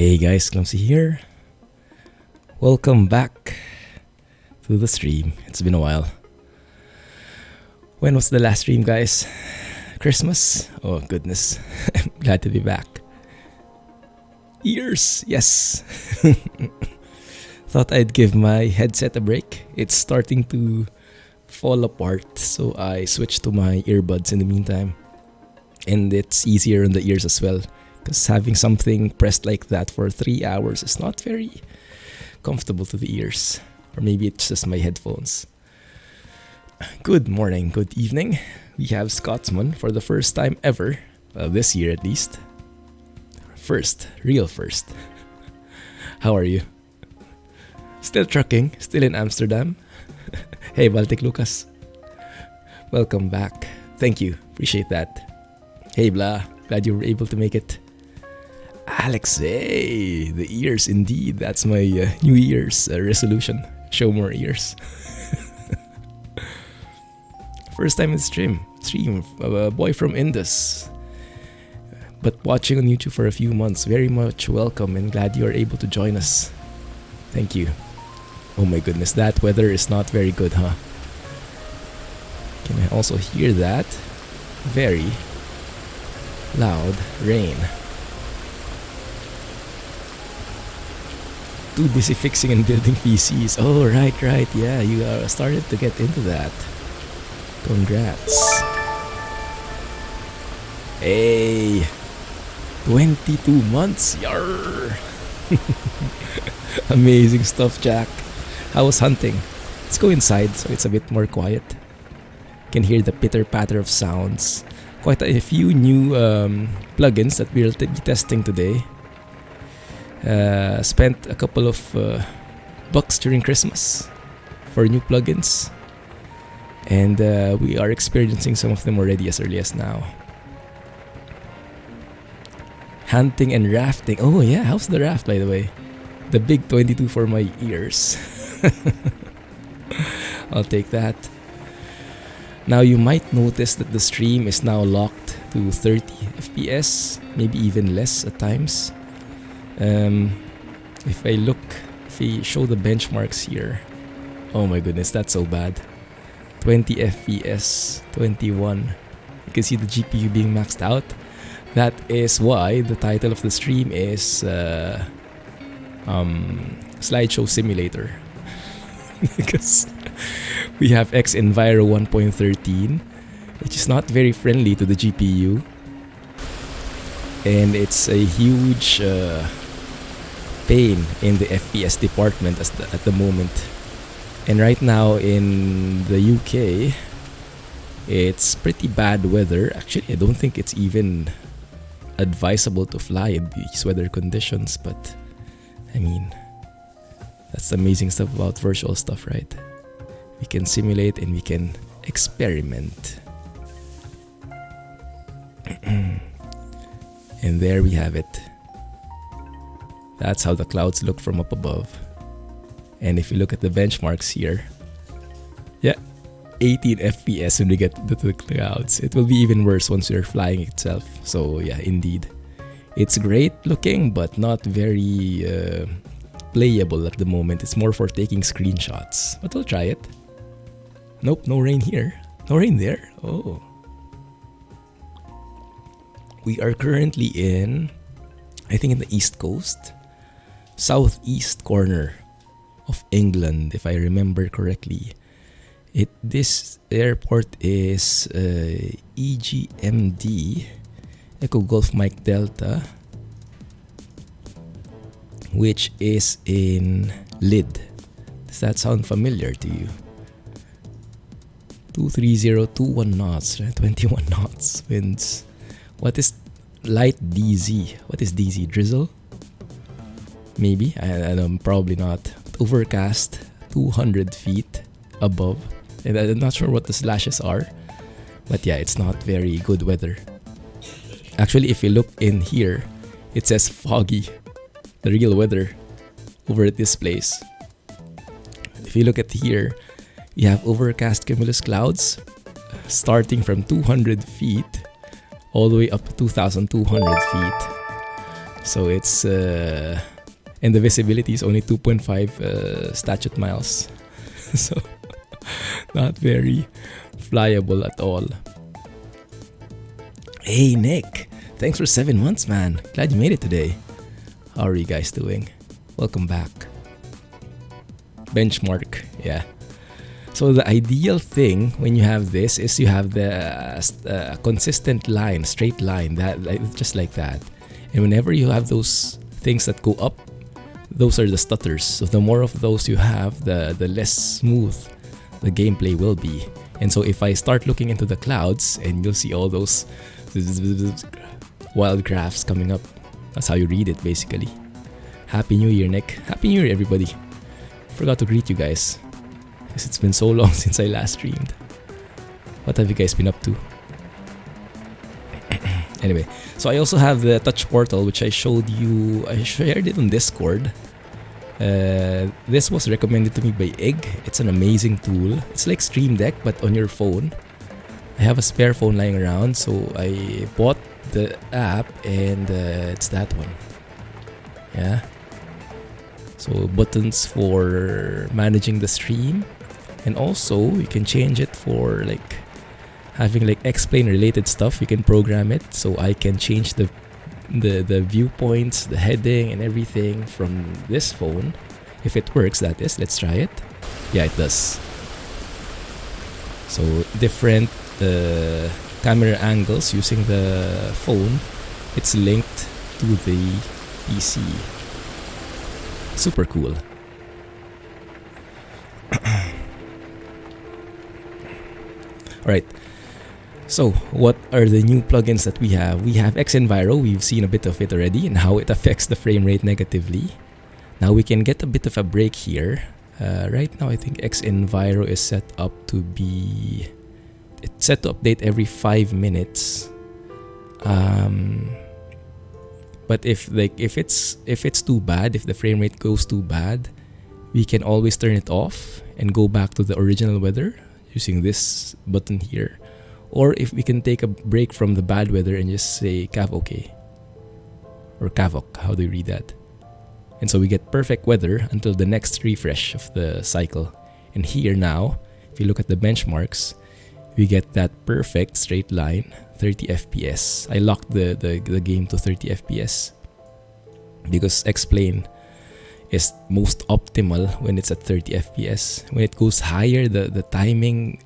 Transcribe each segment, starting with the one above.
Hey guys, Clumsy here. Welcome back to the stream. It's been a while. When was the last stream, guys? Christmas? Oh goodness. I'm glad to be back. Ears, yes. Thought I'd give my headset a break. It's starting to fall apart, so I switched to my earbuds in the meantime. And it's easier on the ears as well, because having something pressed like that for 3 hours is not very comfortable to the ears. Or maybe it's just my headphones. Good morning, good evening. We have Scotsman for the first time ever, this year at least. First, real first. How are you? Still trucking, still in Amsterdam. Hey Baltic Lucas. Welcome back. Thank you, appreciate that. Hey Blah, glad you were able to make it. Alex, hey, the ears indeed. That's my New Year's resolution. Show more ears. First time in stream. A boy from Indus. But watching on YouTube for a few months. Very much welcome and glad you are able to join us. Thank you. Oh my goodness, that weather is not very good, huh? Can I also hear that? Very loud rain. Too busy fixing and building PCs. Oh, right. Yeah, you started to get into that. Congrats. Hey, 22 months. Yarr. Amazing stuff, Jack. How was hunting? Let's go inside so it's a bit more quiet. Can hear the pitter-patter of sounds. Quite a few new plugins that we'll be testing today. Spent a couple of bucks during Christmas for new plugins, and we are experiencing some of them already as early as now. Hunting and rafting. Oh yeah, how's the raft, by the way? The big 22 for my ears. I'll take that. Now you might notice that the stream is now locked to 30 FPS, maybe even less at times. If we show the benchmarks here, oh my goodness, that's so bad. 20 FPS, 21. You can see the GPU being maxed out. That is why the title of the stream is Slideshow Simulator. Because we have xEnviro 1.13, which is not very friendly to the GPU. And it's a huge pain in the FPS department at the moment. And right now in the UK, it's pretty bad weather. Actually, I don't think it's even advisable to fly in these weather conditions, but I mean, that's the amazing stuff about virtual stuff, right? We can simulate and we can experiment. And there we have it. That's how the clouds look from up above. And if you look at the benchmarks here, yeah, 18 FPS when we get to the clouds. It will be even worse once we're flying itself. So yeah, indeed. It's great looking, but not very playable at the moment. It's more for taking screenshots. But we'll try it. Nope, no rain here. No rain there. Oh. We are currently in, I think, in the East Coast, southeast corner of England, if I remember correctly. This airport is EGMD, Echo Golf Mike Delta, which is in Lid. Does that sound familiar to you? 23021 knots, 21 knots winds. What is light DZ? What is DZ? Drizzle? Maybe? I don't know, probably not. Overcast, 200 feet above. And I'm not sure what the slashes are. But yeah, it's not very good weather. Actually, if you look in here, it says foggy. The real weather over at this place. If you look at here, you have overcast cumulus clouds starting from 200 feet all the way up to 2,200 feet. So it's and the visibility is only 2.5 statute miles. So not very flyable at all. Hey Nick, thanks for 7 months, man. Glad you made it today. How are you guys doing? Welcome back. Benchmark, yeah. So the ideal thing when you have this is you have the consistent line, straight line, that just like that. And whenever you have those things that go up, those are the stutters. So the more of those you have, the less smooth the gameplay will be. And so if I start looking into the clouds, and you'll see all those wild graphs coming up. That's how you read it, basically. Happy New Year, Nick. Happy New Year, everybody. Forgot to greet you guys, because it's been so long since I last streamed. What have you guys been up to? Anyway, so I also have the touch portal, which I showed you. I shared it on Discord. This was recommended to me by Egg. It's an amazing tool. It's like Stream Deck, but on your phone. I have a spare phone lying around, so I bought the app, and it's that one. Yeah. So buttons for managing the stream, and also you can change it for like having like explain related stuff. You can program it so I can change the viewpoints, the heading, and everything from this phone. If it works, that is. Let's try it. Yeah, it does. So different camera angles using the phone. It's linked to the PC. Super cool. Alright, so what are the new plugins that we have? We have xEnviro. We've seen a bit of it already and how it affects the frame rate negatively. Now we can get a bit of a break here. Right now I think xEnviro is set up to be... It's set to update every 5 minutes. But if it's too bad, if the frame rate goes too bad, we can always turn it off and go back to the original weather using this button here. Or if we can take a break from the bad weather and just say cav okay or cavok, how do you read that? And so we get perfect weather until the next refresh of the cycle. And here now, if you look at the benchmarks, we get that perfect straight line, 30 FPS. I locked the game to 30 FPS because X-Plane is most optimal when it's at 30 FPS. When it goes higher, the timing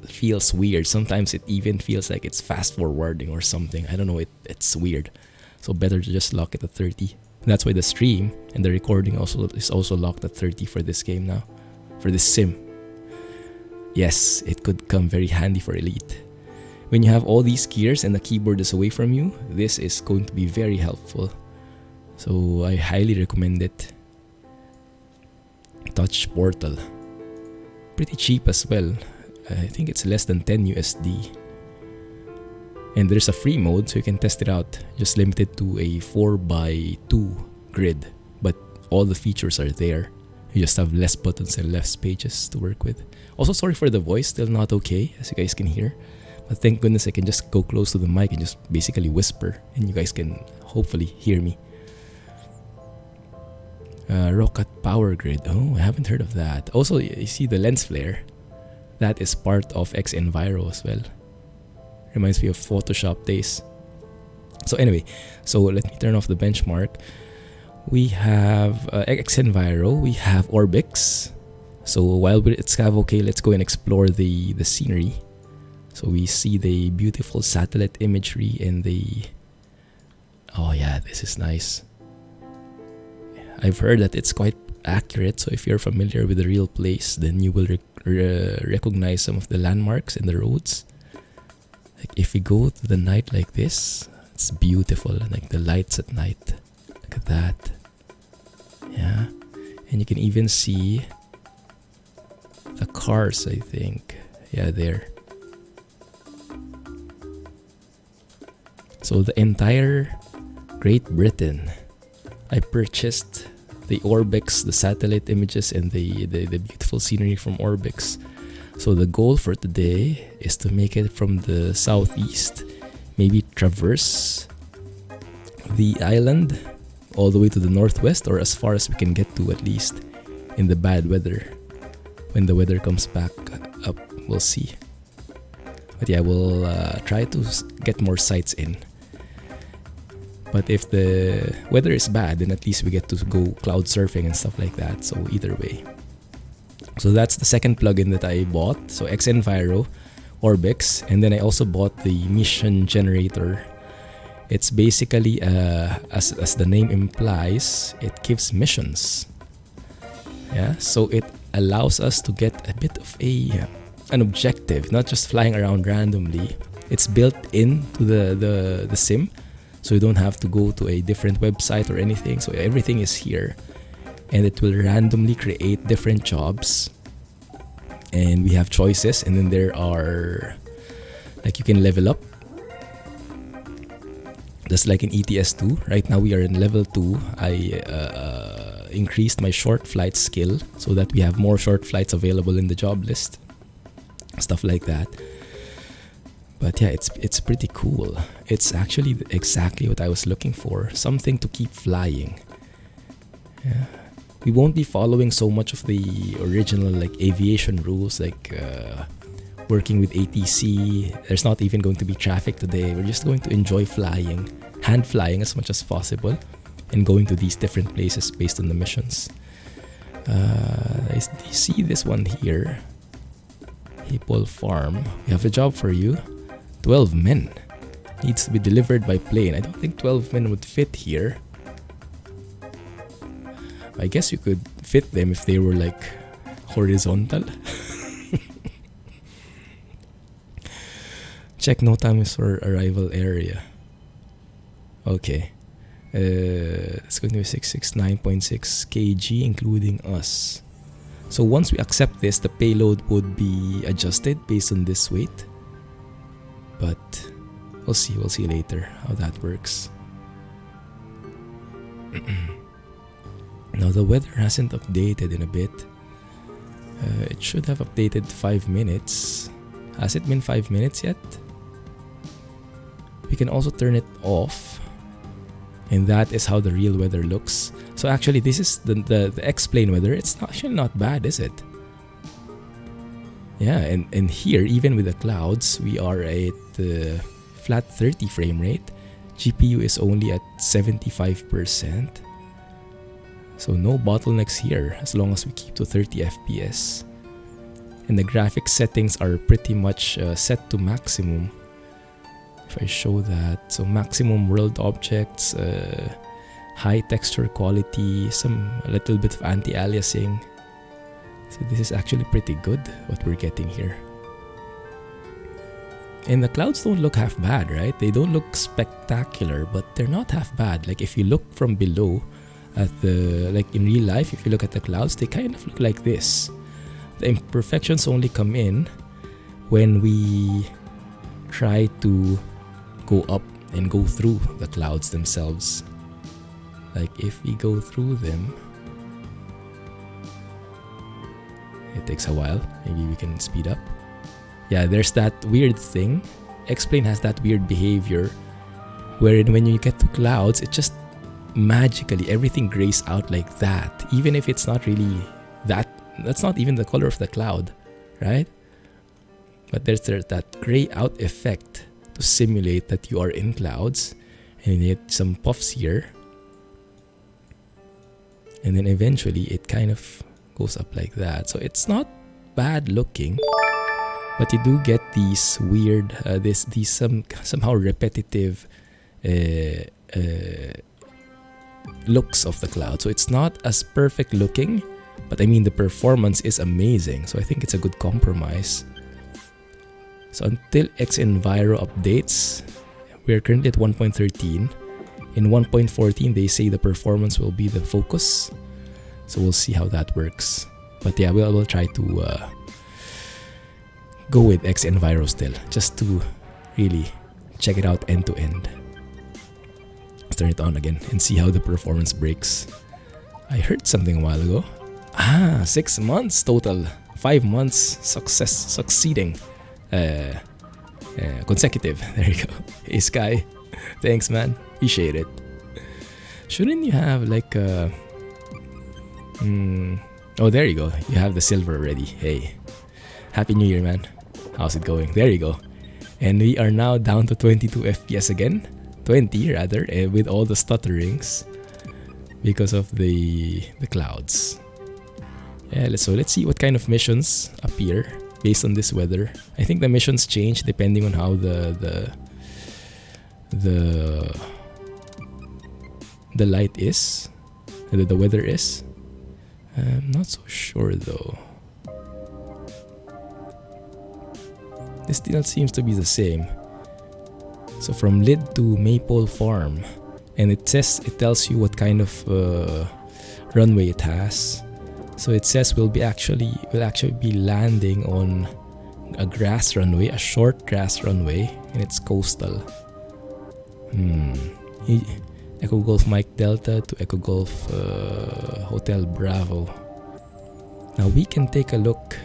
feels weird. Sometimes it even feels like it's fast forwarding or something. I don't know, it's weird. So better to just lock it at 30. That's why the stream and the recording is also locked at 30 for this game now, for this sim. Yes, it could come very handy for Elite. When you have all these gears and the keyboard is away from you, this is going to be very helpful. So I highly recommend it. Touch Portal. Pretty cheap as well. I think it's less than 10 USD. And there's a free mode, so you can test it out. Just limited to a 4x2 grid. But all the features are there. You just have less buttons and less pages to work with. Also, sorry for the voice, still not okay, as you guys can hear. But thank goodness I can just go close to the mic and just basically whisper, and you guys can hopefully hear me. Rocket Power Grid. Oh, I haven't heard of that. Also, you see the lens flare. That is part of xEnviro as well. Reminds me of Photoshop days. So anyway, so let me turn off the benchmark. We have xEnviro, we have Orbx. So while it's kind of okay, let's go and explore the scenery. So we see the beautiful satellite imagery and the... Oh yeah, this is nice. I've heard that it's quite accurate, so if you're familiar with the real place, then you will recognize some of the landmarks and the roads. Like if we go to the night like this, it's beautiful, like the lights at night. Look at that. Yeah, and you can even see the cars, I think. Yeah, there. So the entire Great Britain, I purchased the Orbx, the satellite images, and the beautiful scenery from Orbx. So the goal for today is to make it from the southeast, maybe traverse the island all the way to the northwest, or as far as we can get to, at least in the bad weather. When the weather comes back up, we'll see. But yeah, we'll try to get more sites in. But if the weather is bad, then at least we get to go cloud surfing and stuff like that. So either way. So that's the second plugin that I bought. So xEnviro, Orbx, and then I also bought the mission generator. It's basically, as the name implies, it gives missions. Yeah, so it allows us to get a bit of an objective, not just flying around randomly. It's built into the sim, so you don't have to go to a different website or anything. So everything is here, and it will randomly create different jobs. And we have choices, and then there are, like, you can level up. Just like in ETS2, right now we are in level 2. I increased my short flight skill so that we have more short flights available in the job list. Stuff like that. But yeah, it's pretty cool. It's actually exactly what I was looking for. Something to keep flying. Yeah. We won't be following so much of the original like aviation rules, like working with ATC. There's not even going to be traffic today. We're just going to enjoy flying, hand flying as much as possible, and going to these different places based on the missions. You see this one here, Hipple Farm. We have a job for you. 12 men. Needs to be delivered by plane. I don't think 12 men would fit here. I guess you could fit them if they were like horizontal. Check no time is for arrival area. Okay. It's going to be 669.6 kg including us. So once we accept this, the payload would be adjusted based on this weight. But we'll see later how that works. Now the weather hasn't updated in a bit. It should have updated 5 minutes. Has it been 5 minutes yet? We can also turn it off, and that is how the real weather looks. So actually this is the X-plane weather. It's actually not bad, is it? Yeah, and here, even with the clouds, we are at flat 30 frame rate. GPU is only at 75%. So no bottlenecks here as long as we keep to 30 FPS. And the graphics settings are pretty much set to maximum. If I show that, so maximum world objects, high texture quality, a little bit of anti-aliasing. So this is actually pretty good what we're getting here. And the clouds don't look half bad, right? They don't look spectacular, but they're not half bad. Like if you look from below at like in real life, if you look at the clouds, they kind of look like this. The imperfections only come in when we try to go up and go through the clouds themselves. Like if we go through them, it takes a while. Maybe we can speed up. Yeah, there's that weird thing. X-plane has that weird behavior wherein when you get to clouds, it just magically everything grays out like that. Even if it's not really that's not even the color of the cloud, right? But there's that gray out effect to simulate that you are in clouds, and you get some puffs here, and then eventually it kind of goes up like that. So it's not bad looking, but you do get these weird, these somehow repetitive looks of the cloud. So it's not as perfect looking, but I mean the performance is amazing. So I think it's a good compromise. So until xEnviro updates, we're currently at 1.13. In 1.14, they say the performance will be the focus. So we'll see how that works. But yeah, we'll try to go with xEnviro still, just to really check it out end to end. Let's turn it on again and see how the performance breaks. I heard something a while ago. 6 months total. 5 months succeeding. Consecutive. There you go. Hey Sky, thanks man, appreciate it. Shouldn't you have like a... Oh, there you go. You have the silver already. Hey. Happy New Year, man. How's it going? There you go. And we are now down to 22 FPS again. 20 rather, with all the stutterings. Because of the clouds. Yeah, so let's see what kind of missions appear based on this weather. I think the missions change depending on how the light is, the weather is. I'm not so sure though. This still seems to be the same. So from Lid to Maple Farm, and it tells you what kind of runway it has. So it says we'll actually be landing on a grass runway, a short grass runway, and it's coastal. Echo Golf Mike Delta to Echo Golf Hotel Bravo. Now we can take a look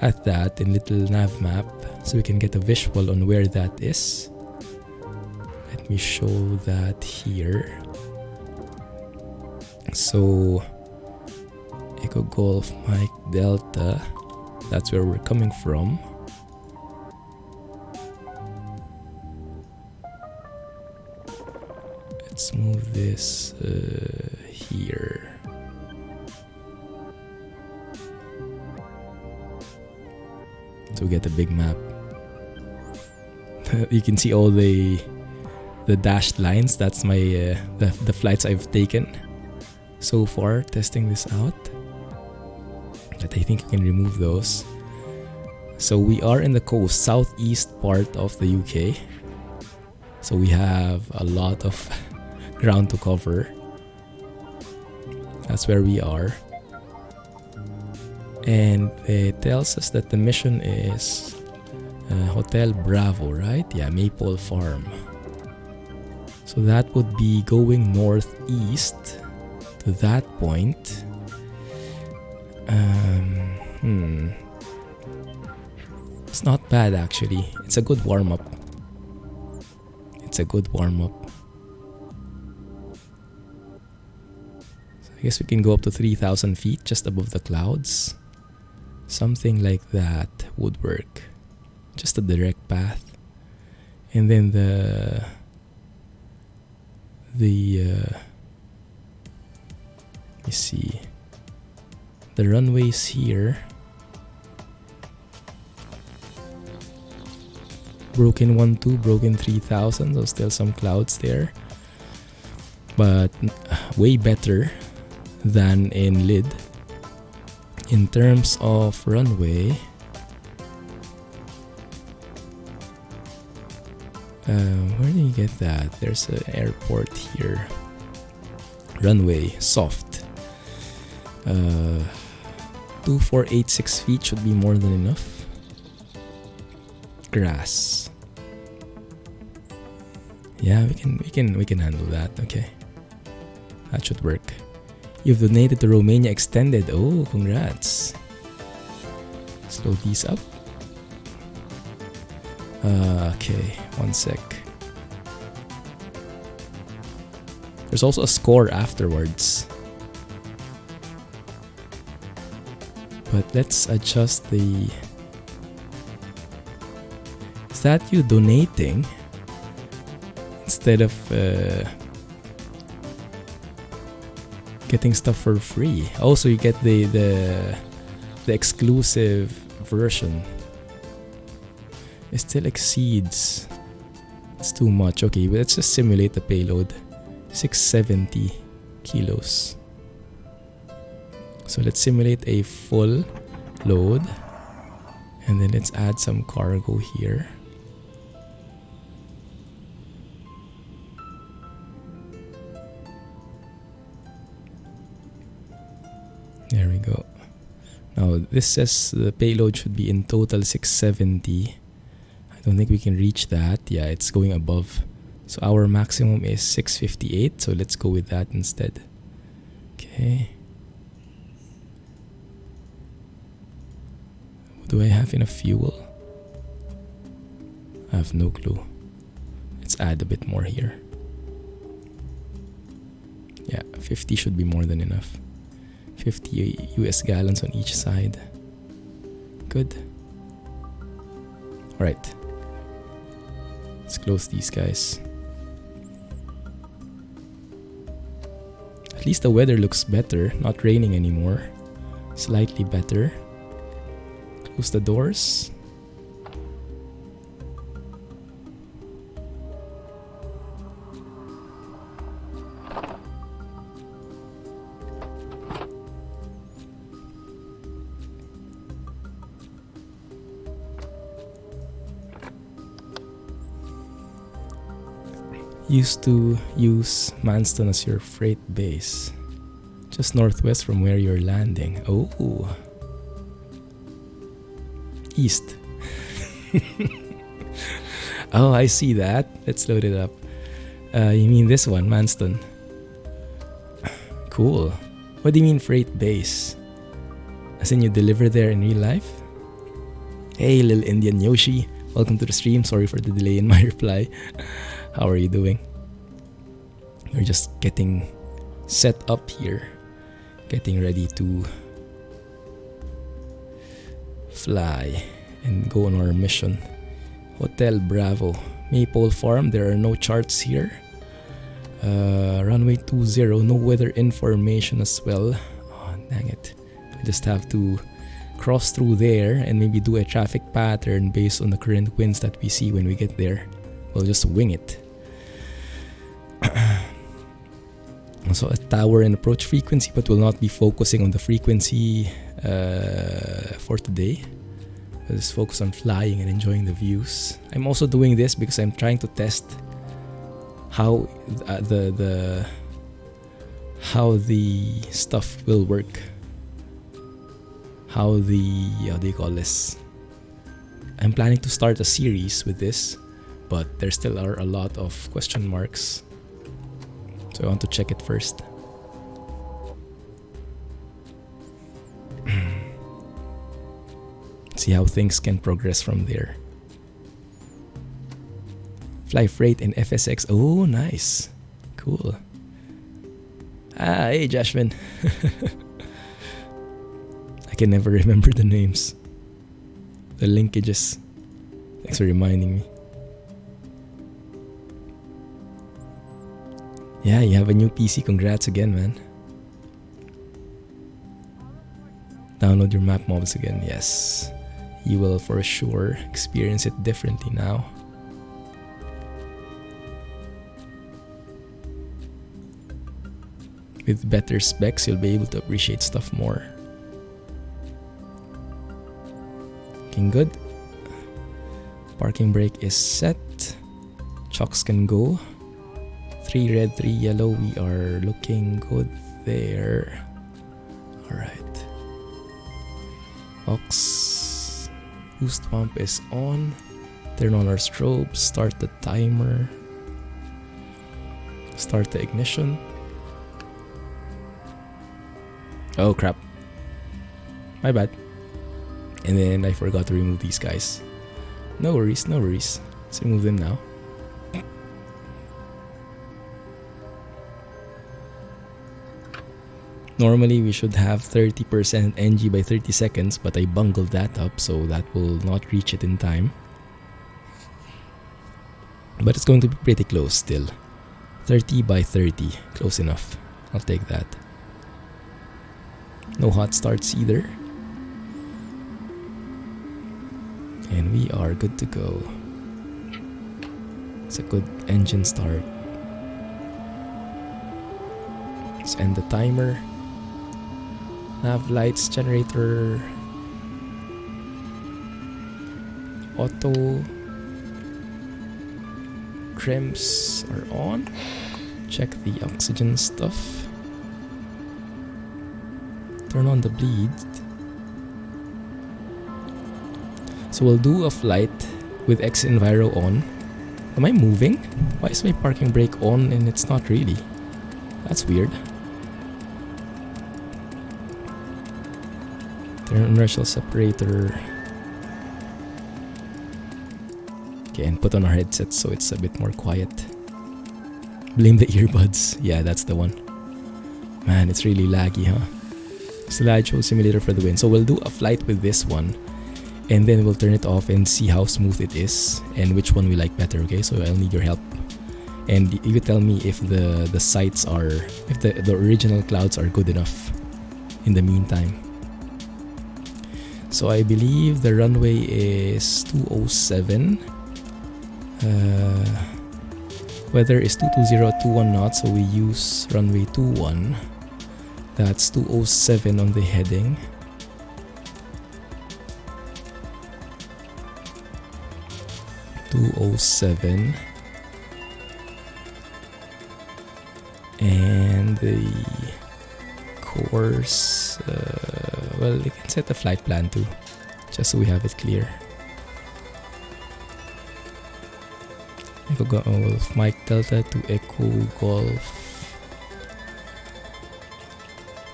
at that in little nav map so we can get a visual on where that is. Let me show that here. So Echo Golf Mike Delta, that's where we're coming from. Let's move this here. So we get a big map. You can see all the dashed lines. That's my the flights I've taken so far testing this out. But I think you can remove those. So we are in the coast, southeast part of the UK. So we have a lot of ground to cover. That's where we are. And it tells us that the mission is Hotel Bravo, right? Yeah, Maple Farm. So that would be going northeast to that point. It's not bad actually. It's a good warm-up. It's a good warm-up. So I guess we can go up to 3,000 feet just above the clouds. Something like that would work. Just a direct path. And then let me see. The runways here. Broken 1-2, broken 3,000. So still some clouds there. But way better than in Lid. In terms of runway, where do you get that? There's an airport here. Runway, soft. 2486 feet should be more than enough. Grass. Yeah, we can handle that. Okay, that should work. You've donated to Romania Extended. Oh, congrats. Slow these up. Okay, one sec. There's also a score afterwards. But let's adjust the... Is that you donating? Instead of... getting stuff for free. Also, you get the exclusive version. It still exceeds. It's too much. Okay, but let's just simulate the payload. 670 kilos. So let's simulate a full load. And then let's add some cargo here. There we go. Now this says the payload should be in total 670. I don't think we can reach that. Yeah, it's going above. So our maximum is 658. So let's go with that instead. Okay. Do I have enough fuel? I have no clue. Let's add a bit more here. Yeah, 50 should be more than enough. 50 US gallons on each side. Good. Alright. Let's close these guys. At least the weather looks better. Not raining anymore. Slightly better. Close the doors. Used to use Manston as your freight base. Just northwest from where you're landing. Oh. East. Oh, I see that. Let's load it up. You mean this one, Manston? Cool. What do you mean freight base? As in you deliver there in real life? Hey, little Indian Yoshi. Welcome to the stream. Sorry for the delay in my reply. How are you doing? We're just getting set up here. Getting ready to fly and go on our mission. Hotel Bravo. Maple Farm. There are no charts here. Runway 20. No weather information as well. Oh, dang it. We just have to cross through there and maybe do a traffic pattern based on the current winds that we see when we get there. We'll just wing it. Also a tower and approach frequency, but we'll not be focusing on the frequency for today. We'll just focus on flying and enjoying the views. I'm also doing this because I'm trying to test how how the stuff will work. How do you call this? I'm planning to start a series with this, but there still are a lot of question marks. So I want to check it first. See how things can progress from there. Fly freight and FSX. Oh, nice. Cool. Ah, hey, Jashmin. I can never remember the names. The linkages. Thanks for reminding me. Yeah, you have a new PC. Congrats again, man. Download your map mobs again. Yes. You will for sure experience it differently now. With better specs, you'll be able to appreciate stuff more. Looking good. Parking brake is set. Chocks can go. 3 red, 3 yellow. We are looking good there. Alright. Ox. Boost pump is on. Turn on our strobes. Start the timer. Start the ignition. Oh crap. My bad. And then I forgot to remove these guys. No worries, no worries. Let's remove them now. Normally we should have 30% NG by 30 seconds, but I bungled that up, so that will not reach it in time. But it's going to be pretty close still. 30 by 30, close enough. I'll take that. No hot starts either. And we are good to go. It's a good engine start. Let's end the timer. Nav lights, generator, auto, trims are on. Check the oxygen stuff. Turn on the bleed. So we'll do a flight with xEnviro on. Am I moving? Why is my parking brake on and it's not really? That's weird. Turn inertial separator. Okay, and put on our headsets so it's a bit more quiet. Blame the earbuds. Yeah, that's the one. Man, it's really laggy, huh? Slideshow simulator for the win. So we'll do a flight with this one, and then we'll turn it off and see how smooth it is and which one we like better, okay? So I'll need your help. And you tell me if the sights are, if the original clouds are good enough in the meantime. So I believe the runway is 207. Weather is 220 at 21 knots, so we use runway 21. That's 207 on the heading. (207) and the course, well, you can set the flight plan too, just so we have it clear. Echo Golf Mike Delta to Echo Golf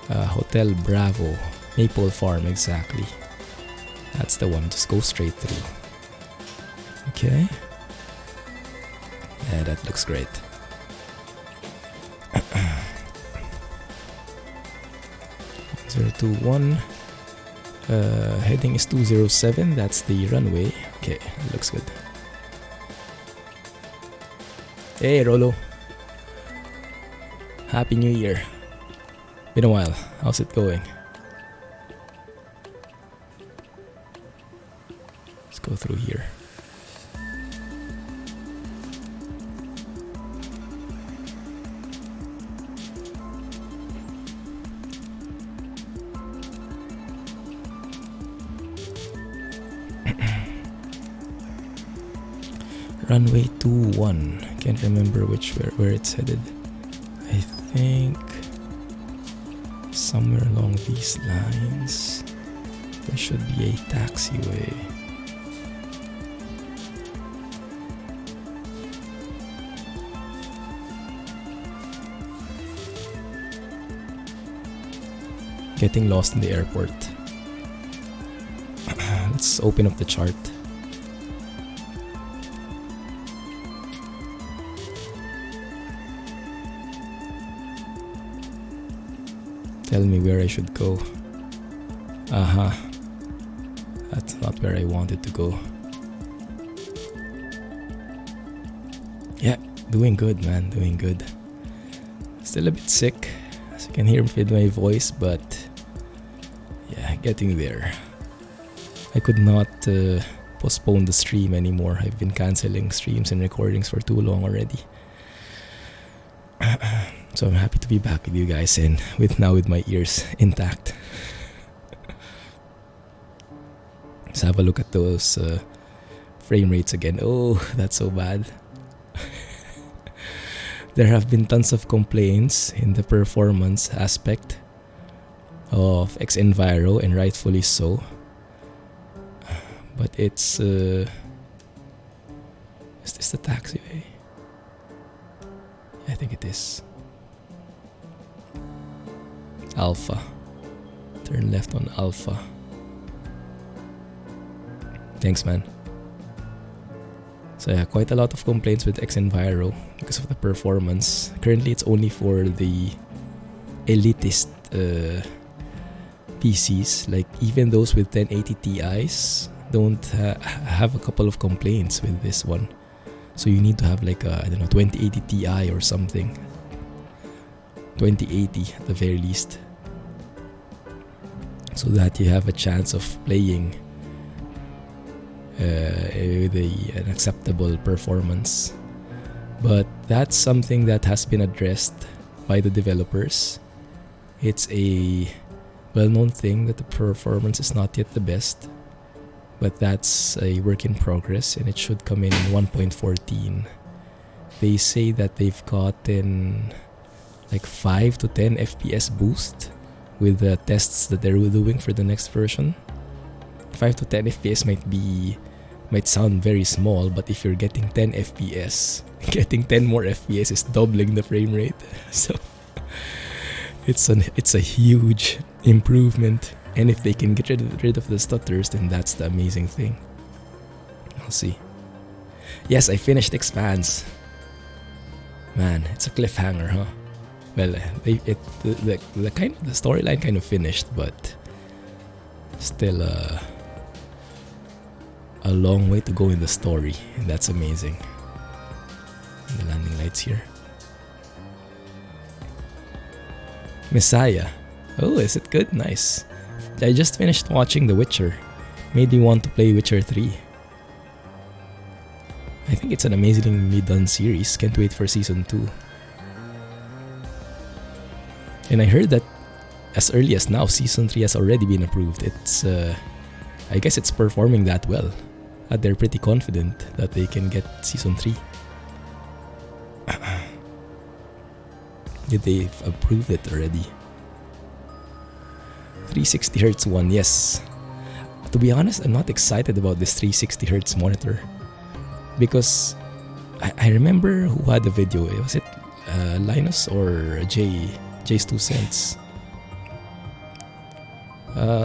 Hotel Bravo, Maple Farm, exactly. That's the one, just go straight through. Okay. Yeah, that looks great. 021. Heading is 207. That's the runway. Okay, looks good. Hey, Rolo. Happy New Year. Been a while. How's it going? Let's go through here. Runway 21. Can't remember where it's headed. I think somewhere along these lines there should be a taxiway. Getting lost in the airport. Let's open up the chart. Tell me where I should go. Aha. That's not where I wanted to go. Yeah, doing good, man. Doing good. Still a bit sick, as you can hear with my voice, but yeah, getting there. I could not postpone the stream anymore. I've been canceling streams and recordings for too long already. So I'm happy to be back with you guys, and with my ears intact. Let's have a look at those frame rates again. Oh, that's so bad. There have been tons of complaints in the performance aspect of xEnviro, and rightfully so. But it's is this the taxiway? I think it is. Alpha. Turn left on Alpha. Thanks, man. So yeah, quite a lot of complaints with xEnviro because of the performance. Currently, it's only for the elitist PCs. Like, even those with 1080 Ti's don't have a couple of complaints with this one. So you need to have like a, I don't know, 2080 Ti or something. 2080 at the very least, so that you have a chance of playing with an acceptable performance. But that's something that has been addressed by the developers. It's a well-known thing that the performance is not yet the best, but that's a work in progress, and it should come in 1.14. They say that they've gotten like 5 to 10 FPS boost with the tests that they're doing for the next version. 5 to 10 FPS might sound very small, but if you're getting 10 FPS, getting 10 more FPS is doubling the frame rate. So it's a huge improvement, and if they can get rid of the stutters, then that's the amazing thing. I'll see. Yes, I finished Expanse. Man, it's a cliffhanger, huh? Well, the kind of the storyline kind of finished, but still a long way to go in the story, and that's amazing. And the landing lights here. Messiah. Oh, is it good? Nice. I just finished watching The Witcher. Made me want to play Witcher 3. I think it's an amazingly done series. Can't wait for season 2. And I heard that as early as now, season 3 has already been approved. It's, I guess it's performing that well. They're pretty confident that they can get season 3. Did they approve it already? 360Hz one, yes. To be honest, I'm not excited about this 360Hz monitor. Because I remember who had the video. Was it Linus or Jay's 2 cents?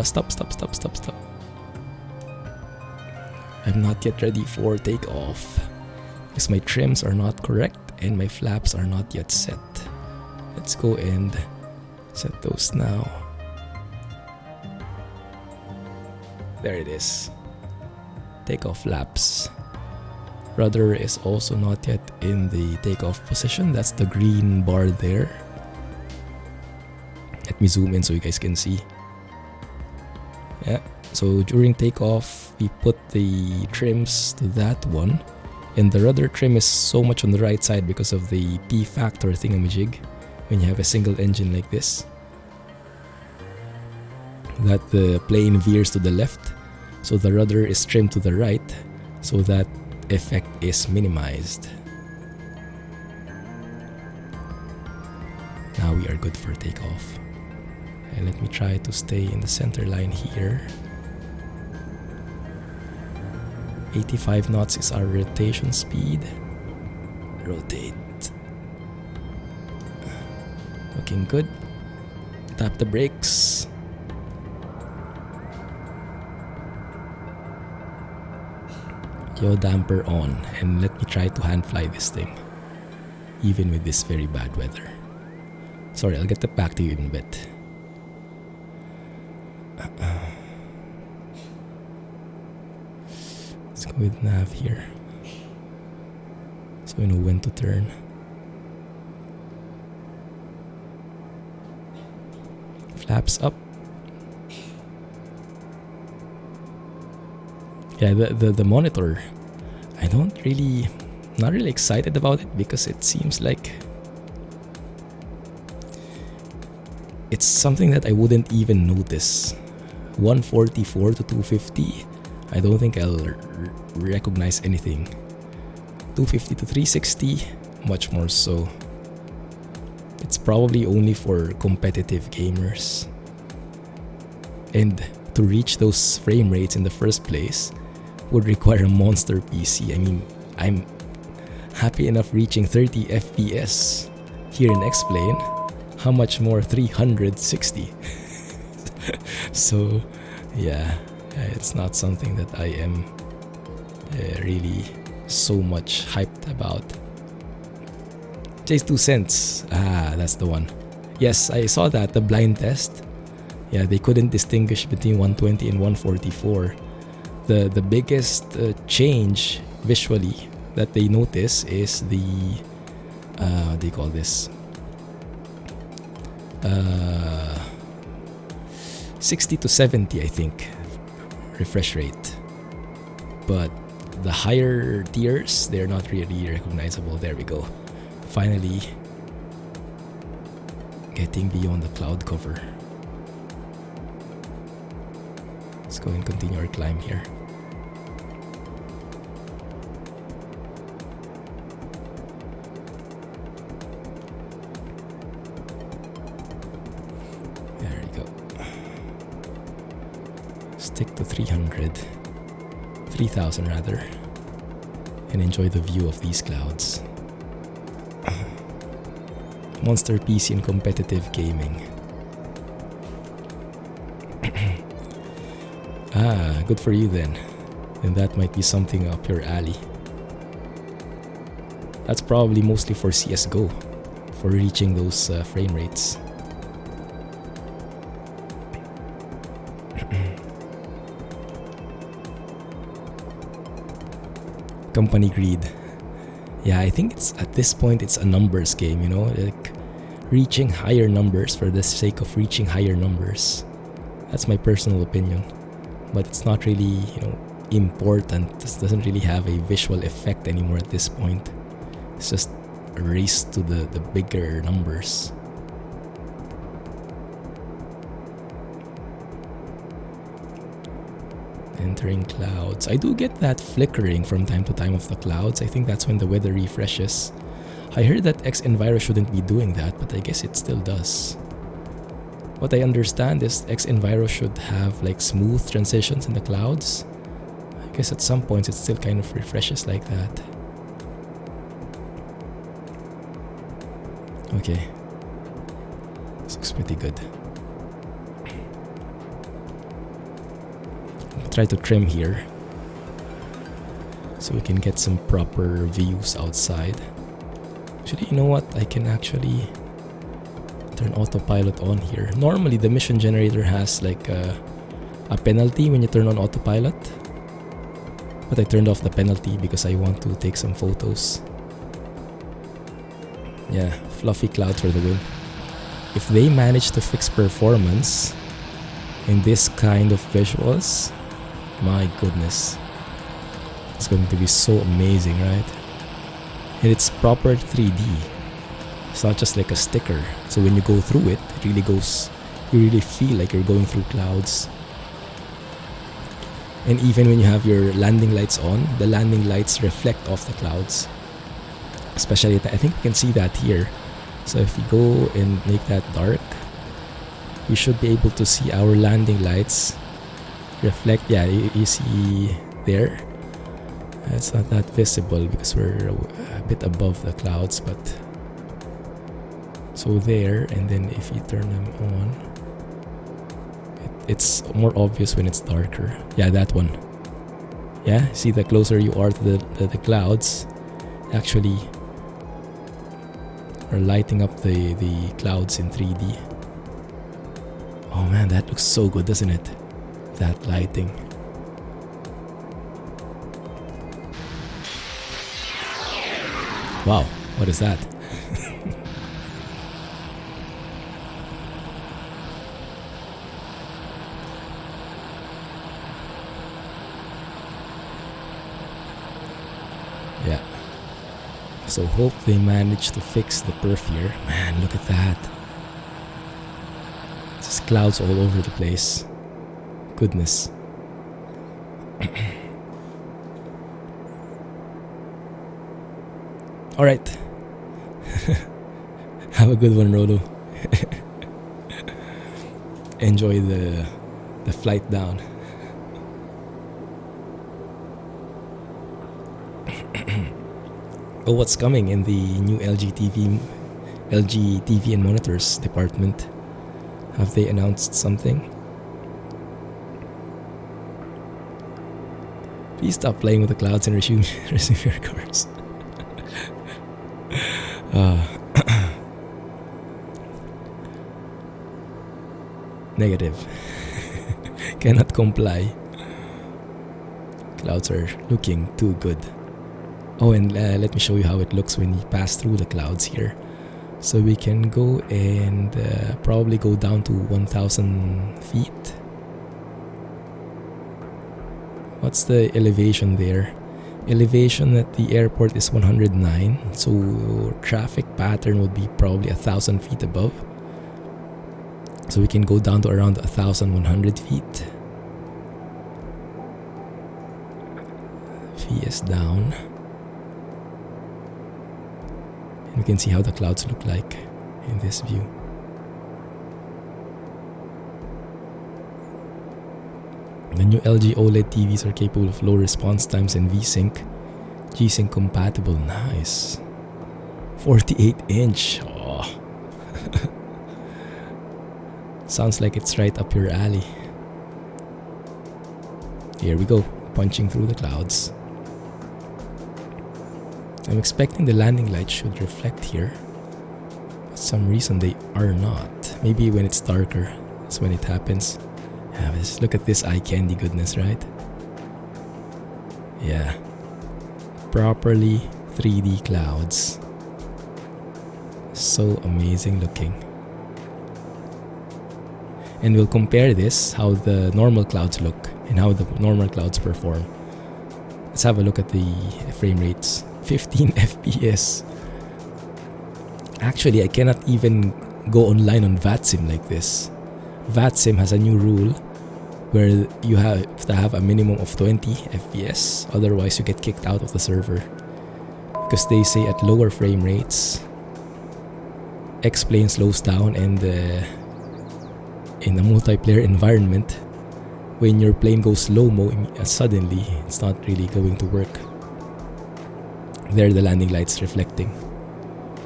Stop. I'm not yet ready for takeoff. Because my trims are not correct and my flaps are not yet set. Let's go and set those now. There it is. Takeoff flaps. Rudder is also not yet in the takeoff position. That's the green bar there. Let me zoom in so you guys can see. Yeah, so during takeoff, we put the trims to that one. And the rudder trim is so much on the right side because of the P factor thingamajig when you have a single engine like this. That the plane veers to the left. So the rudder is trimmed to the right so that effect is minimized. Now we are good for takeoff. And let me try to stay in the center line here. 85 knots is our rotation speed. Rotate. Looking good. Tap the brakes. Yaw damper on, and let me try to hand fly this thing even with this very bad weather. Sorry, I'll get back to you in a bit. Let's go with nav here so we know when to turn. Flaps up. Yeah, the monitor, not really excited about it because it seems like it's something that I wouldn't even notice. 144 to 250, I don't think I'll recognize anything. 250 to 360, much more so. It's probably only for competitive gamers. And to reach those frame rates in the first place would require a monster PC. I mean, I'm happy enough reaching 30 FPS here in X-Plane. How much more 360? So, yeah, it's not something that I am really so much hyped about. Jay's 2 cents. That's the one. Yes, I saw that, the blind test. Yeah, they couldn't distinguish between 120 and 144. The biggest change visually that they notice is the what do you call this? 60 to 70, I think, refresh rate. But the higher tiers, they're not really recognizable. There we go. Finally getting beyond the cloud cover. Let's go and continue our climb here. There we go. Stick to 3,000 rather, and enjoy the view of these clouds. Monster PC in competitive gaming. Good for you then. And that might be something up your alley. That's probably mostly for CSGO. for reaching those frame rates. Company greed. Yeah, I think it's at this point it's a numbers game, you know, like reaching higher numbers for the sake of reaching higher numbers. That's my personal opinion, but it's not really, you know, important. This doesn't really have a visual effect anymore at this point. It's just a race to the bigger numbers. Entering clouds. I do get that flickering from time to time of the clouds. I think that's when the weather refreshes. I heard that xEnviro shouldn't be doing that, but I guess it still does. What I understand is xEnviro should have like smooth transitions in the clouds. I guess at some points it still kind of refreshes like that. Okay. This looks pretty good. Try to trim here so we can get some proper views outside. Actually, you know what? I can actually turn autopilot on here. Normally the mission generator has like a penalty when you turn on autopilot, but I turned off the penalty because I want to take some photos. Yeah, fluffy cloud for the win. If they manage to fix performance in this kind of visuals, my goodness, it's going to be so amazing, right? And it's proper 3D. It's not just like a sticker. So when you go through it, it really goes, you really feel like you're going through clouds. And even when you have your landing lights on, the landing lights reflect off the clouds. Especially, I think we can see that here. So if we go and make that dark, we should be able to see our landing lights reflect. Yeah, you see there. It's not that visible because we're a bit above the clouds, but so there, and then if you turn them on, it's more obvious when it's darker. Yeah, that one. Yeah, see, the closer you are to the clouds, actually are lighting up the clouds in 3D. Oh man, that looks so good, doesn't it? That lighting. Wow, what is that? Yeah. So hope they manage to fix the perf here. Man, look at that. Just clouds all over the place. Goodness. All right. Have a good one, Rolo. Enjoy the flight down. Oh, what's coming in the new LG TV and monitors department? Have they announced something? Please stop playing with the clouds and resume your course. Negative. Cannot comply. Clouds are looking too good. Oh, and let me show you how it looks when you pass through the clouds here. So we can go and probably go down to 1,000 feet. What's the elevation there? Elevation at the airport is 109. So traffic pattern would be probably 1,000 feet above. So we can go down to around 1,100 feet. VS down. And we can see how the clouds look like in this view. The new LG OLED TVs are capable of low response times and VSync. G-Sync compatible. Nice. 48-inch. Oh. Sounds like it's right up your alley. Here we go, punching through the clouds. I'm expecting the landing light should reflect here. some reason they are not. Maybe when it's darker, that's when it happens. Yeah, just look at this eye candy goodness, right? Yeah. Properly 3D clouds. So amazing looking. And we'll compare this, how the normal clouds look and how the normal clouds perform. Let's have a look at the frame rates. 15 FPS. Actually, I cannot even go online on VATSIM like this. VATSIM has a new rule where you have to have a minimum of 20 FPS, otherwise you get kicked out of the server. Because they say at lower frame rates, X-Plane slows down, and in a multiplayer environment, when your plane goes slow-mo, suddenly it's not really going to work. There the landing lights reflecting.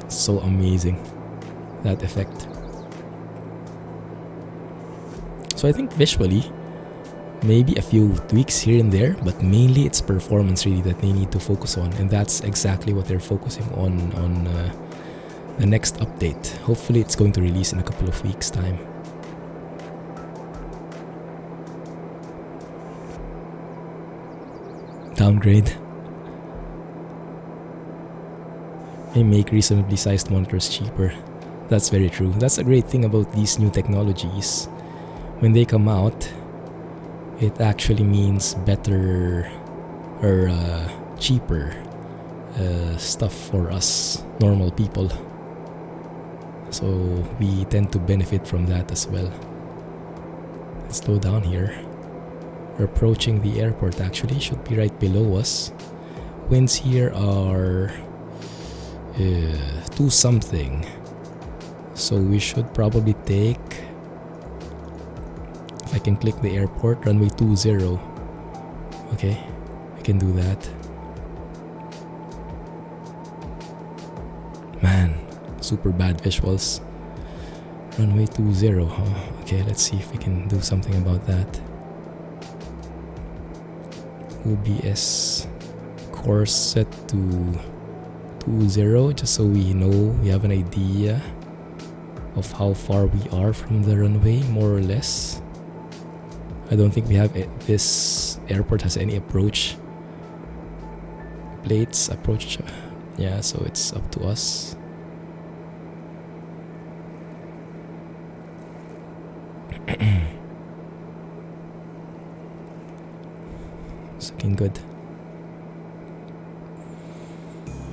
So amazing, that effect. So I think visually, maybe a few tweaks here and there, but mainly it's performance really that they need to focus on, and that's exactly what they're focusing on the next update. Hopefully it's going to release in a couple of weeks' time. Downgrade. They make reasonably sized monitors cheaper. That's very true. That's a great thing about these new technologies. When they come out, it actually means better or cheaper stuff for us normal people. So we tend to benefit from that as well. Let's slow down here. We're approaching the airport actually, should be right below us. Winds here are 2 something. So we should probably take, if I can click the airport, runway 20. Okay, we can do that. Man, super bad visuals. Runway 20, huh? Okay, let's see if we can do something about that. OBS course set to 20, just so we know, we have an idea of how far we are from the runway, more or less. I don't think we have this airport has any approach plates. Yeah, so it's up to us. It's looking good.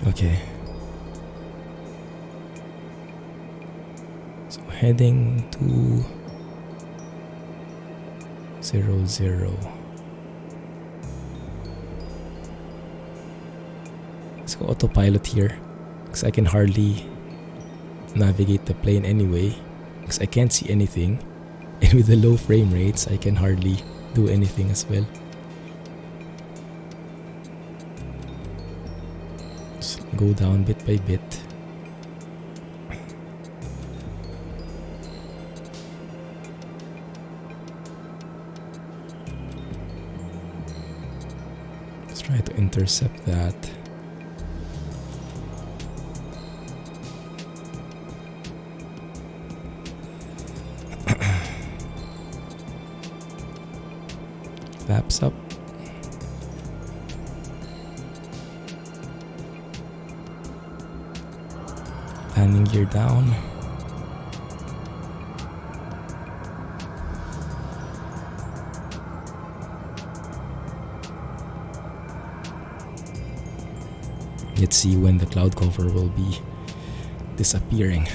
Okay. So heading to 00. Let's go autopilot here, because I can hardly navigate the plane anyway, because I can't see anything, and with the low frame rates I can hardly do anything as well. Just go down bit by bit. Let's try to intercept that. Flaps up. Landing gear down. Let's see when the cloud cover will be disappearing.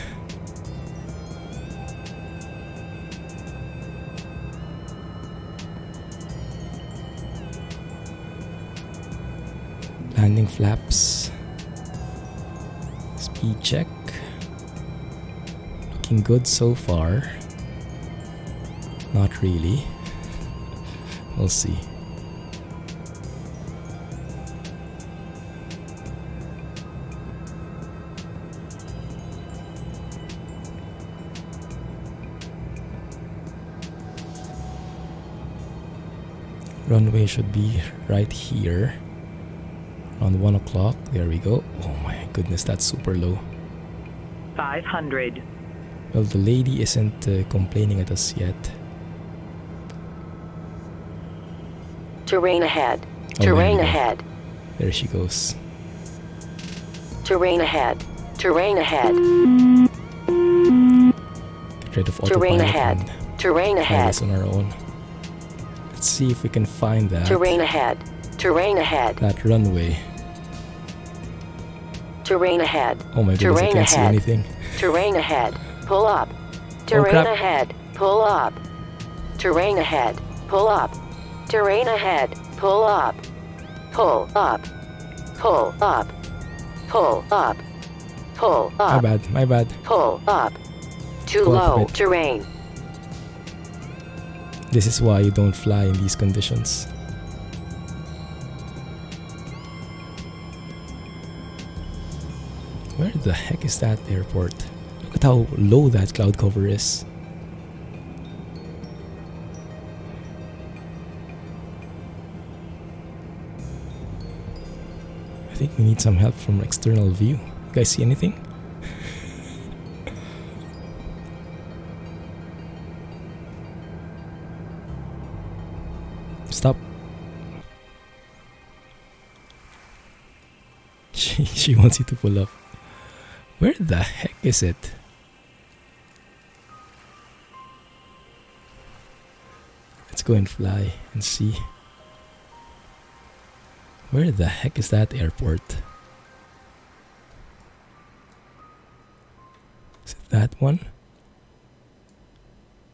Landing flaps. Speed check. Looking good so far. Not really. We'll see. Runway should be right here. Around 1 o'clock. There we go. Oh my goodness, that's super low. 500. Well, the lady isn't complaining at us yet. Terrain ahead. Oh, Terrain there we go. ahead. There she goes. Terrain ahead. Terrain ahead. Get rid of Terrain autopilot ahead. and Terrain try ahead. this on our own. Let's see if we can find that. Terrain ahead. Terrain ahead. That runway. Terrain ahead. Oh my goodness, I Terrain can't see ahead. anything. Terrain ahead. Pull up. Terrain crap. ahead. Pull up. Terrain ahead. Pull up. Terrain ahead. Pull up. Pull up. Pull up. Pull up. Pull My up. bad, my bad. Pull up. Too Go up a low bit. terrain. This is why you don't fly in these conditions. Where the heck is that airport? Look at how low that cloud cover is. I think we need some help from external view. You guys see anything? Stop. She wants you to pull up. Where the heck is it? Let's go and fly and see. Where the heck is that airport? Is it that one?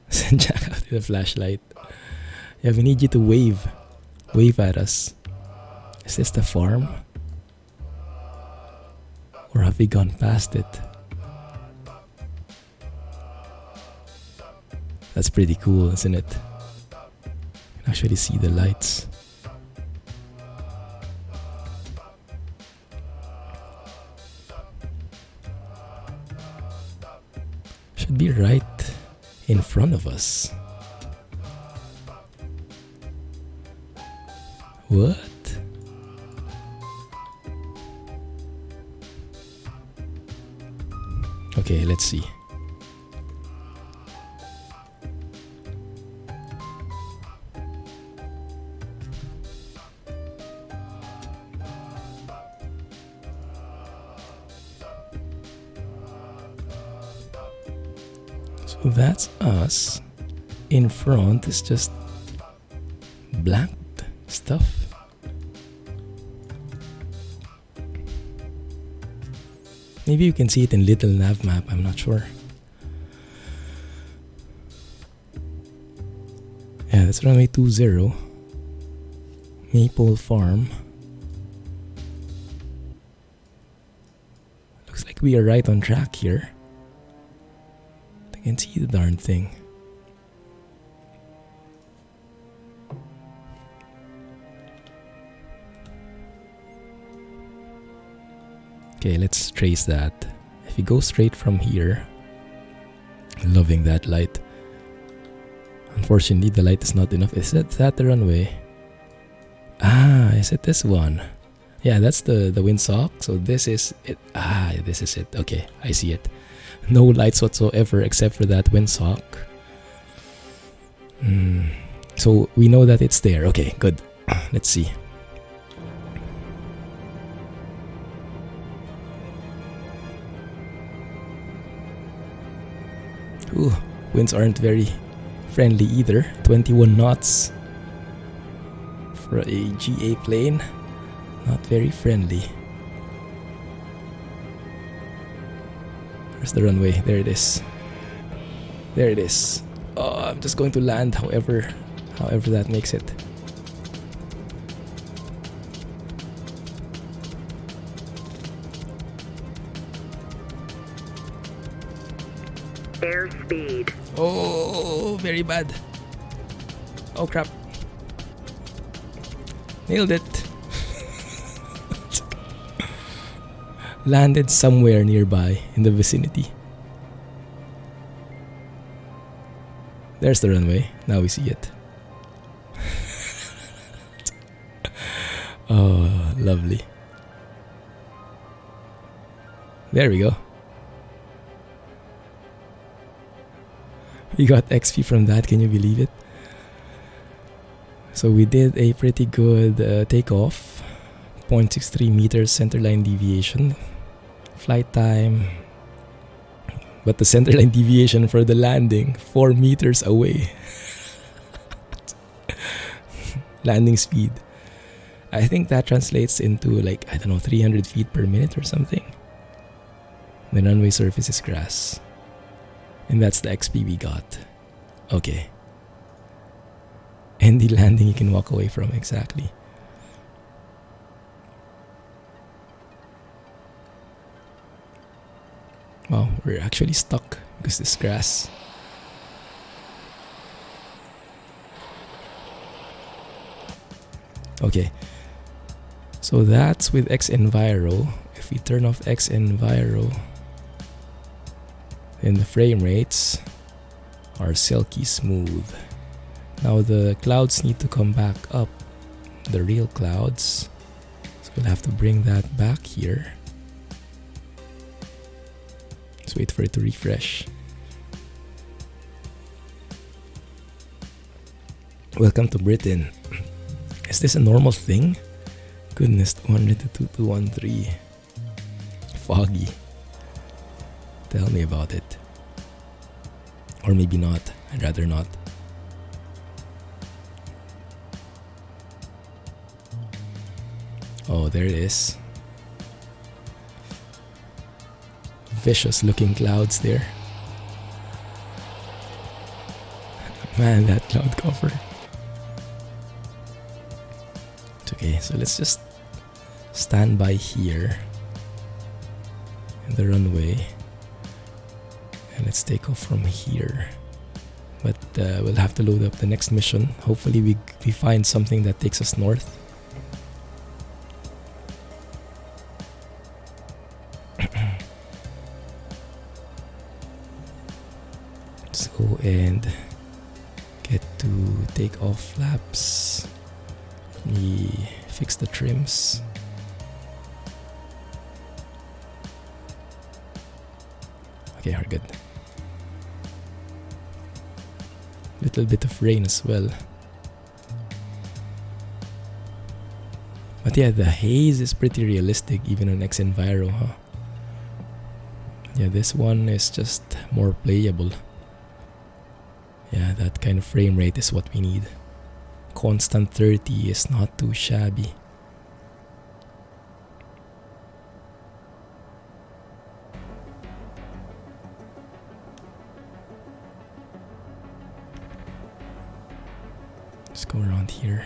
Send Jack out with a flashlight. Yeah, we need you to wave. Wave at us. Is this the farm? Or have we gone past it? That's pretty cool, isn't it? You can actually see the lights. Should be right in front of us. What? Okay, let's see. So that's us. In front is just blank stuff. Maybe you can see it in little nav map, I'm not sure. Yeah, that's runway 20. Maple Farm. Looks like we are right on track here. I can see the darn thing. Okay, let's trace that. If you go straight from here, loving that light. Unfortunately, the light is not enough. Is that the runway? Ah, is it this one? Yeah, that's the windsock. So this is it. Ah, this is it. Okay, I see it. No lights whatsoever except for that windsock. So we know that it's there. Okay, good. Let's see. Ooh, winds aren't very friendly either. 21 knots for a GA plane. Not very friendly. Where's the runway? There it is. There it is. Oh, I'm just going to land however that makes it. Airspeed. Oh, very bad. Oh crap. Nailed it. Landed somewhere nearby in the vicinity. There's the runway. Now we see it. Oh, lovely. There we go. We got XP from that, can you believe it? So we did a pretty good takeoff. 0.63 meters centerline deviation. Flight time. But the centerline deviation for the landing, 4 meters away. Landing speed. I think that translates into like, I don't know, 300 feet per minute or something. The runway surface is grass. And that's the XP we got. Okay. And the landing you can walk away from, exactly. Wow, we're actually stuck because this grass. Okay. So that's with xEnviro. If we turn off xEnviro, then the frame rates are silky smooth. Now the clouds need to come back up, the real clouds. So we'll have to bring that back here. Let's wait for it to refresh. Welcome to Britain. Is this a normal thing? Goodness, 200 to 2213. Foggy. Tell me about it. Or maybe not. I'd rather not. Oh, there it is. Vicious looking clouds there. Man, that cloud cover. It's okay, so let's just stand by here in the runway. And let's take off from here. But we'll have to load up the next mission. Hopefully we find something that takes us north. Let's go and get to take off flaps. Let me fix the trims. Okay, we're good. Little bit of rain as well. But yeah, the haze is pretty realistic even on xEnviro, huh? Yeah, this one is just more playable. Yeah, that kind of frame rate is what we need. Constant 30 is not too shabby. Let's go around here.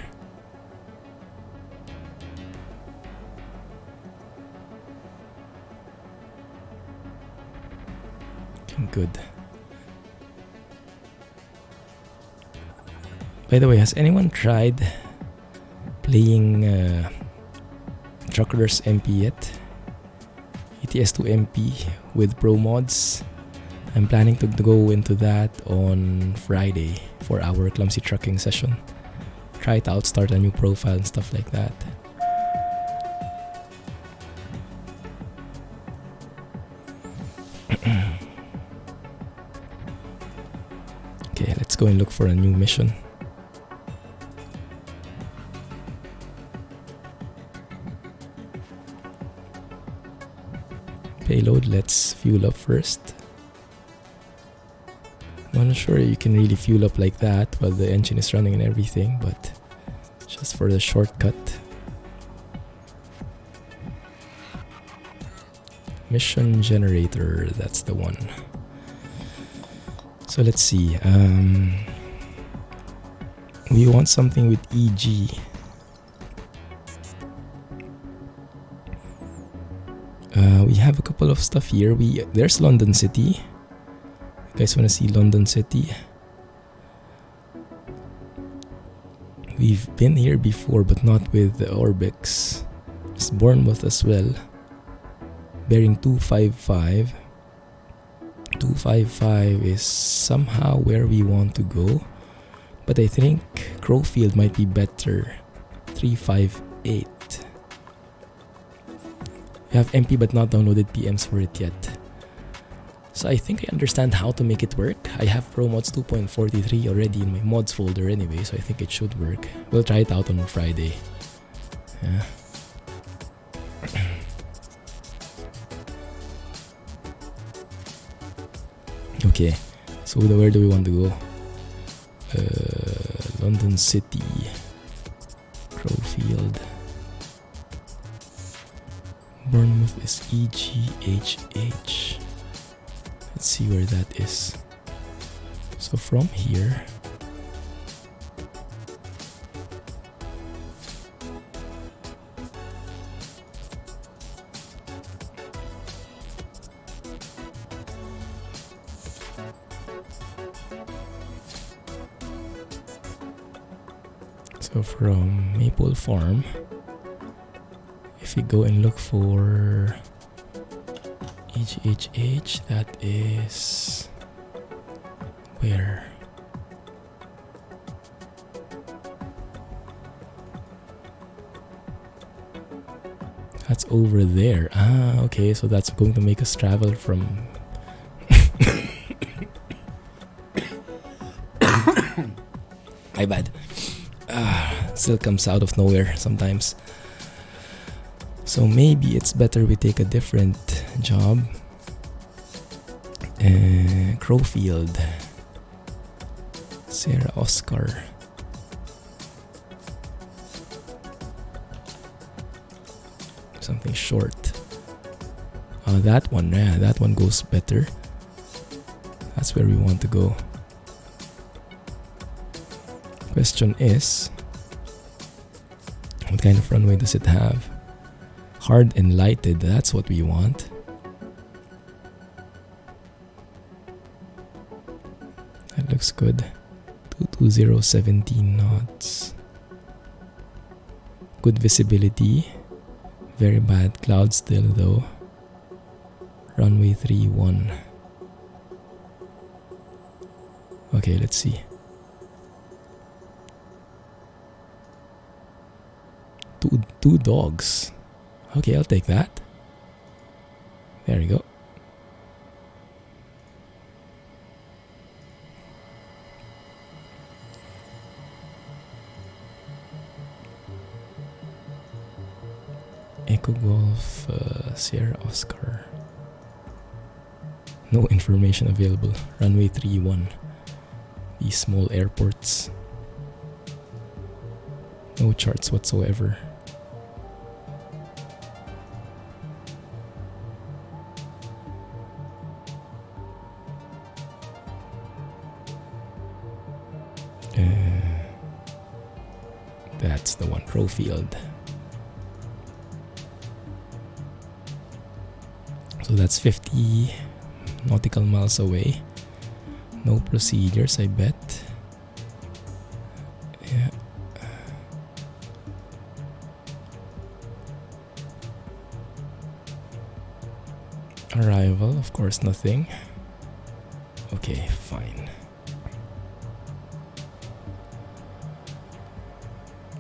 Looking good. By the way, has anyone tried playing Truckers MP yet? ETS2 MP with Pro mods. I'm planning to go into that on Friday for our Clumsy trucking session. Try it out, start a new profile and stuff like that. Okay, let's go and look for a new mission. Payload, let's fuel up first. I'm not sure you can really fuel up like that while the engine is running and everything, but just for the shortcut. Mission generator, that's the one. So let's see. We want something with EG. We have a couple of stuff here. There's London City. You guys want to see London City? We've been here before, but not with the Orbx. It's Bournemouth as well. Bearing 255. 255 is somehow where we want to go. But I think Crowfield might be better. 358. We have MP but not downloaded PMs for it yet. So I think I understand how to make it work. I have ProMods 2.43 already in my mods folder anyway, so I think it should work. We'll try it out on Friday. Yeah. Okay, so where do we want to go? London City, Crowfield. Bournemouth is EGHH. Let's see where that is. So from here, so from Maple Farm, if we go and look for EGHH, that is where? That's over there. Ah, okay, so that's going to make us travel from my bad. Still comes out of nowhere sometimes. So maybe it's better we take a different job. Crowfield, Sierra Oscar. Something short. That one, yeah, that one goes better. That's where we want to go. Question is, what kind of runway does it have? Hard and lighted, that's what we want. That looks good. 220, 17 knots. Good visibility. Very bad clouds still though. Runway 31. Okay, let's see. Two dogs. Okay, I'll take that. There you go. Echo Golf, Sierra Oscar. No information available. Runway 31. These small airports. No charts whatsoever. That's the one, Crowfield. So that's 50 nautical miles away. No procedures, I bet. Yeah. Arrival, of course, nothing. Okay, fine.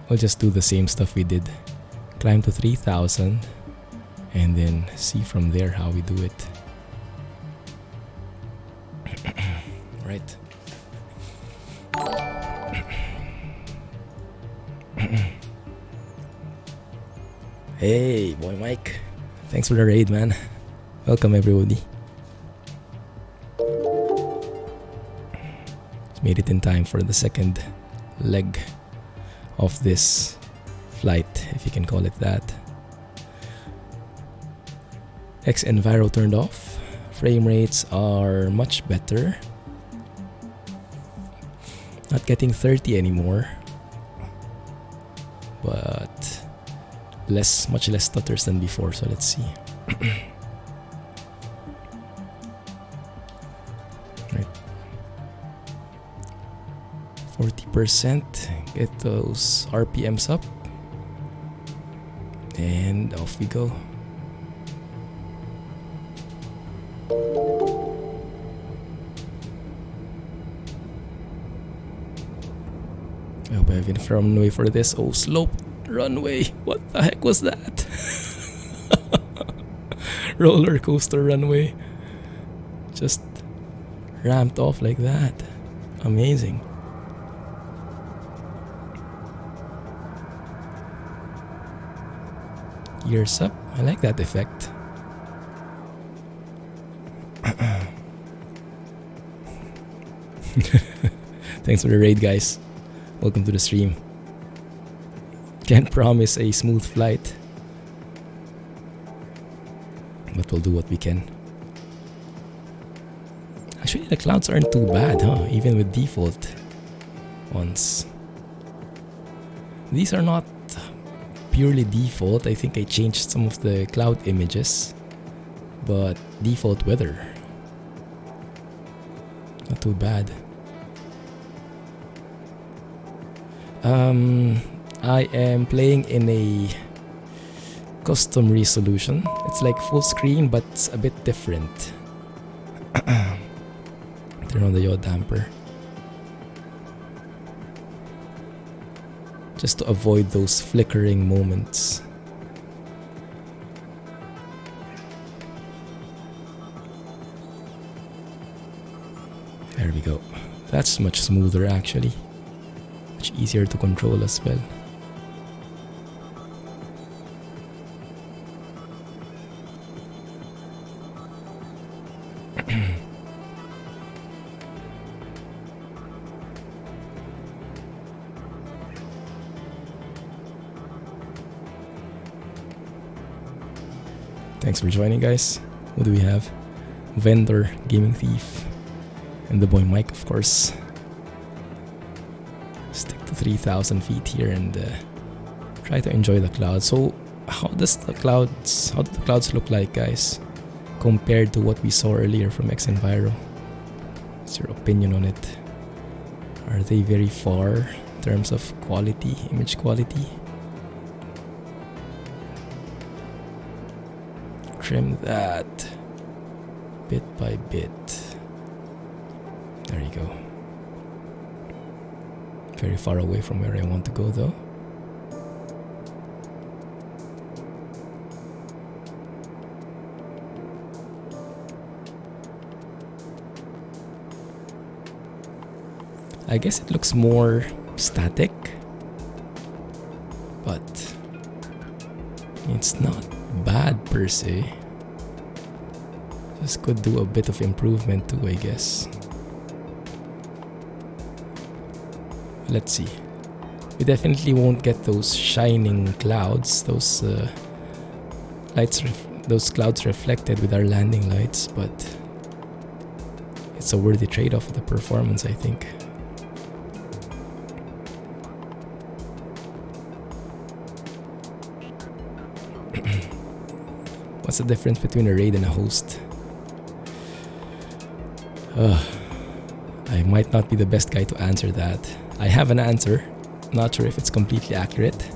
We'll just do the same stuff we did. Climb to 3,000 and then see from there how we do it. Right. Hey, boy Mike. Thanks for the raid, man. Welcome, everybody. Made it in time for the second leg of this flight, if you can call it that. xEnviro turned off. Frame rates are much better. Not getting 30 anymore, but much less stutters than before. So let's see. Right, 40%. Get those RPMs up, and off we go. I hope I have enough runway for this. Oh, slope runway. What the heck was that? Roller coaster runway. Just ramped off like that. Amazing. Gears up. I like that effect. Thanks for the raid, guys. Welcome to the stream. Can't promise a smooth flight, but we'll do what we can. Actually, the clouds aren't too bad, huh? Even with default ones. These are not purely default. I think I changed some of the cloud images, but default weather. Not too bad. I am playing in a custom resolution. It's like full screen, but it's a bit different. Turn on the yaw damper. Just to avoid those flickering moments. There we go. That's much smoother actually. Much easier to control as well. Thanks for joining, guys. What do we have? Vendor, Gaming Thief, and the boy Mike, of course. Stick to 3,000 feet here and try to enjoy the clouds. So, how do the clouds look like, guys, compared to what we saw earlier from xEnviro? What's your opinion on it? Are they very far in terms of quality, image quality? Trim that bit by bit. There you go. Very far away from where I want to go though. I guess it looks more static, but it's not bad per se. Just could do a bit of improvement too, I guess. Let's see. We definitely won't get those shining clouds, those clouds reflected with our landing lights, but it's a worthy trade-off for the performance, I think. What's the difference between a raid and a host? I might not be the best guy to answer that. I have an answer, not sure if it's completely accurate.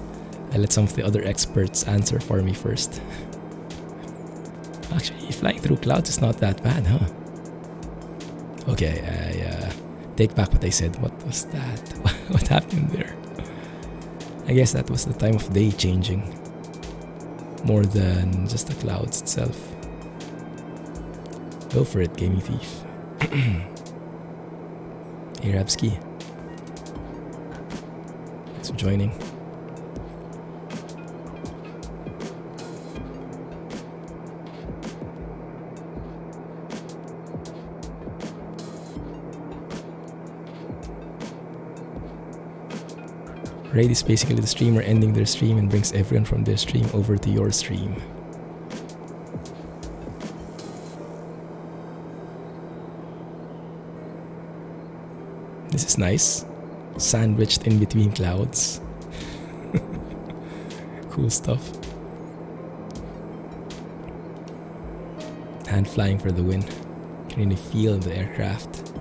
I'll let some of the other experts answer for me first. Actually, flying through clouds is not that bad, huh? Okay, I take back what I said. What was that? What happened there? I guess that was the time of day changing, more than just the clouds itself. Go for it, Gaming Thief. Hey, Rabski. Thanks for joining. Raid is basically the streamer ending their stream and brings everyone from their stream over to your stream. This is nice. Sandwiched in between clouds. Cool stuff. Hand flying for the win. Can really feel the aircraft.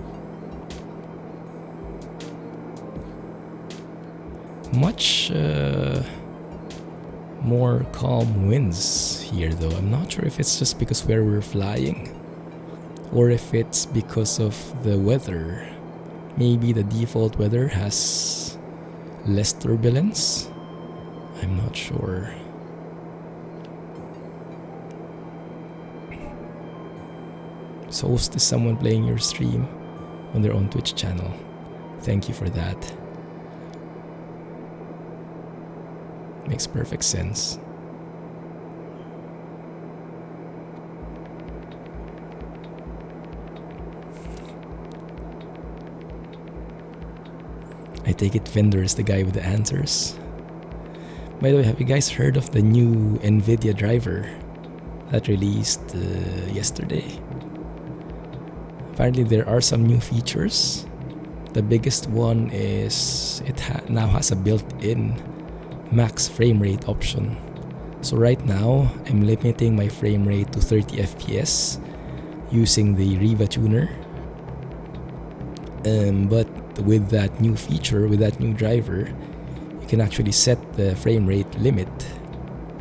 Much more calm winds here though. I'm not sure if it's just because where we're flying or if it's because of the weather. Maybe the default weather has less turbulence. I'm not sure. So host is someone playing your stream on their own Twitch channel. Thank you for that. Makes perfect sense. I take it Vendor is the guy with the answers. By the way, have you guys heard of the new NVIDIA driver that released yesterday? Apparently there are some new features. The biggest one is it now has a built-in max frame rate option. So right now, I'm limiting my frame rate to 30 FPS using the Riva tuner. But with that new feature, with that new driver, you can actually set the frame rate limit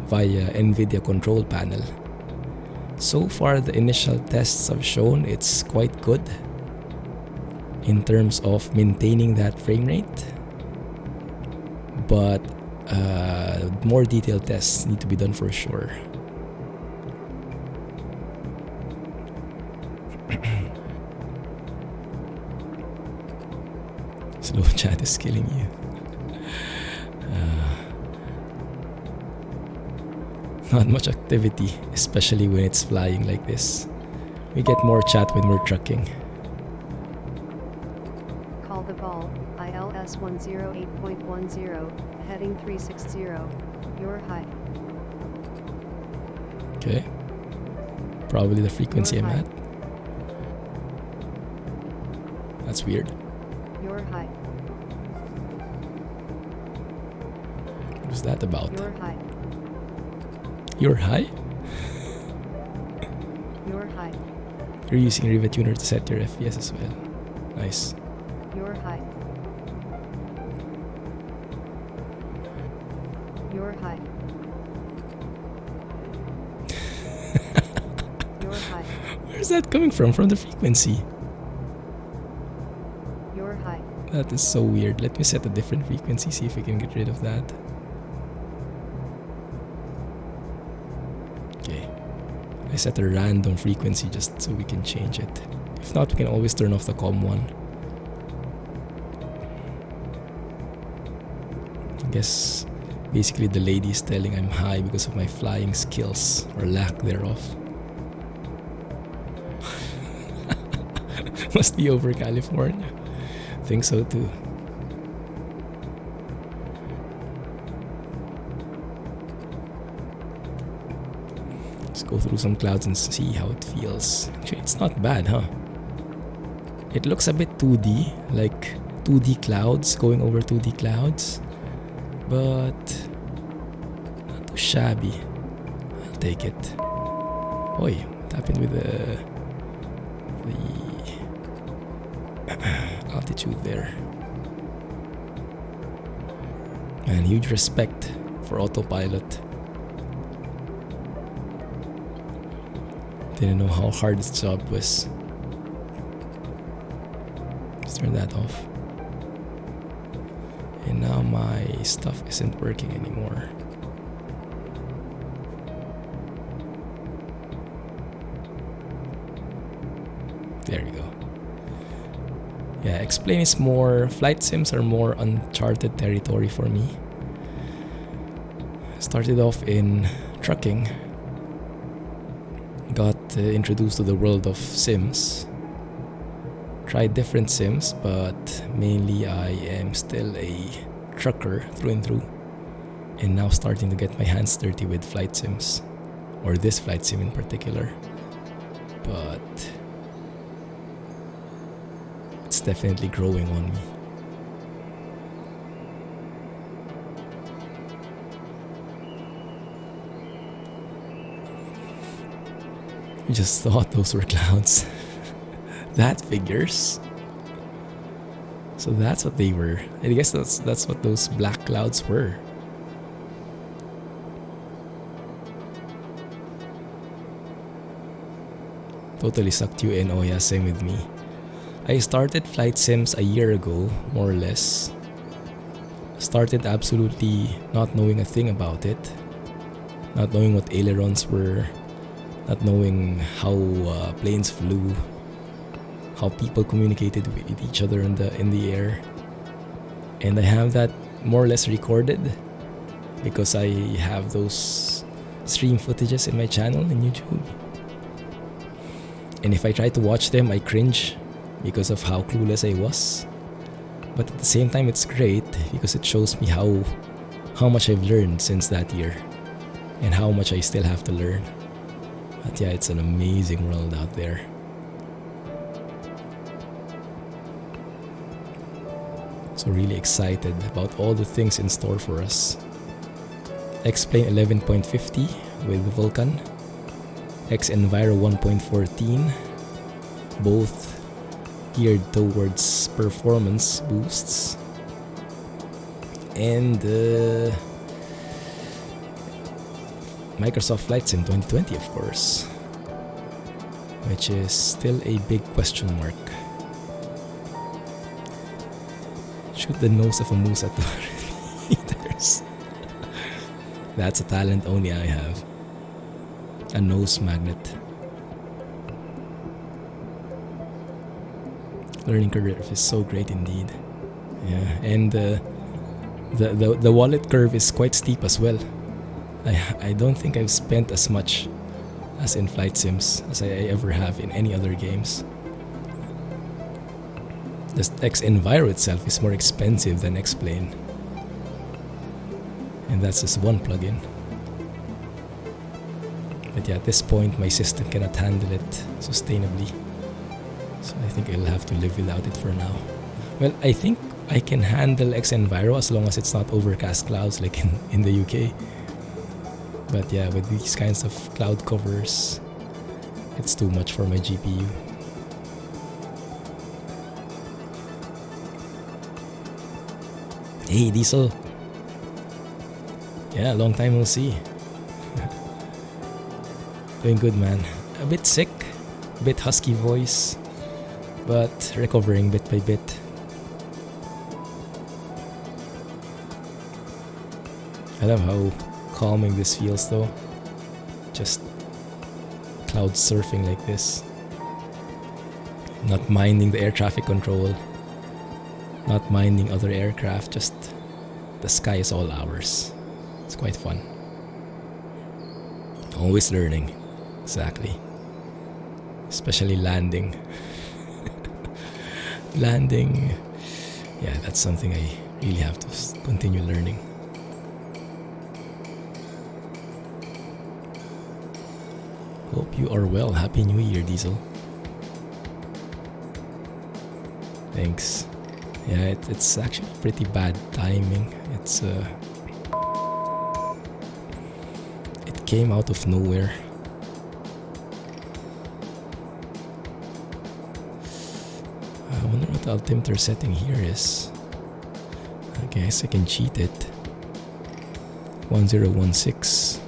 via NVIDIA control panel. So far, the initial tests have shown it's quite good in terms of maintaining that frame rate, but more detailed tests need to be done for sure. Slow chat is killing you. Not much activity, especially when it's flying like this. We get more chat when we're trucking. Call the ball, ILS 108.10, heading 360, your height. Okay. Probably the frequency I'm at. That's weird. Your height. What was that about? Your height. You're high? Your height. You're using Riva Tuner to set your FPS as well. Nice. Your height. Your height. Your height. Where's that coming from? From the frequency. Your height. That is so weird. Let me set a different frequency, see if we can get rid of that. Okay. I set a random frequency just so we can change it. If not, we can always turn off the COM one. I guess basically the lady is telling I'm high because of my flying skills or lack thereof. Must be over California. Think so too. Let's go through some clouds and see how it feels. Actually, it's not bad, huh? It looks a bit 2D, like 2D clouds going over 2D clouds, but not too shabby. I'll take it. Oi, what happened with the altitude there? Man, huge respect for autopilot. Didn't know how hard its job was. Let's turn that off. And now my stuff isn't working anymore. There we go. Yeah, explain is more, flight sims are more uncharted territory for me. Started off in trucking. Got introduced to the world of sims. Tried different sims, but mainly I am still a trucker through and through. And now starting to get my hands dirty with flight sims. Or this flight sim in particular. But it's definitely growing on me. I just thought those were clouds. That figures. So that's what they were. I guess that's what those black clouds were. Totally sucked you in. Oh yeah, same with me. I started flight sims a year ago, more or less. Started absolutely not knowing a thing about it. Not knowing what ailerons were. Not knowing how planes flew. how people communicated with each other in the air. And I have that more or less recorded because I have those stream footages in my channel in YouTube. And if I try to watch them, I cringe because of how clueless I was. But at the same time, it's great because it shows me how much I've learned since that year and how much I still have to learn. But yeah, it's an amazing world out there. So really excited about all the things in store for us. X-Plane 11.50 with Vulkan, xEnviro 1.14, both geared towards performance boosts, and Microsoft Flight Sim 2020, of course, which is still a big question mark. Shoot the nose of a moose at 200 meters. That's a talent only I have. A nose magnet. Learning curve is so great indeed. Yeah, and the wallet curve is quite steep as well. I don't think I've spent as much as in flight sims as I ever have in any other games. The xEnviro itself is more expensive than X-Plane. And that's just one plugin. But yeah, at this point my system cannot handle it sustainably. So I think I'll have to live without it for now. Well, I think I can handle xEnviro as long as it's not overcast clouds like in the UK. But yeah, with these kinds of cloud covers, it's too much for my GPU. Hey Diesel. Yeah, long time no see. Doing good, man. A bit sick, a bit husky voice, but recovering bit by bit. I love how calming this feels though. Just cloud surfing like this. Not minding the air traffic control. Not minding other aircraft. Just the sky is all ours. It's quite fun. Always learning. Exactly. Especially landing. Landing. Yeah, that's something I really have to continue learning. Hope you are well. Happy New Year, Diesel. Thanks. Yeah, it's actually pretty bad timing. It came out of nowhere. I wonder what the altimeter setting here is. I guess I can cheat it. 1016.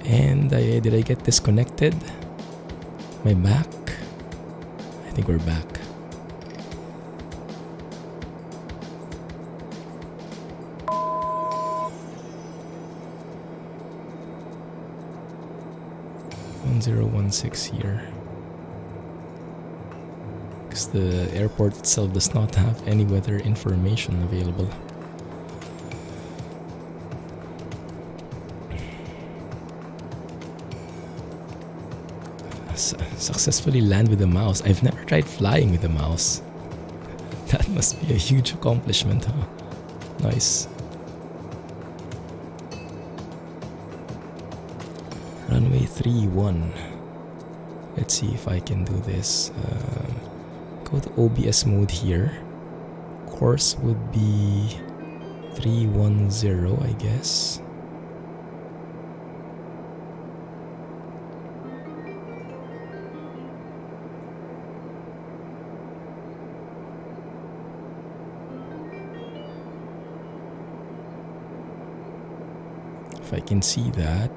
And did I get disconnected? Am I back? I think we're back. .016 here. Because the airport itself does not have any weather information available. Successfully land with a mouse. I've never tried flying with a mouse. That must be a huge accomplishment, huh? Nice. Runway 31. Let's see if I can do this. Go to OBS mode here. Course would be 310, I guess. If I can see that.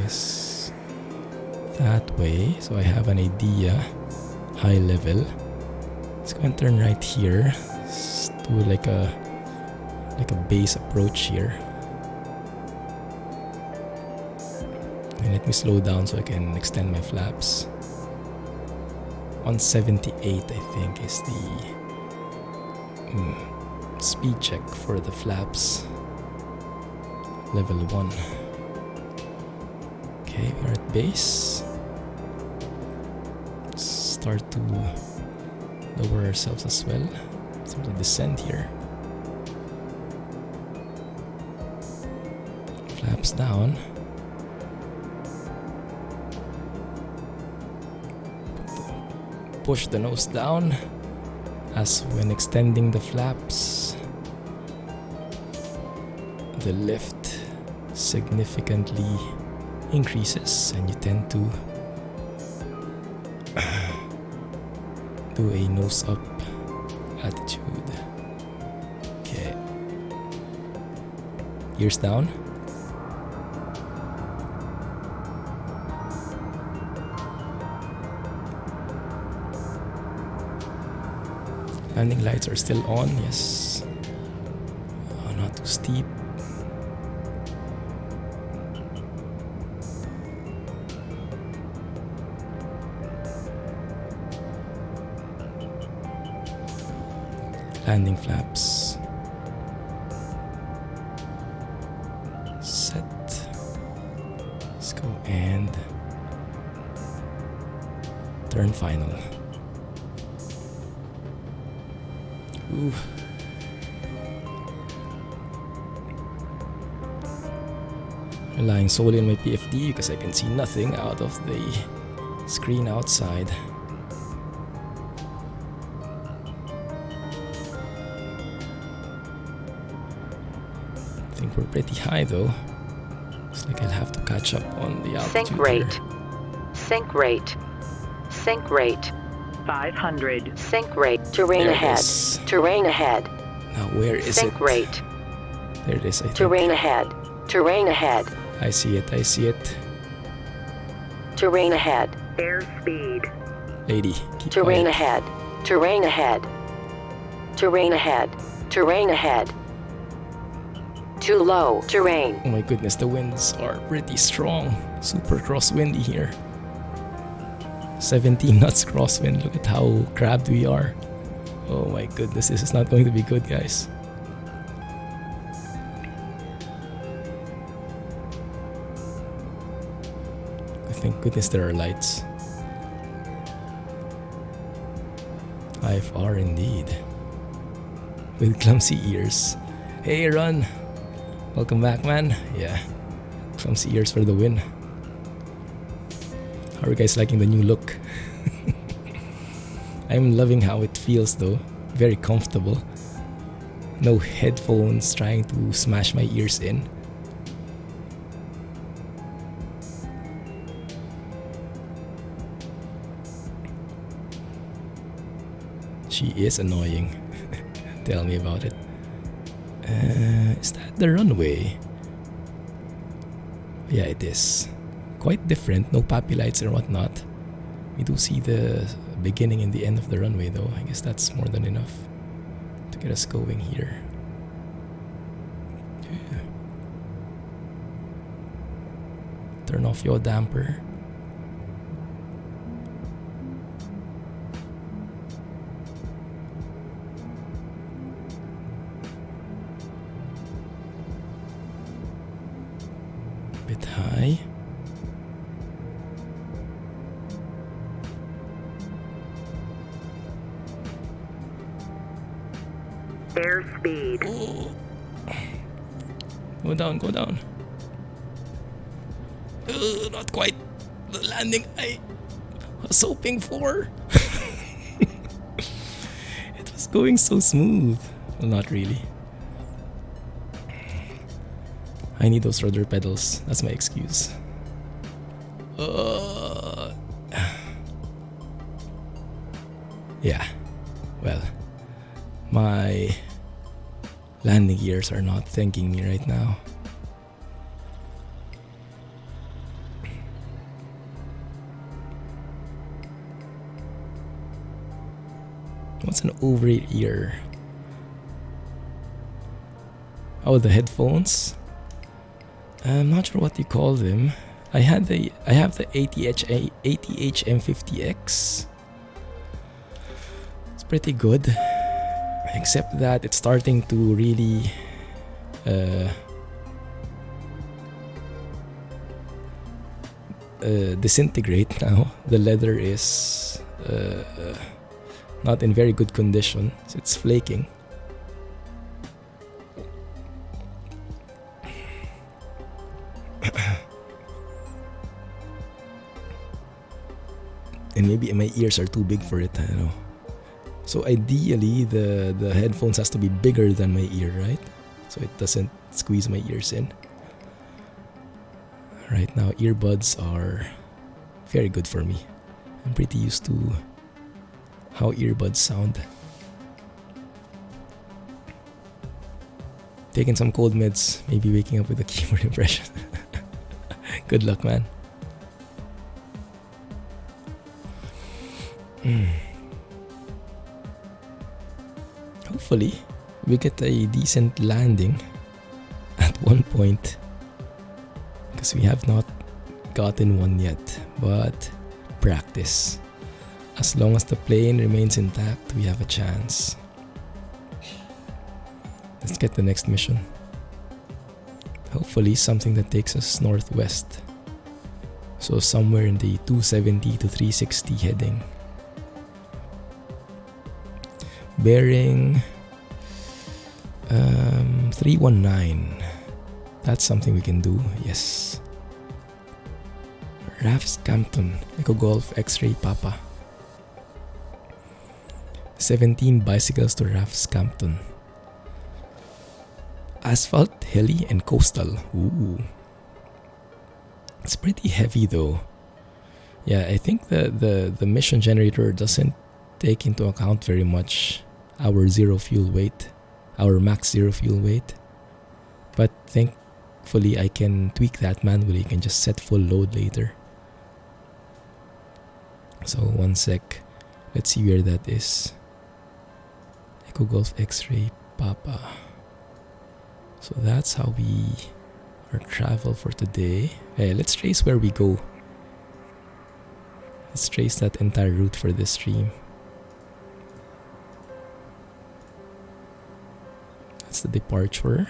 Is that way, so I have an idea. High level. Let's go and turn right here. Let's do like a base approach here. And let me slow down so I can extend my flaps. 178 I think is the speed check for the flaps. Level 1. Okay, we're at base. Start to lower ourselves as well. Start to descend here. Flaps down. Push the nose down as when extending the flaps, the lift significantly increases and you tend to do a nose up attitude. Okay. Ears down. Landing lights are still on, yes. Oh, not too steep. Landing flaps. Set. Let's go and turn final. Ooh. Relying solely on my PFD because I can see nothing out of the screen outside. I think we're pretty high though. Looks like I'll have to catch up on the altitude. Sync rate. Sync rate. Sync rate. 500. Sync rate. Terrain There it ahead. is. Terrain ahead. Now where is Sync it? rate. There it is, I think. Terrain ahead. Terrain ahead. I see it, I see it. Terrain ahead. Airspeed. Lady, keep Terrain quiet. ahead. Terrain ahead. Terrain ahead. Terrain ahead. Too low. Terrain. Oh my goodness, the winds are pretty strong. Super crosswindy here. 17 knots crosswind. Look at how crabbed we are. Oh my goodness, this is not going to be good, guys. Thank goodness there are lights. IFR indeed. With clumsy ears. Hey, Run! Welcome back, man. Yeah. Clumsy ears for the win. How are you guys liking the new look? I'm loving how it feels though. Very comfortable. No headphones trying to smash my ears in. She is annoying. Tell me about it. Is that the runway? Yeah, it is. Quite different, no poppy lights and whatnot. We do see the beginning and the end of the runway though. I guess that's more than enough to get us going here. Yeah. Turn off your damper. Bit high. Airspeed. Oh. Go down, go down. Not quite the landing I was hoping for. It was going so smooth. Well, not really. I need those rudder pedals. That's my excuse. Yeah. Well, my landing gears are not thanking me right now. What's an over-ear? Oh, the headphones? I'm not sure what you call them. I have the ATH M50X. It's pretty good, except that it's starting to really disintegrate now. The leather is not in very good condition, so it's flaking. And maybe my ears are too big for it, I don't know. So ideally, the headphones has to be bigger than my ear, right? So it doesn't squeeze my ears in. Right now, earbuds are very good for me. I'm pretty used to how earbuds sound. Taking some cold meds, maybe waking up with a keyboard impression. Good luck, man. Hopefully, we get a decent landing at one point, because we have not gotten one yet, but practice. As long as the plane remains intact, we have a chance. Let's get the next mission. Hopefully something that takes us northwest. So somewhere in the 270 to 360 heading. Bearing 319. That's something we can do, yes. Raffscampton, Echo Golf X-Ray Papa. 17 bicycles to Raffscampton. Asphalt, hilly, and coastal. Ooh. It's pretty heavy though. Yeah, I think the mission generator doesn't take into account very much our zero fuel weight, our max zero fuel weight. But thankfully I can tweak that manually. I can just set full load later. So one sec. Let's see where that is. Echo Golf X-Ray Papa. So that's how we our travel for today. Hey, let's trace where we go. Let's trace that entire route for this stream. That's the departure.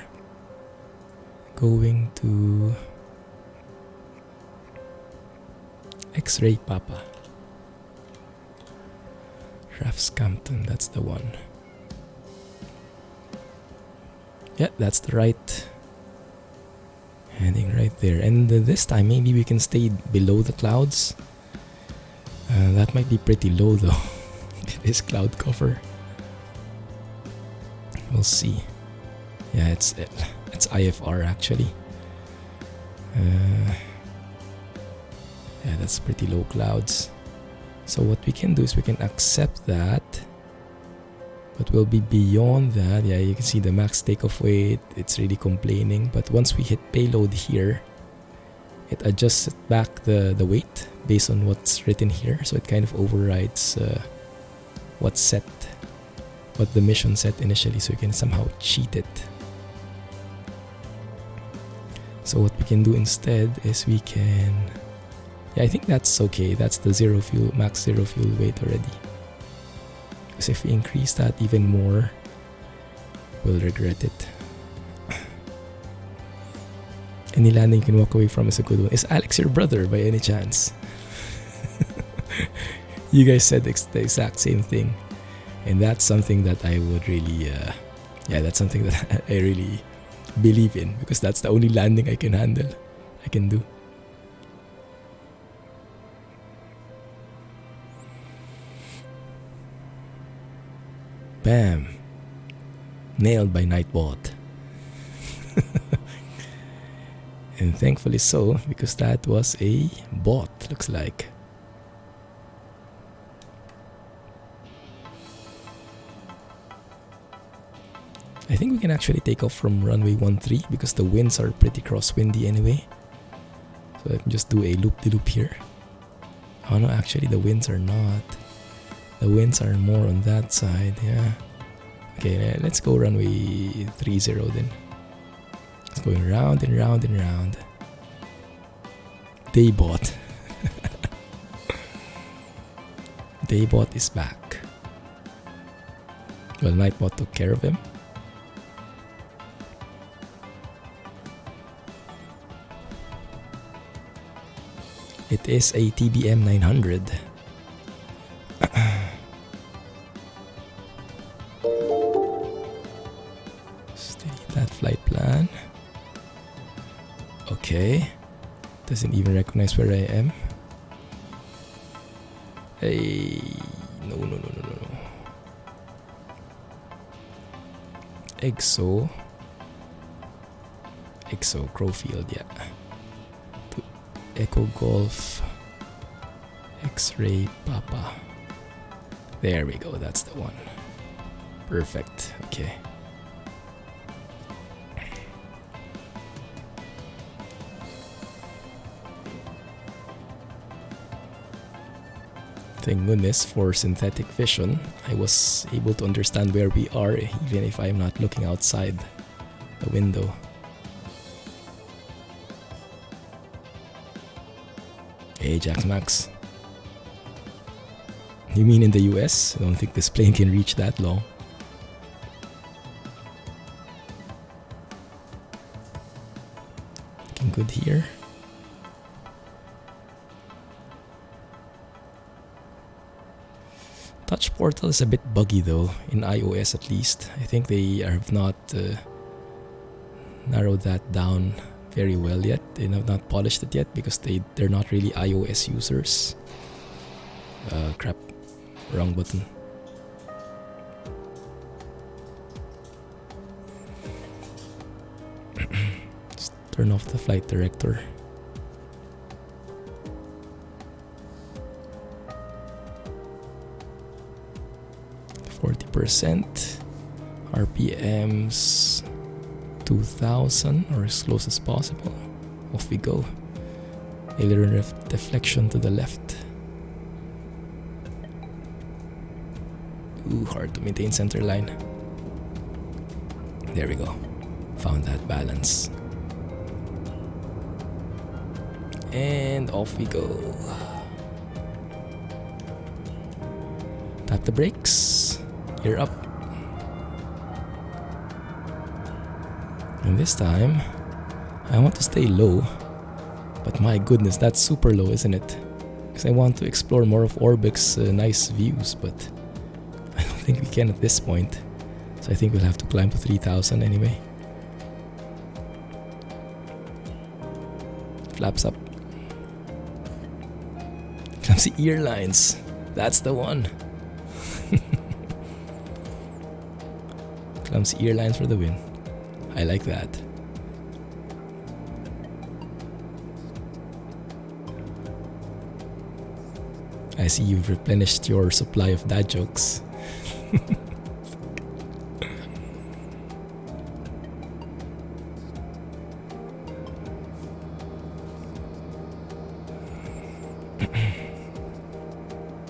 Going to X-Ray Papa. Raffscampton, that's the one. Yeah, that's the right heading right there. And this time maybe we can stay below the clouds. That might be pretty low though. This cloud cover. We'll see. Yeah, it's IFR actually. Yeah, that's pretty low clouds. So what we can do is we can accept that. But we'll be beyond that. Yeah, you can see the max takeoff weight. It's really complaining. But once we hit payload here, it adjusts back the weight based on what's written here. So it kind of overrides what's set, what the mission set initially. So you can somehow cheat it. So what we can do instead is we can... Yeah, I think that's okay. That's the zero fuel, max zero fuel weight already. Because if we increase that even more, we'll regret it. Any landing you can walk away from is a good one. Is Alex your brother by any chance? You guys said the exact same thing. And that's something that I would really... yeah, that's something that I really believe in. Because that's the only landing I can handle. I can do. Bam! Nailed by Nightbot. And thankfully so, because that was a bot, looks like. I think we can actually take off from runway 13 because the winds are pretty crosswindy anyway. So let me just do a loop-de-loop here. Oh no, actually the winds are not. The winds are more on that side, yeah. Okay, let's go runway 30 then. It's going round and round and round. Daybot. Daybot is back. Well, Nightbot took care of him. It is a TBM 900. Steady that flight plan. Okay. Doesn't even recognize where I am. Hey, no. Exo Crowfield, yeah. To Echo Golf X-Ray Papa. There we go, that's the one. Perfect, okay. Thank goodness for synthetic vision, I was able to understand where we are even if I'm not looking outside the window. Hey Jax Max. You mean in the US? I don't think this plane can reach that long. Looking good here. Touch Portal is a bit buggy though, in iOS at least. I think they have not narrowed that down very well yet. They have not polished it yet because they're not really iOS users. Crap, wrong button. Just turn off the flight director. %, RPMs 2000 or as close as possible. Off we go. Aileron deflection to the left. Ooh, hard to maintain center line. There we go. Found that balance. And off we go. Tap the brakes. Gear up. And this time, I want to stay low. But my goodness, that's super low, isn't it? Because I want to explore more of Orbx nice views, but I don't think we can at this point. So I think we'll have to climb to 3000 anyway. Flaps up. Clumsy Airlines. That's the one. Clumsy Airlines for the win. I like that. I see you've replenished your supply of dad jokes.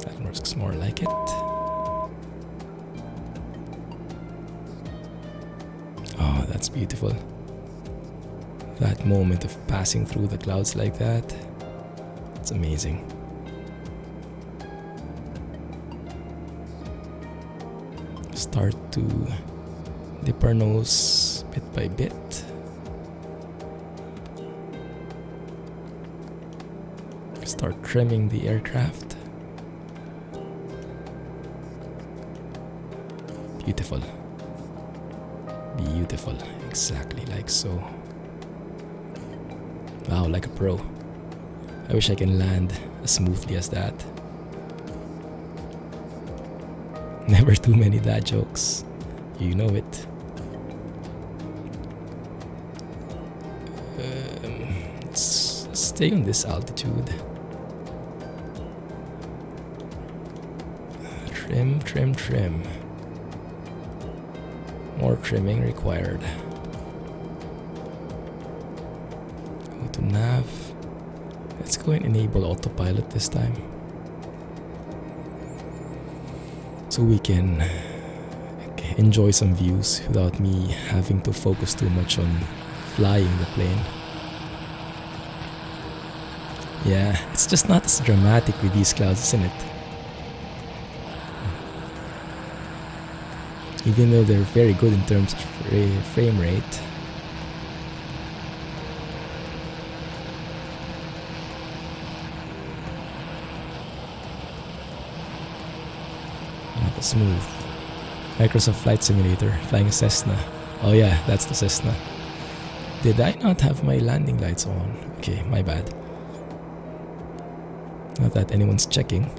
That works more like it. Oh, that's beautiful. That moment of passing through the clouds like that. It's amazing. Start to dip our nose bit by bit. Start trimming the aircraft. Beautiful. Beautiful. Exactly like so. Wow, like a pro. I wish I can land as smoothly as that. Never too many dad jokes. You know it. Let's stay on this altitude. Trim, trim, trim. More trimming required. Go to nav. Let's go and enable autopilot this time. So we can enjoy some views without me having to focus too much on flying the plane. Yeah, it's just not as dramatic with these clouds, isn't it? Even though they're very good in terms of frame rate. Not as smooth. Microsoft Flight Simulator, flying a Cessna. Oh yeah, that's the Cessna. Did I not have my landing lights on? Okay, my bad. Not that anyone's checking,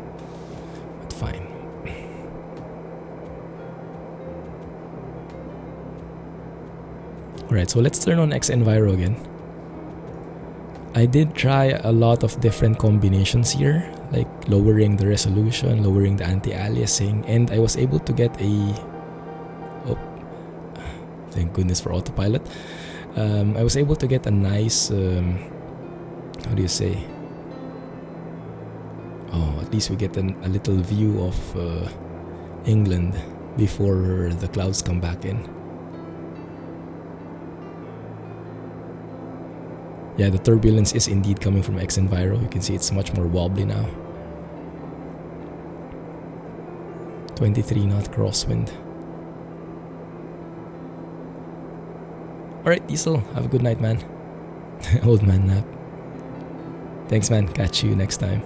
but fine. Alright, so let's turn on xEnviro again. I did try a lot of different combinations here, like lowering the resolution, lowering the anti-aliasing, and I was able to get a... Oh, thank goodness for autopilot. I was able to get a nice... how do you say? Oh, at least we get a little view of England before the clouds come back in. Yeah, the turbulence is indeed coming from xEnviro. You can see it's much more wobbly now. 23 knot crosswind. Alright, Diesel, have a good night, man. Old man nap. Thanks, man. Catch you next time.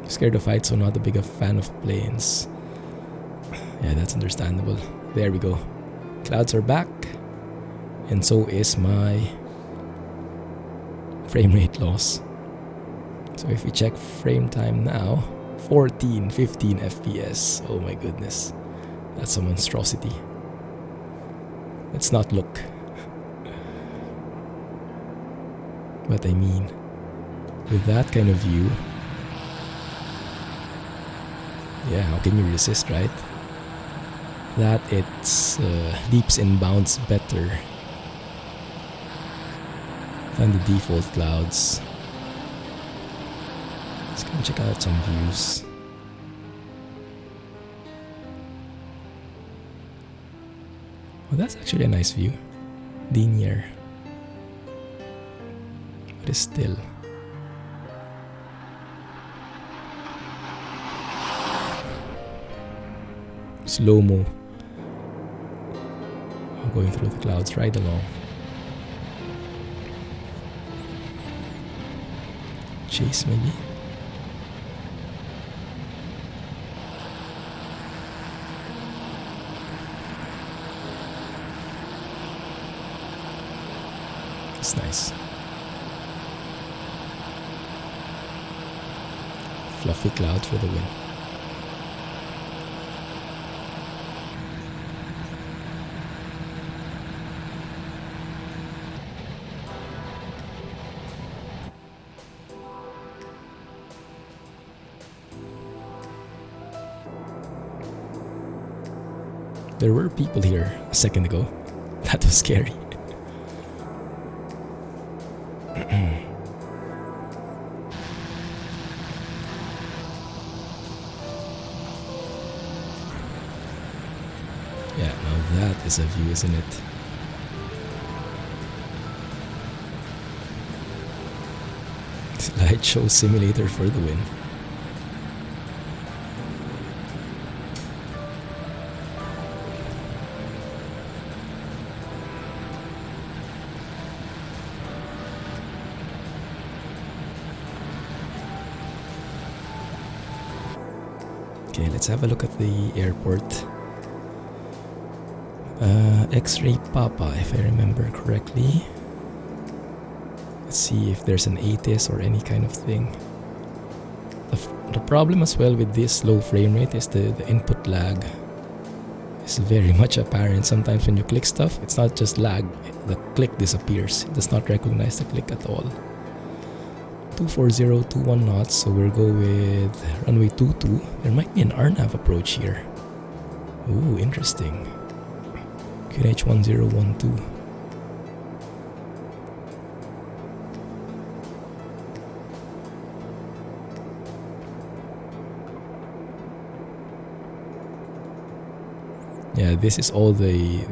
Scared of heights, so not a big fan of planes. Yeah, that's understandable. There we go. Clouds are back. And so is my frame rate loss. So if we check frame time now, 14, 15 FPS. Oh my goodness. That's a monstrosity. Let's not look. But I mean, with that kind of view, yeah, how can you resist, right? That it's leaps and bounds better than the default clouds. Let's go and check out some views. Oh, that's actually a nice view. Linear. But it's still. Slow-mo. Going through the clouds right along. Chase maybe. It's nice. Fluffy cloud for the win. There were people here a second ago. That was scary. Yeah, now that is a view, isn't it? Slideshow simulator for the win. Okay, let's have a look at the airport. X-ray Papa, if I remember correctly. Let's see if there's an ATIS or any kind of thing. The problem as well with this low frame rate is the input lag. It's very much apparent. Sometimes when you click stuff, it's not just lag, the click disappears. It does not recognize the click at all. 240, 21 knots, so we'll go with runway 22. There might be an RNAV approach here. Ooh, interesting. QNH 1012. Yeah, this is all the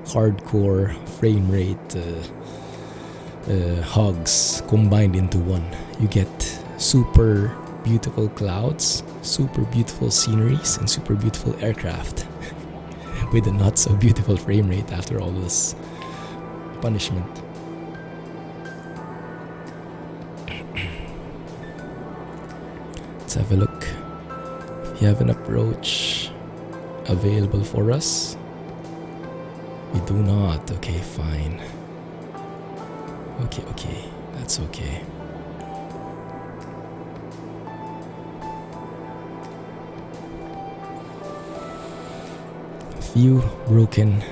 hardcore frame rate hogs combined into one. You get super beautiful clouds, super beautiful sceneries, and super beautiful aircraft with a not so beautiful frame rate after all this punishment. Let's have a look. If we have an approach available for us. We do not. Okay, fine. Okay, that's okay. View broken.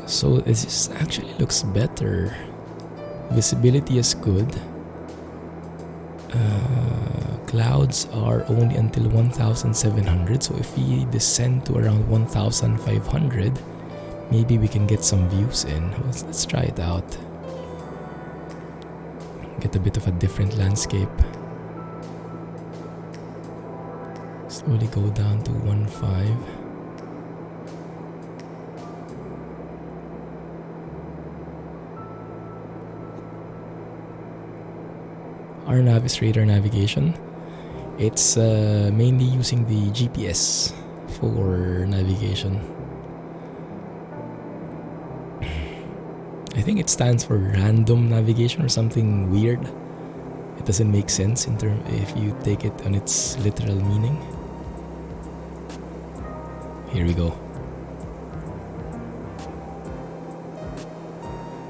So this actually looks better. Visibility is good. Clouds are only until 1,700, so if we descend to around 1,500, maybe we can get some views in. Let's try it out. Get a bit of a different landscape. Slowly go down to 1.5. Our nav is radar navigation. It's mainly using the GPS for navigation. I think it stands for random navigation or something weird. It doesn't make sense if you take it on its literal meaning. Here we go.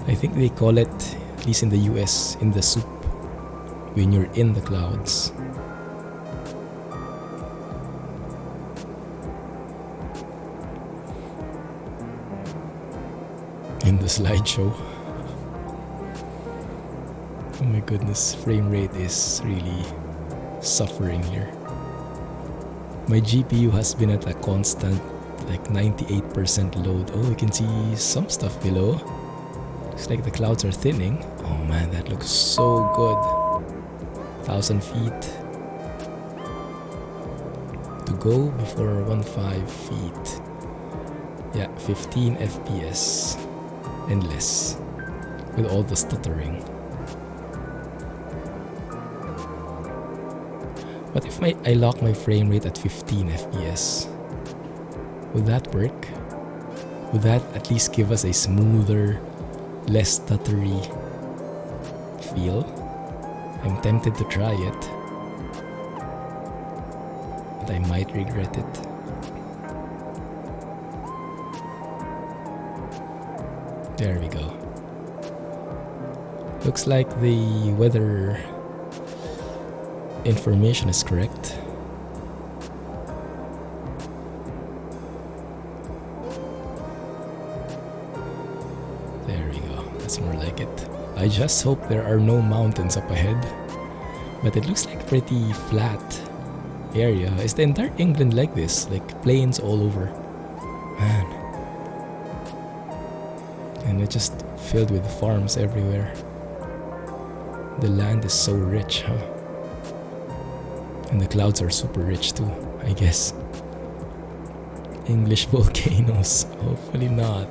I think they call it, at least in the US, in the soup, when you're in the clouds. In the slideshow. Oh my goodness, frame rate is really suffering here. My GPU has been at a constant like 98% load. Oh, you can see some stuff below. Looks like the clouds are thinning. Oh man, that looks so good. 1,000 feet to go before 1.5 feet. Yeah, 15 FPS and less with all the stuttering. What if I lock my frame rate at 15 FPS? Would that work? Would that at least give us a smoother, less stuttery feel? I'm tempted to try it, but I might regret it. There we go. Looks like the weather information is correct. There we go. That's more like it. I just hope there are no mountains up ahead. But it looks like a pretty flat area. Is the entire England like this? Like plains all over? Man. And it's just filled with farms everywhere. The land is so rich, huh? And the clouds are super rich too, I guess. English volcanoes. Hopefully not.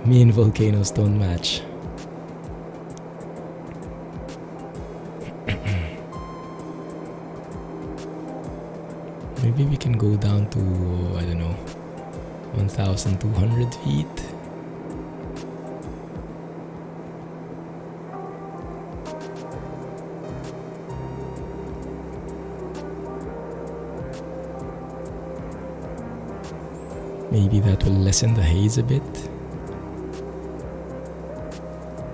Me and volcanoes don't match. Maybe we can go down to, I don't know, 1,200 feet. Maybe that will lessen the haze a bit.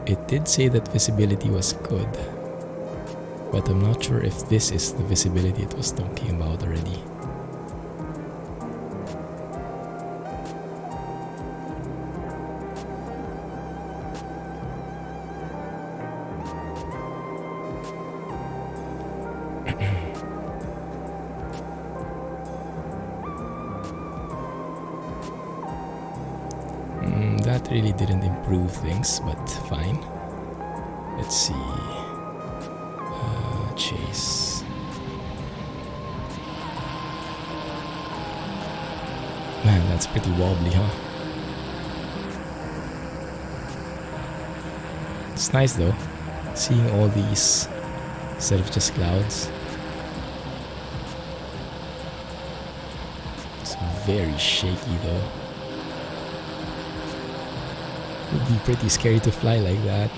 It did say that visibility was good, but I'm not sure if this is the visibility it was talking about already. That really didn't improve things, but fine. Let's see. Chase. Man, that's pretty wobbly, huh? It's nice though, seeing all these instead of just clouds. It's very shaky though. Would be pretty scary to fly like that.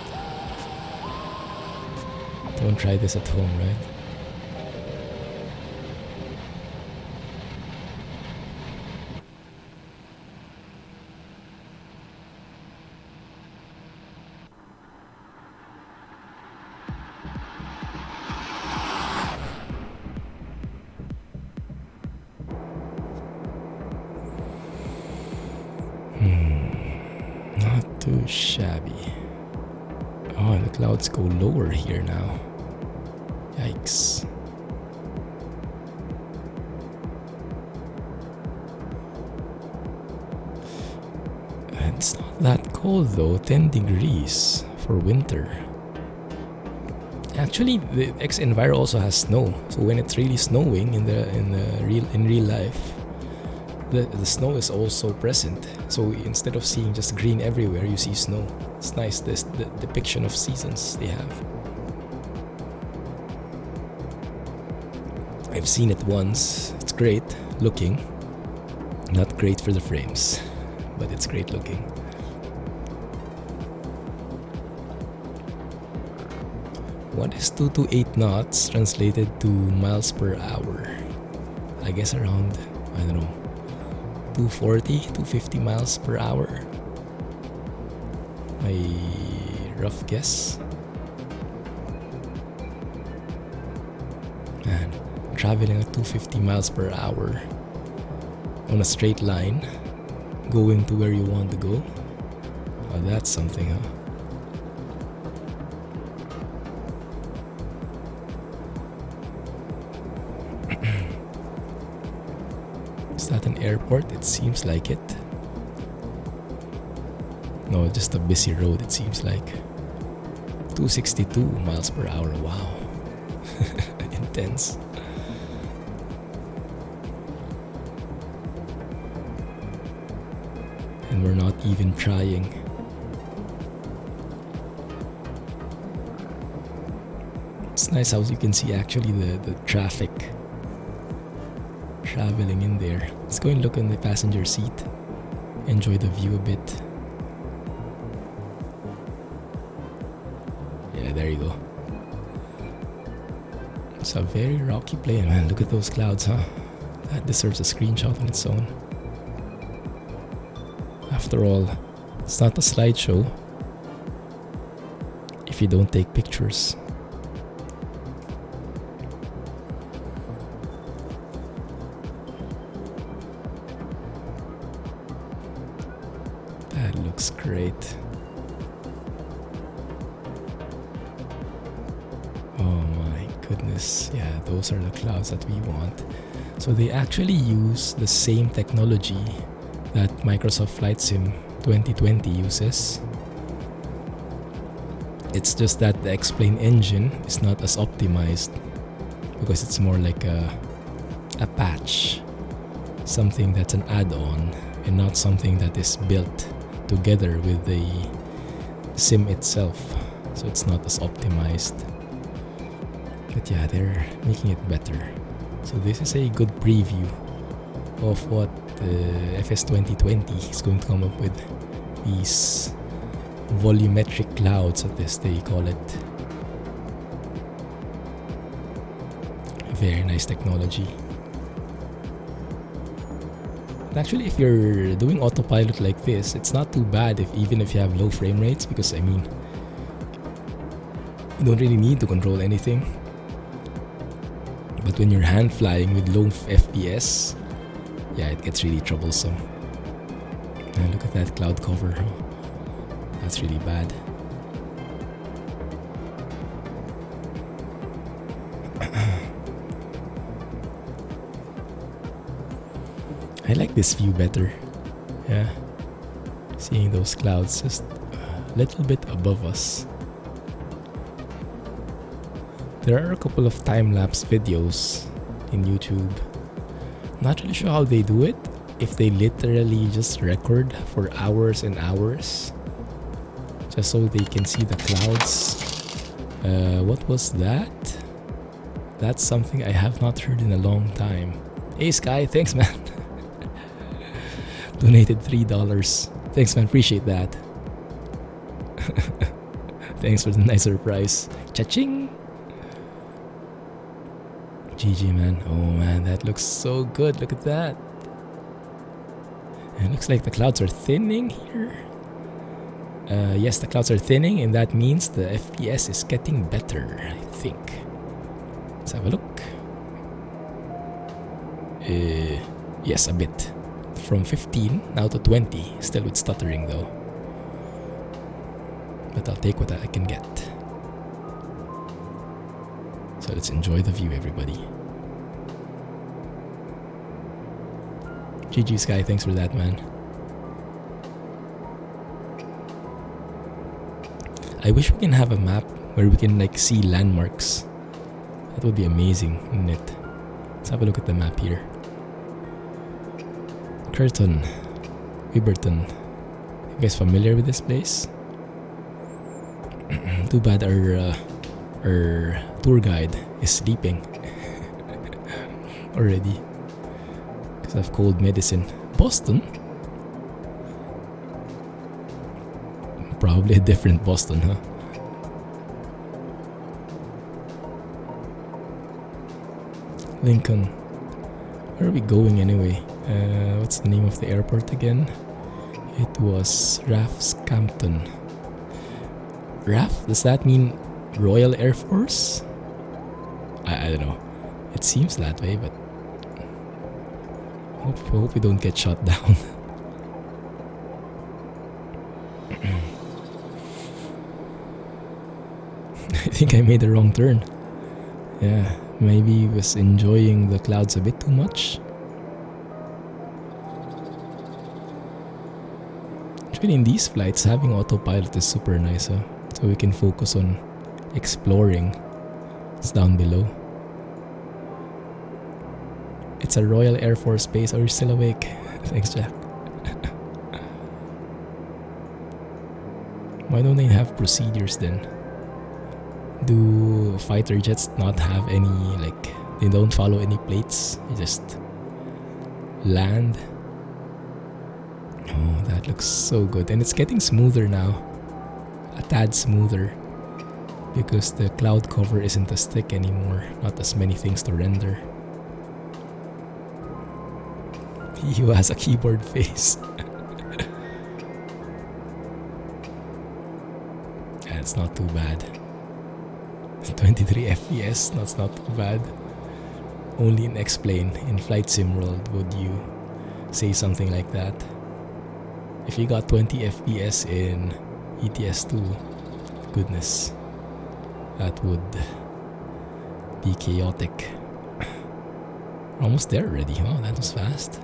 Don't try this at home, right? Not too shabby. Oh, and the clouds go lower here now. Yikes. It's not that cold though, 10 degrees for winter. Actually, the xEnviro also has snow, so when it's really snowing in real life, the snow is also present. So instead of seeing just green everywhere, you see snow. It's nice, this the depiction of seasons they have. I've seen it once. It's great looking. Not great for the frames, but it's great looking. What is 228 knots translated to miles per hour? I guess around, I don't know, 240, 250 miles per hour. My rough guess. Man, traveling at 250 miles per hour on a straight line, going to where you want to go. Oh, that's something, huh? Is that an airport? It seems like it. No, just a busy road, it seems like. 262 miles per hour, wow. Intense. And we're not even trying. It's nice how you can see actually the traffic traveling in there. Let's go and look in the passenger seat. Enjoy the view a bit. Yeah, there you go. It's a very rocky plane, man. Look at those clouds, huh? That deserves a screenshot on its own. After all, it's not a slideshow if you don't take pictures. That looks great. Oh my goodness. Yeah, those are the clouds that we want. So they actually use the same technology that Microsoft Flight Sim 2020 uses. It's just that the X-Plane engine is not as optimized because it's more like a patch, something that's an add-on and not something that is built together with the sim itself, so it's not as optimized. But yeah, they're making it better. So this is a good preview of what the FS 2020 is going to come up with. These volumetric clouds, as they call it. Very nice technology. Actually, if you're doing autopilot like this, it's not too bad even if you have low frame rates, because I mean, you don't really need to control anything. But when you're hand flying with low FPS, yeah, it gets really troublesome. And look at that cloud cover. That's really bad. I like this view better. Yeah. Seeing those clouds just a little bit above us. There are a couple of time-lapse videos in YouTube. Not really sure how they do it. If they literally just record for hours and hours just so they can see the clouds. What was that? That's something I have not heard in a long time. Hey Sky, thanks man. Donated $3. Thanks man, appreciate that. Thanks for the nice surprise. Cha-ching! GG man. Oh man, that looks so good. Look at that. It looks like the clouds are thinning here. Yes, the clouds are thinning, and that means the FPS is getting better, I think. Let's have a look. Yes, a bit. From 15 now to 20. Still with stuttering though. But I'll take what I can get. So let's enjoy the view, everybody. GG Sky, thanks for that, man. I wish we can have a map where we can like see landmarks. That would be amazing, wouldn't it? Let's have a look at the map here. Curtin, Wiberton. You guys familiar with this place? Too bad our tour guide is sleeping already because of cold medicine. Boston? Probably a different Boston, huh? Lincoln. Where are we going anyway? What's the name of the airport again? It was Rafscampton. RAF? Does that mean Royal Air Force? I don't know. It seems that way, but hope we don't get shot down. I think I made the wrong turn. Yeah, maybe was enjoying the clouds a bit too much. Actually, in these flights, having autopilot is super nice, huh? So we can focus on exploring. It's down below. It's a Royal Air Force base. Are you still awake? Thanks, Jack. Why don't they have procedures then? Do fighter jets not have any, like, they don't follow any plates? They just land? Oh, that looks so good. And it's getting smoother now. A tad smoother. Because the cloud cover isn't as thick anymore. Not as many things to render. He who has a keyboard face. That's not too bad. 23 FPS, that's not too bad. Only in X-Plane, in Flight Sim World, would you say something like that. If you got 20 FPS in ETS2, goodness, that would be chaotic. Almost there already. Wow, that was fast.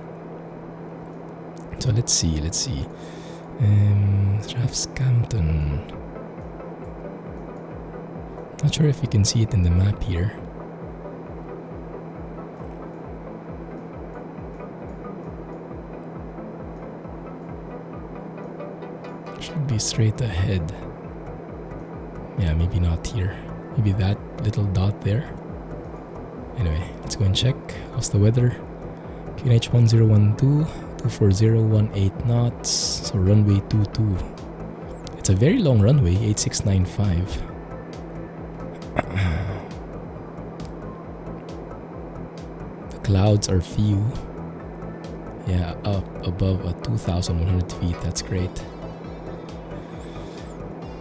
So let's see. Rafscampton. Not sure if you can see it in the map here. Should be straight ahead. Yeah, maybe not here. Maybe that little dot there. Anyway, let's go and check. How's the weather? QNH 1012, 240, 18 knots. So runway 22. It's a very long runway, 8695. The clouds are few. Yeah, up above 2,100 feet. That's great.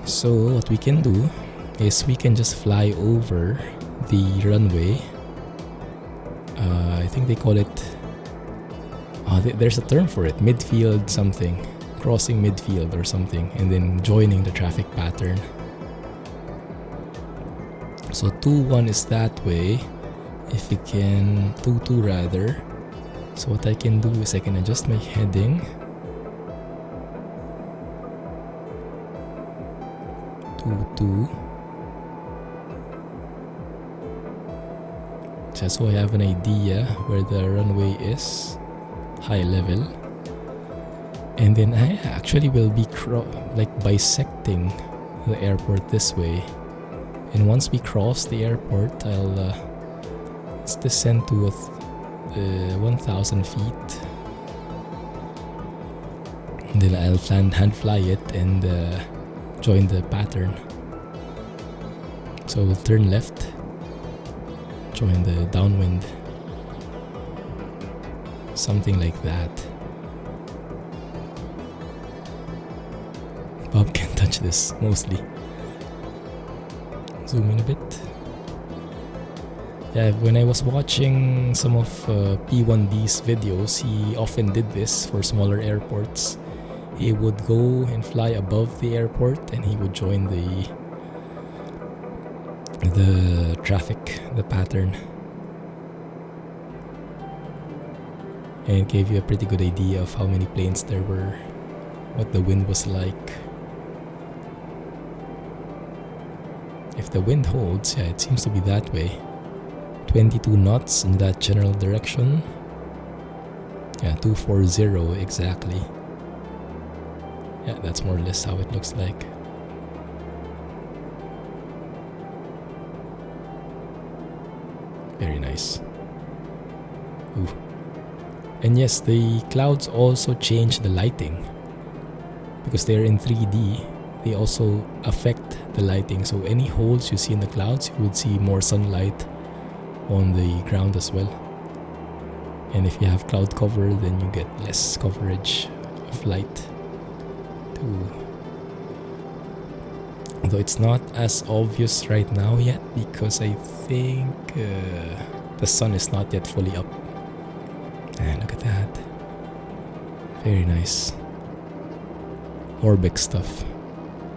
So what we can do is we can just fly over the runway. I think they call it, there's a term for it, midfield something, crossing midfield or something, and then joining the traffic pattern. So 2-1 is that way. If we can 2-2 rather. So what I can do is I can adjust my heading. 2-2. Just so I have an idea where the runway is. High level. And then I actually will be bisecting the airport this way. And once we cross the airport, let's descend to 1,000 feet. And then I'll hand fly it and join the pattern. So we'll turn left, join the downwind, something like that. Bob can touch this mostly. Zoom in a bit. Yeah, when I was watching some of P1D's videos, he often did this for smaller airports. He would go and fly above the airport and he would join the traffic, the pattern. And it gave you a pretty good idea of how many planes there were, what the wind was like. If the wind holds, yeah, it seems to be that way. 22 knots in that general direction. Yeah, 240 exactly. Yeah, that's more or less how it looks like. Very nice. Ooh. And yes, the clouds also change the lighting. Because they're in 3D, they also affect the lighting. So any holes you see in the clouds, you would see more sunlight on the ground as well. And if you have cloud cover, then you get less coverage of light too. Although it's not as obvious right now yet, because I think the sun is not yet fully up. And look at that. Very nice. Orbx stuff.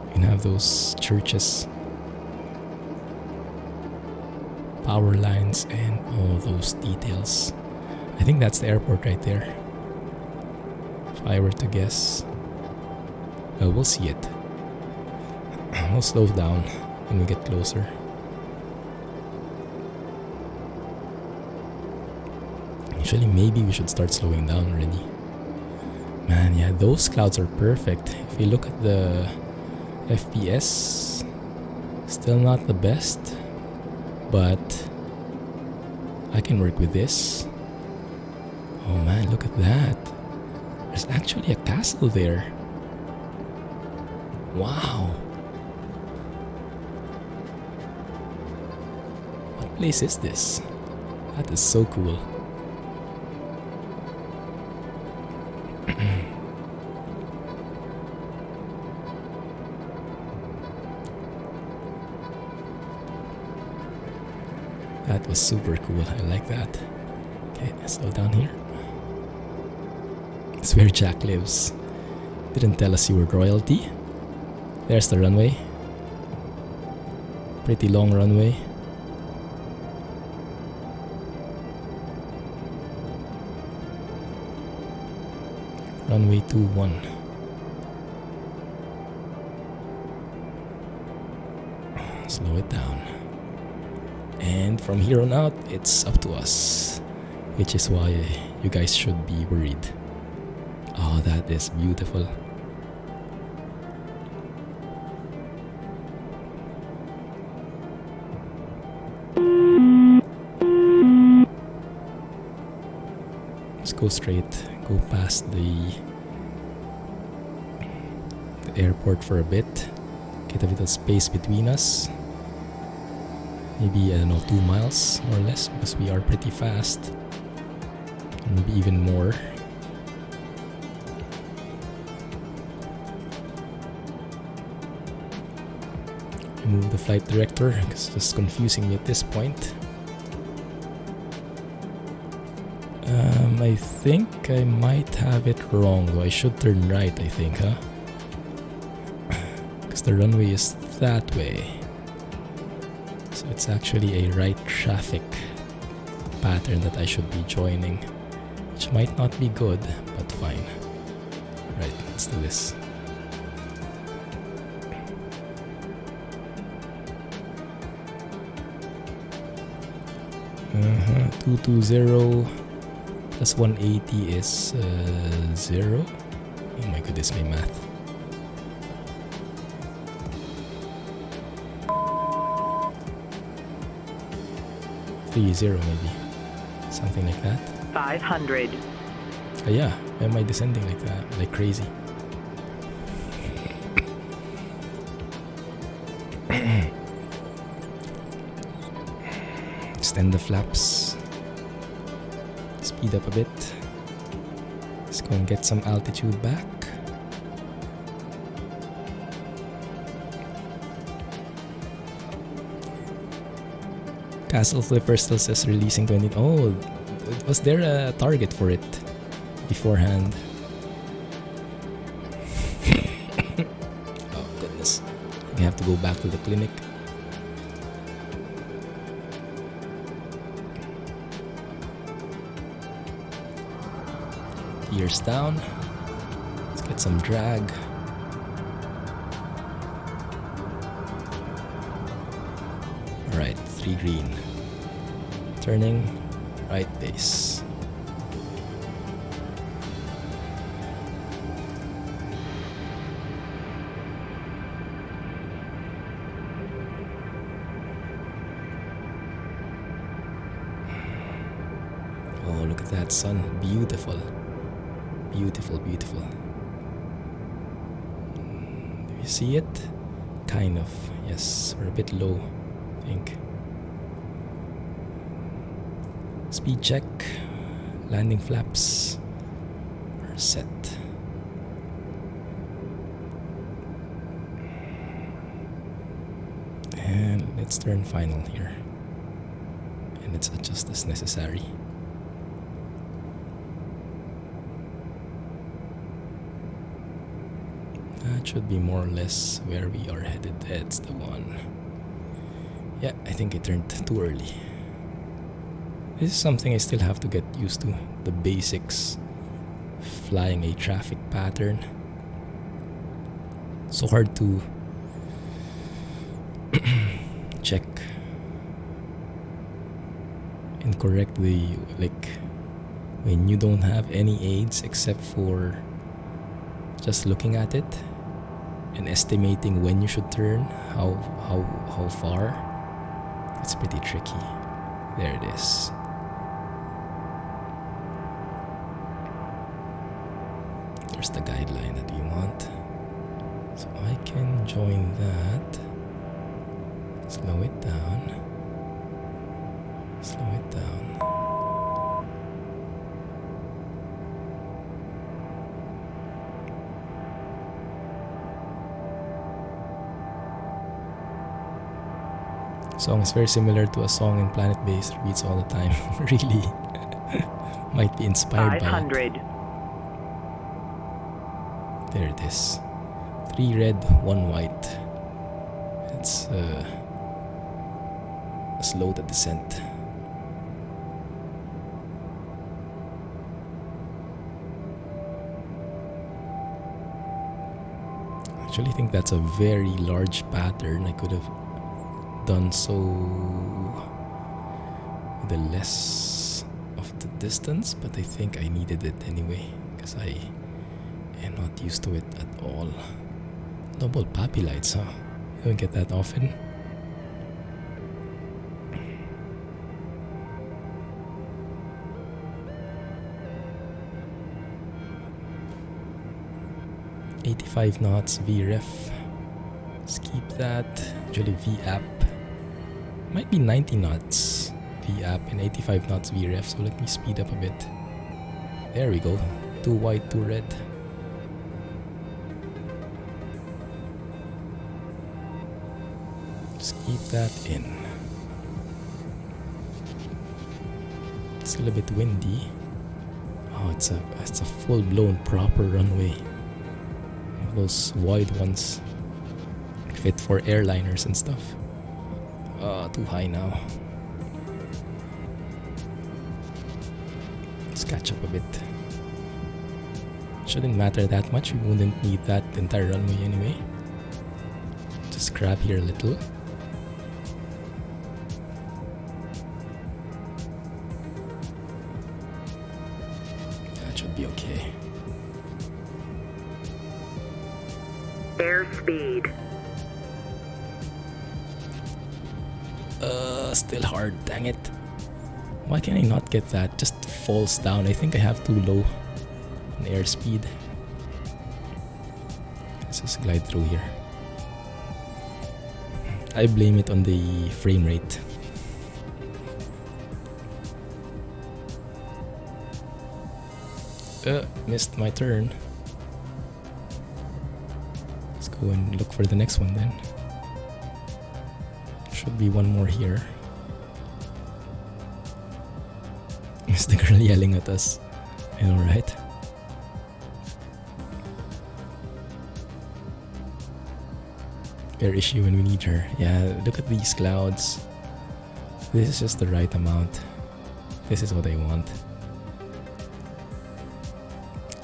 You can have those churches, power lines, and all those details. I think that's the airport right there, if I were to guess. Well, we'll see it. We'll slow down when we get closer. Actually, maybe we should start slowing down already. Man, yeah, those clouds are perfect. If you look at the FPS, still not the best, but I can work with this. Oh man, look at that. There's actually a castle there. Wow. What place is this? That is so cool. That was super cool. I like that. Okay, slow down here. It's where Jack lives. Didn't tell us you were royalty. There's the runway. Pretty long runway. Runway 21. Slow it down. And from here on out, it's up to us. Which is why you guys should be worried. Oh, that is beautiful. Let's go straight. Go past the airport for a bit. Get a bit of space between us. Maybe, I don't know, 2 miles more or less, because we are pretty fast. Or maybe even more. Remove the flight director, because it's confusing me at this point. I think I might have it wrong, though. I should turn right, I think, huh? Because the runway is that way. So it's actually a right traffic pattern that I should be joining, which might not be good, but fine. Right, let's do this. Uh-huh, 220 plus 180 is 0. Oh my goodness, my math. Three zero maybe. Something like that. 500. Yeah, why am I descending like that? Like crazy. Extend the flaps. Speed up a bit. Let's go and get some altitude back. Castle Flipper still says releasing 20. Oh, was there a target for it beforehand? Oh goodness. I have to go back to the clinic. Gears down. Let's get some drag. Alright, 3 green. Turning, right base. Oh, look at that sun. Beautiful. Beautiful, beautiful. Do you see it? Kind of. Yes, we're a bit low, I think. Speed check. Landing flaps are set. And let's turn final here. And let's adjust as necessary. That should be more or less where we are headed. That's the one. Yeah, I think I turned too early. This is something I still have to get used to. The basics. Flying a traffic pattern. So hard to check incorrectly, like when you don't have any aids except for just looking at it and estimating when you should turn, how far. It's pretty tricky. There it is. There's the guideline that we want. So I can join that. Slow it down. Slow it down. Song is very similar to a song in Planet Base. Repeats all the time. Really. Might be inspired 500. by it. There it is. 3 red, 1 white. It's a slow the descent. Actually, I think that's a very large pattern. I could have done so with a less of the distance, but I think I needed it anyway because I am not used to it at all. Double poppy lights, huh? You don't get that often. .85 knots VREF. Let's keep that. Usually VAP. Might be 90 knots VAP and 85 knots VREF. So let me speed up a bit. There we go. 2 white, 2 red. Just keep that in. It's still a bit windy. Oh, it's a full-blown proper runway. Those wide ones fit for airliners and stuff. Too high now. Let's catch up a bit. Shouldn't matter that much. We wouldn't need that entire runway anyway. Just grab here a little. That should be okay. Airspeed. Still hard, dang it. Why can I not get that? Just falls down. I think I have too low an airspeed. Let's just glide through here. I blame it on the frame rate. Missed my turn. Let's go and look for the next one then. Should be one more here. Is the girl yelling at us? I know, right? Where is she when we need her? Yeah, look at these clouds. This is just the right amount. This is what I want.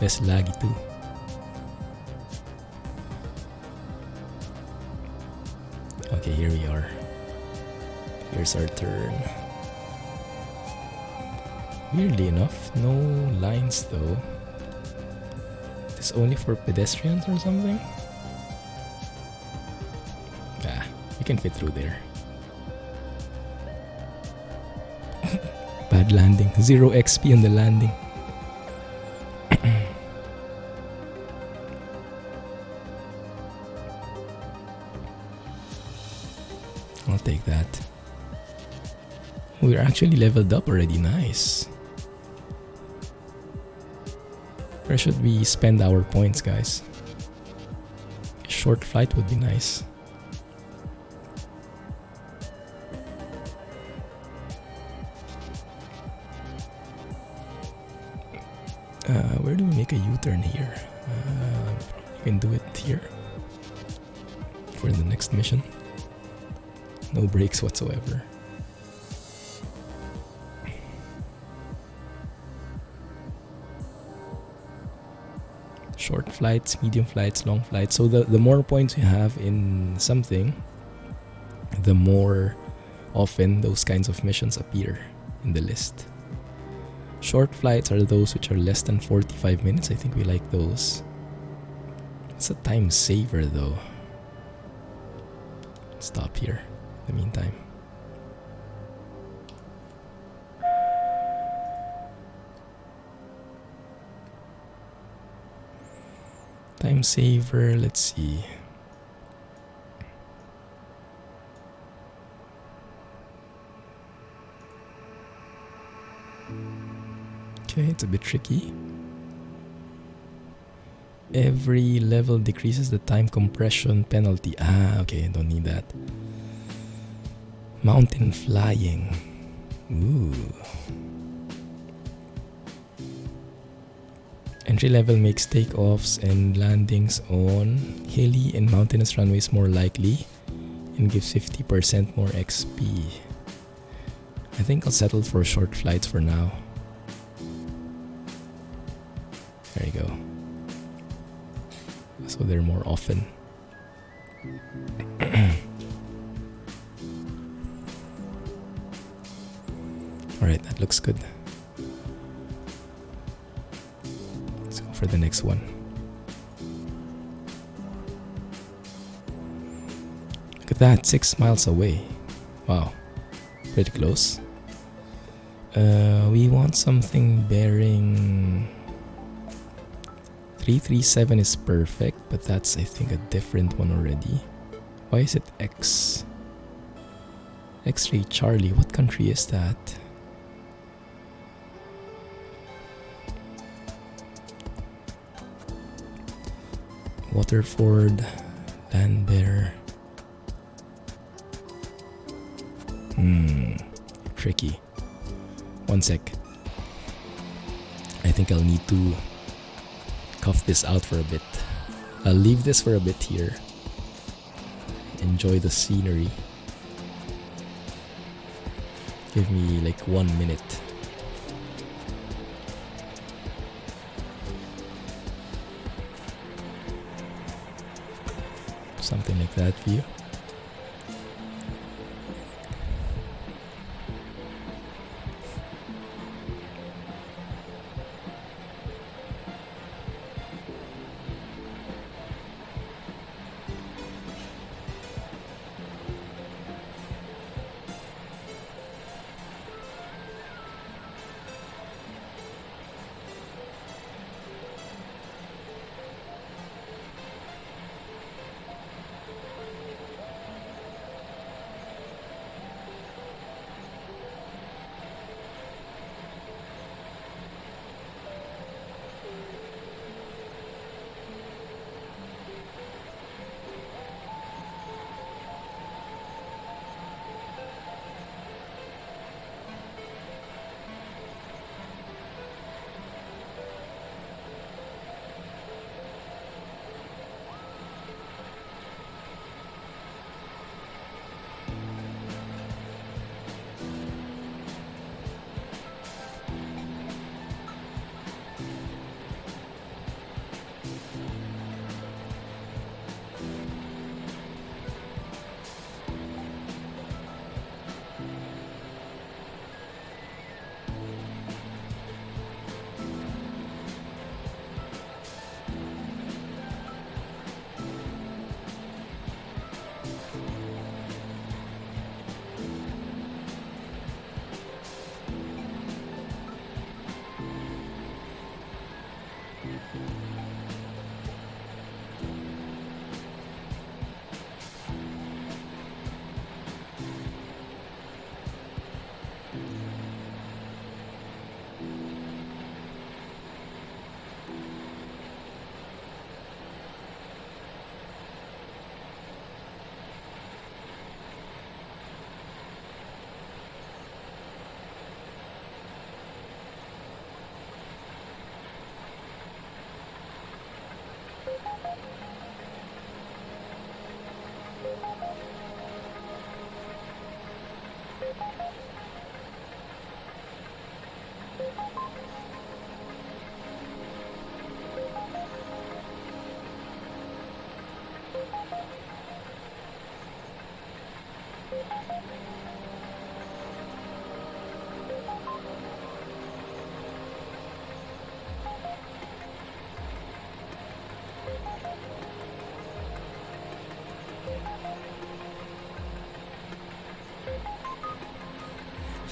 Less laggy too. Okay, here we are. Here's our turn. Weirdly enough, no lines though. This only for pedestrians or something? Ah, we can fit through there. Bad landing. 0 XP on the landing. I'll take that. We're actually leveled up already. Nice. Where should we spend our points, guys? A short flight would be nice. Where do we make a U-turn here? You can do it here for the next mission. No brakes whatsoever. Short flights, medium flights, long flights. So the more points you have in something, the more often those kinds of missions appear in the list. Short flights are those which are less than 45 minutes. I think we like those. It's a time saver though. Stop here in the meantime. Time saver, let's see. Okay, it's a bit tricky. Every level decreases the time compression penalty. Ah, okay, don't need that. Mountain flying. Ooh. Entry level makes takeoffs and landings on hilly and mountainous runways more likely and gives 50% more XP. I think I'll settle for short flights for now. There you go. So they're more often. Alright, that looks good. Let's go for the next one. Look at that, 6 miles away. Wow, pretty close. We want something bearing 337 is perfect, but that's, I think, a different one already. Why is it X? X-ray Charlie, what country is that? Waterford, land there. Tricky. One sec. I think I'll need to cuff this out for a bit. I'll leave this for a bit here. Enjoy the scenery. Give me like 1 minute. Something like that for you.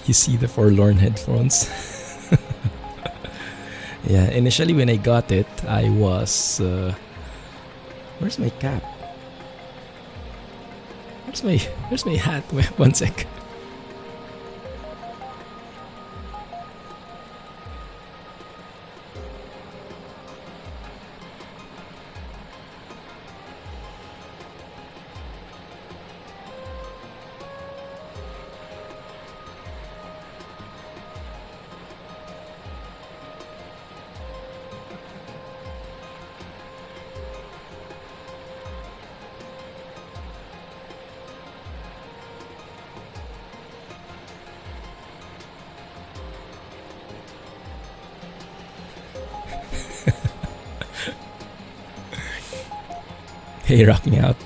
You see the forlorn headphones? Yeah, initially when I got it, I was... where's my cap? Where's my hat? Wait, one sec. Hey, rocking out.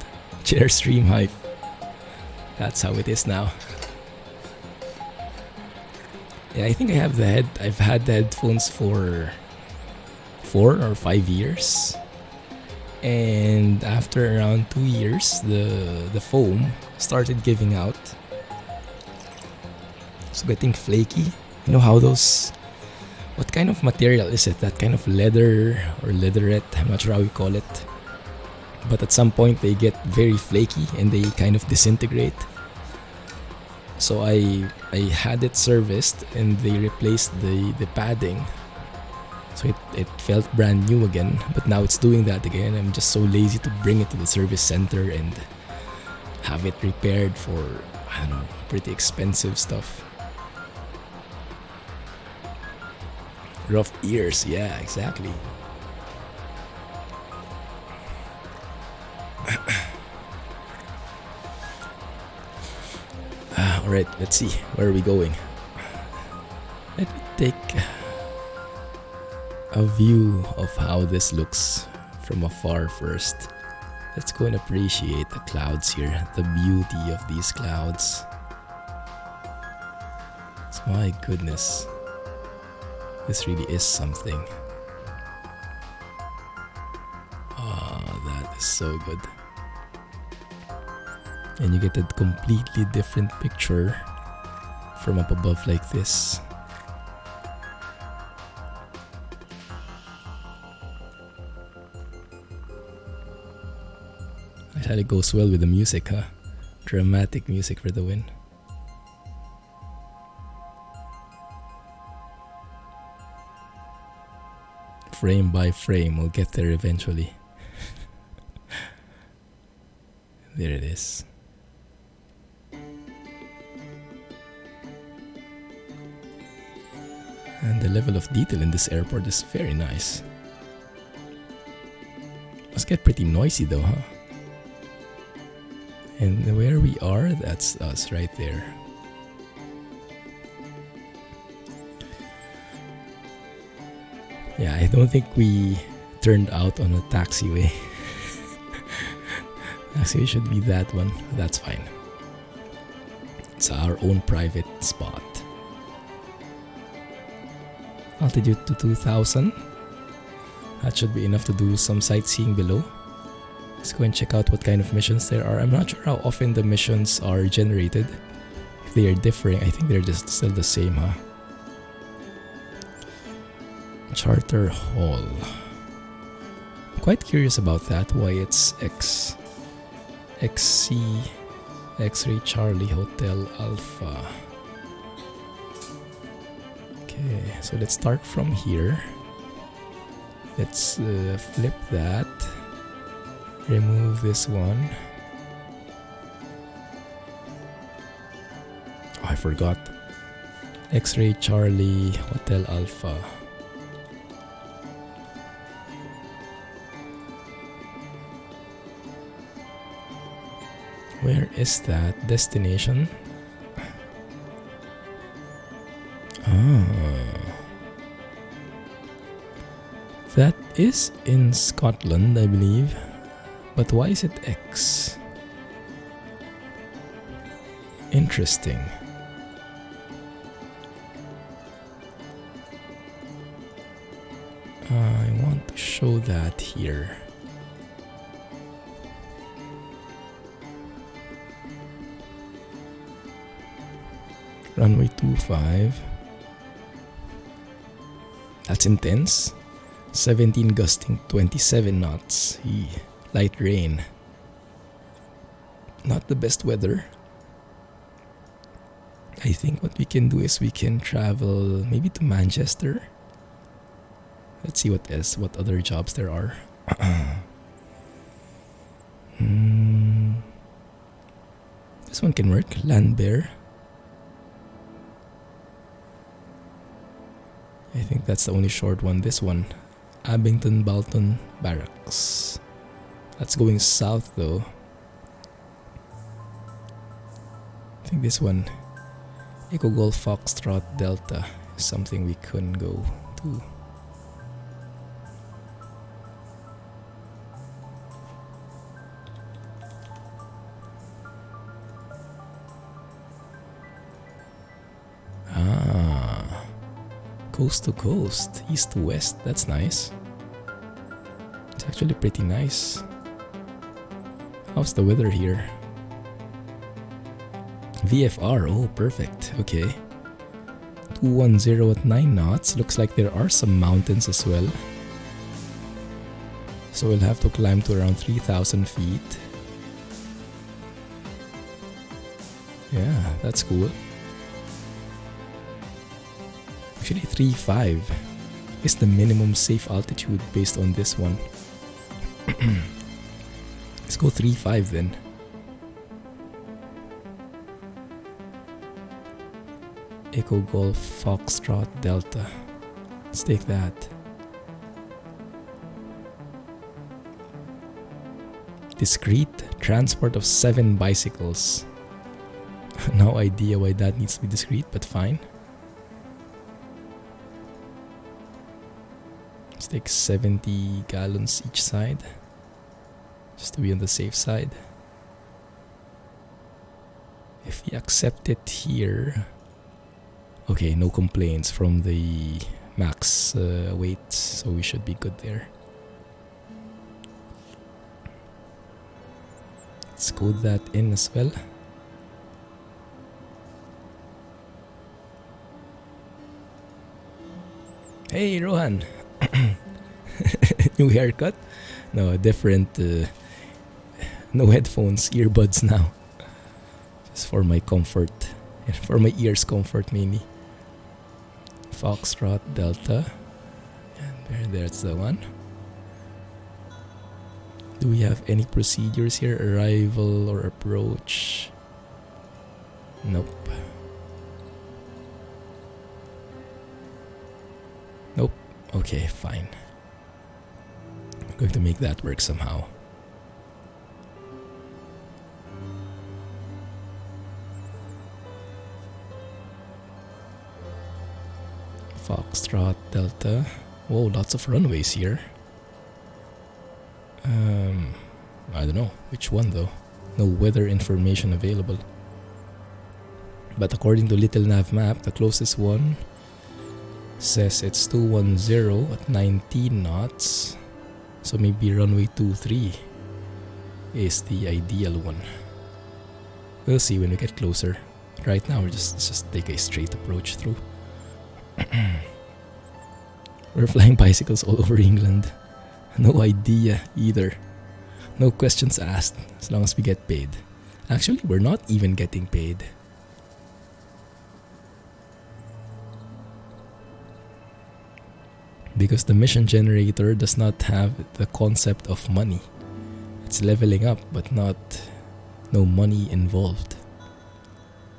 Chair stream hype. That's how it is now. Yeah, I think I've had the headphones for 4 or 5 years. And after around 2 years, the foam started giving out. It's getting flaky. You know how those... What kind of material is it? That kind of leather or leatherette, I'm not sure how you call it. But at some point they get very flaky and they kind of disintegrate. So I had it serviced and they replaced the padding. So it felt brand new again, but now it's doing that again. I'm just so lazy to bring it to the service center and have it repaired for, I don't know, pretty expensive stuff. Rough ears, yeah, exactly. Alright, let's see. Where are we going? Let me take a view of how this looks from afar first. Let's go and appreciate the clouds here. The beauty of these clouds. My goodness. This really is something. Oh, that is so good. And you get a completely different picture from up above like this. Actually, it goes well with the music, huh? Dramatic music for the win. Frame by frame, we'll get there eventually. There it is. And the level of detail in this airport is very nice. Must get pretty noisy though, huh? And where we are, that's us right there. Yeah, I don't think we turned out on a taxiway. Taxiway should be that one. That's fine. It's our own private spot. Altitude to 2000. That should be enough to do some sightseeing below. Let's go and check out what kind of missions there are. I'm not sure how often the missions are generated. If they are differing, I think they're just still the same, huh? Charter Hall. I'm quite curious about that, why it's XC X-Ray Charlie Hotel Alpha. Okay, so let's start from here. Let's flip that. Remove this one. Oh, I forgot. X-Ray Charlie Hotel Alpha. Where is that destination? That is in Scotland, I believe. But why is it X? Interesting. I want to show that here. Runway 25. That's intense. 17 gusting 27 knots. Light rain. Not the best weather. I think what we can do is we can travel maybe to Manchester. Let's see what other jobs there are. This one can work. Land Bear. I think that's the only short one. This one. Abington Balton Barracks. That's going south though. I think this one. Echo Golf Foxtrot Delta is something we couldn't go to. Coast to coast, east to west, that's nice. It's actually pretty nice. How's the weather here? VFR, oh perfect, okay. 210 at 9 knots, looks like there are some mountains as well. So we'll have to climb to around 3,000 feet. Yeah, that's cool. Actually 3.5 is the minimum safe altitude based on this one. Let's go 3.5 then. Echo Golf Foxtrot Delta. Let's take that. Discreet transport of 7 bicycles. No idea why that needs to be discreet, but fine. Let's take 70 gallons each side, just to be on the safe side. If we accept it here, okay, no complaints from the max weight, so we should be good there. Let's code that in as well. Hey Rohan! New haircut? No, different. No headphones, earbuds now. Just for my comfort. And for my ears' comfort mainly. Foxtrot Delta. And there's the one. Do we have any procedures here? Arrival or approach? Nope. Nope. Okay, fine. I'm going to make that work somehow. Foxtrot Delta. Whoa, lots of runways here. I don't know which one though. No weather information available. But according to Little Nav Map, the closest one says it's 210 at 19 knots. So maybe runway 23 is the ideal one. We'll see when we get closer. Right now, let's just take a straight approach through. We're flying bicycles all over England. No idea either. No questions asked as long as we get paid. Actually, we're not even getting paid. Because the mission generator does not have the concept of money. It's leveling up, but no money involved.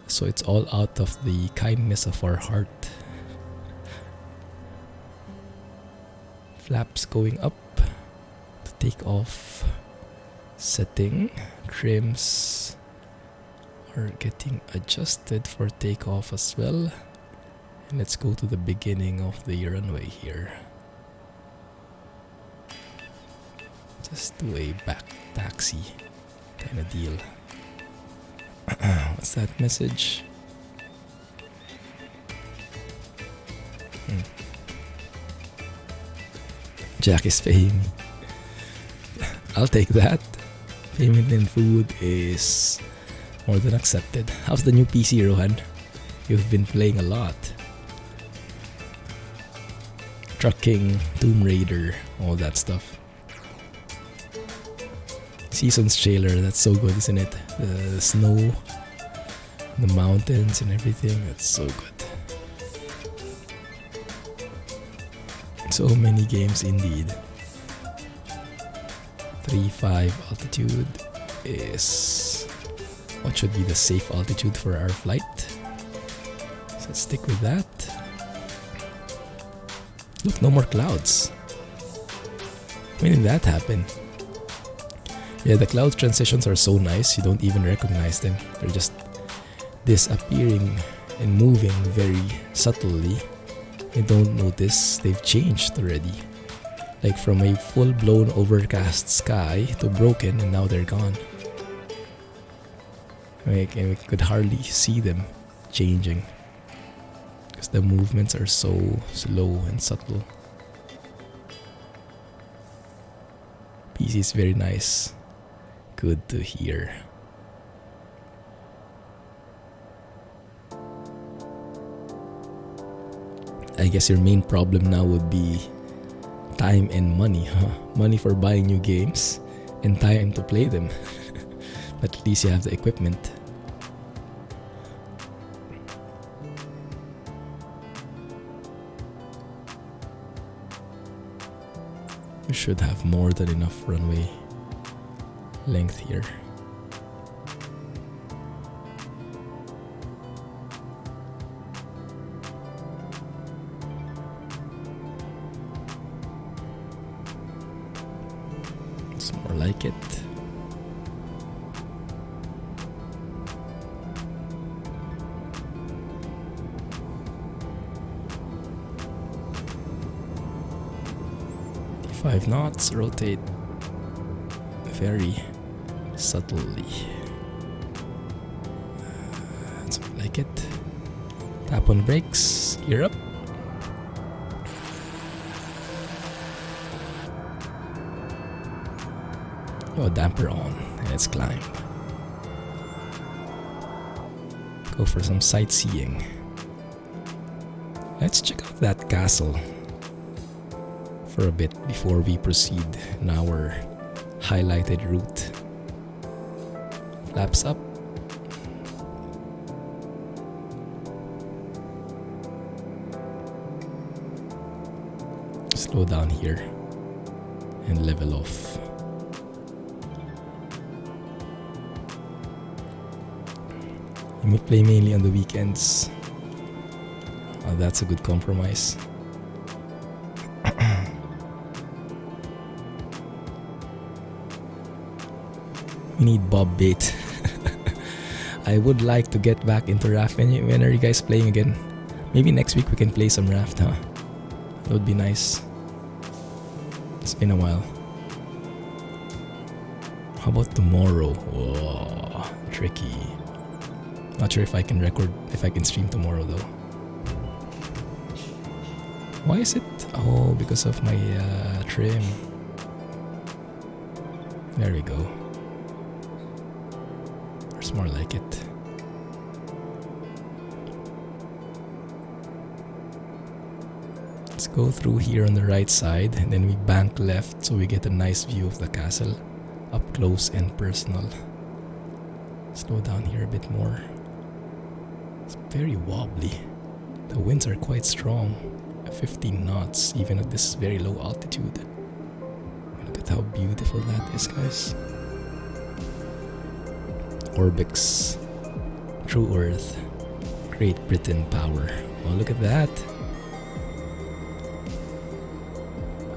So it's all out of the kindness of our heart. Flaps going up to take off. Setting. Trims are getting adjusted for takeoff as well. And let's go to the beginning of the runway here. Just do a back taxi kind of deal. What's that message? Jack is paying me. I'll take that. Payment in food is more than accepted. How's the new PC, Rohan? You've been playing a lot. Trucking, Tomb Raider, all that stuff. Seasons trailer, that's so good, isn't it? The snow, the mountains and everything, that's so good. So many games indeed. 3.5 altitude is what should be the safe altitude for our flight. So let's stick with that. Look, no more clouds. When did that happen? Yeah, the cloud transitions are so nice, you don't even recognize them. They're just disappearing and moving very subtly. You don't notice they've changed already. Like from a full-blown overcast sky to broken, and now they're gone. Like, and we could hardly see them changing because the movements are so slow and subtle. PC is very nice. Good to hear. I guess your main problem now would be time and money, huh? Money for buying new games and time to play them. But at least you have the equipment. We should have more than enough runway length here. It's more like it. Five knots, rotate very subtly. Something like it. Tap on brakes, gear up. Oh, damper on, and let's climb. Go for some sightseeing. Let's check out that castle for a bit before we proceed in our highlighted route. Flaps up. Slow down here and level off. You may play mainly on the weekends. Oh, that's a good compromise. We need Bob bait. I would like to get back into raft. When are you guys playing again? Maybe next week we can play some raft, huh? That would be nice. It's been a while. How about tomorrow? Whoa, tricky. Not sure if I can stream tomorrow though. Why is it? Oh, because of my trim. There we go. It's more like it. Let's go through here on the right side and then we bank left so we get a nice view of the castle up close and personal. Slow down here a bit more. It's very wobbly. The winds are quite strong. 15 knots even at this very low altitude. Look at how beautiful that is, guys. Orbx, True Earth, Great Britain Power. Oh, look at that.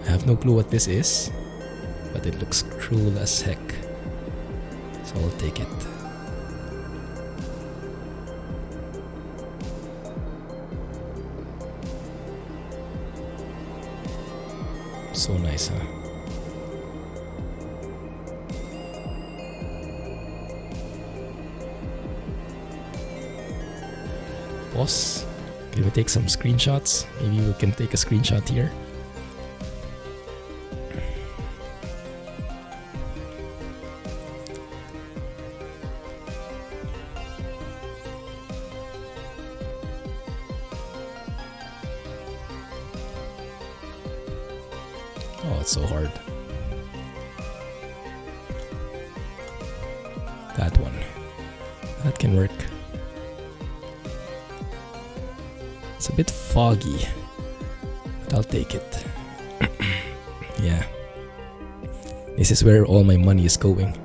I have no clue what this is, but it looks cruel as heck. So I'll take it. So nice, huh? pause. Can we take some screenshots? Maybe we can take a screenshot here. Oh, it's so hard. That one. That can work. It's a bit foggy, but I'll take it. Yeah. This is where all my money is going.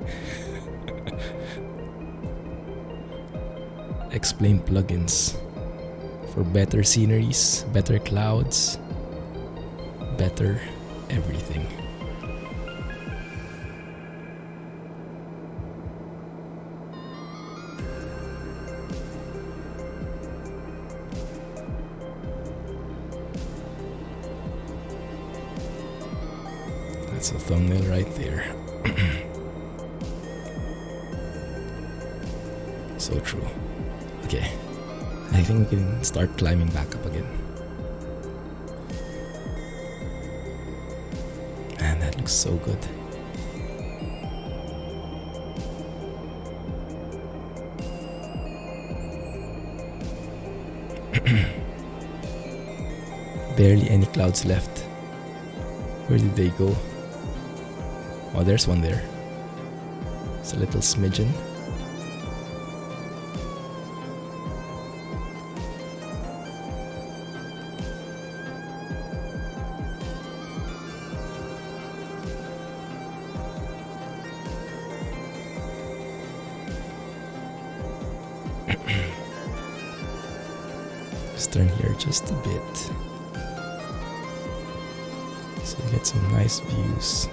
Explain plugins for better sceneries, better clouds, better everything. That's a thumbnail right there. So true. Okay, I think we can start climbing back up again. Man, that looks so good. Barely any clouds left. Where did they go? Oh, there's one there. It's a little smidgen. Just turn here just a bit, so you get some nice views.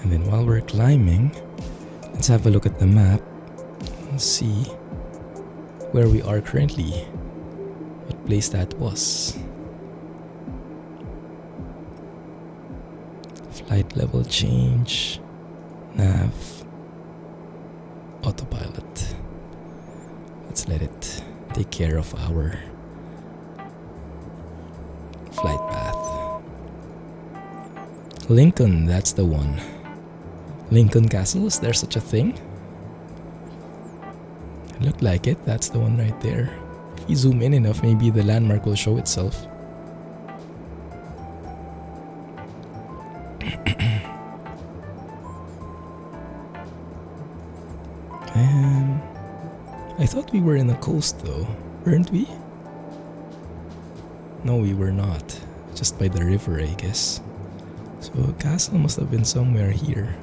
And then while we're climbing, let's have a look at the map and see where we are currently, what place that was. Flight level change, nav, autopilot. Let's let it take care of our flight path. Lincoln, that's the one. Lincoln Castle, is there such a thing? Looked like it, that's the one right there. If you zoom in enough, maybe the landmark will show itself. And I thought we were in the coast though, weren't we? No, we were not. Just by the river, I guess. So a castle must have been somewhere here.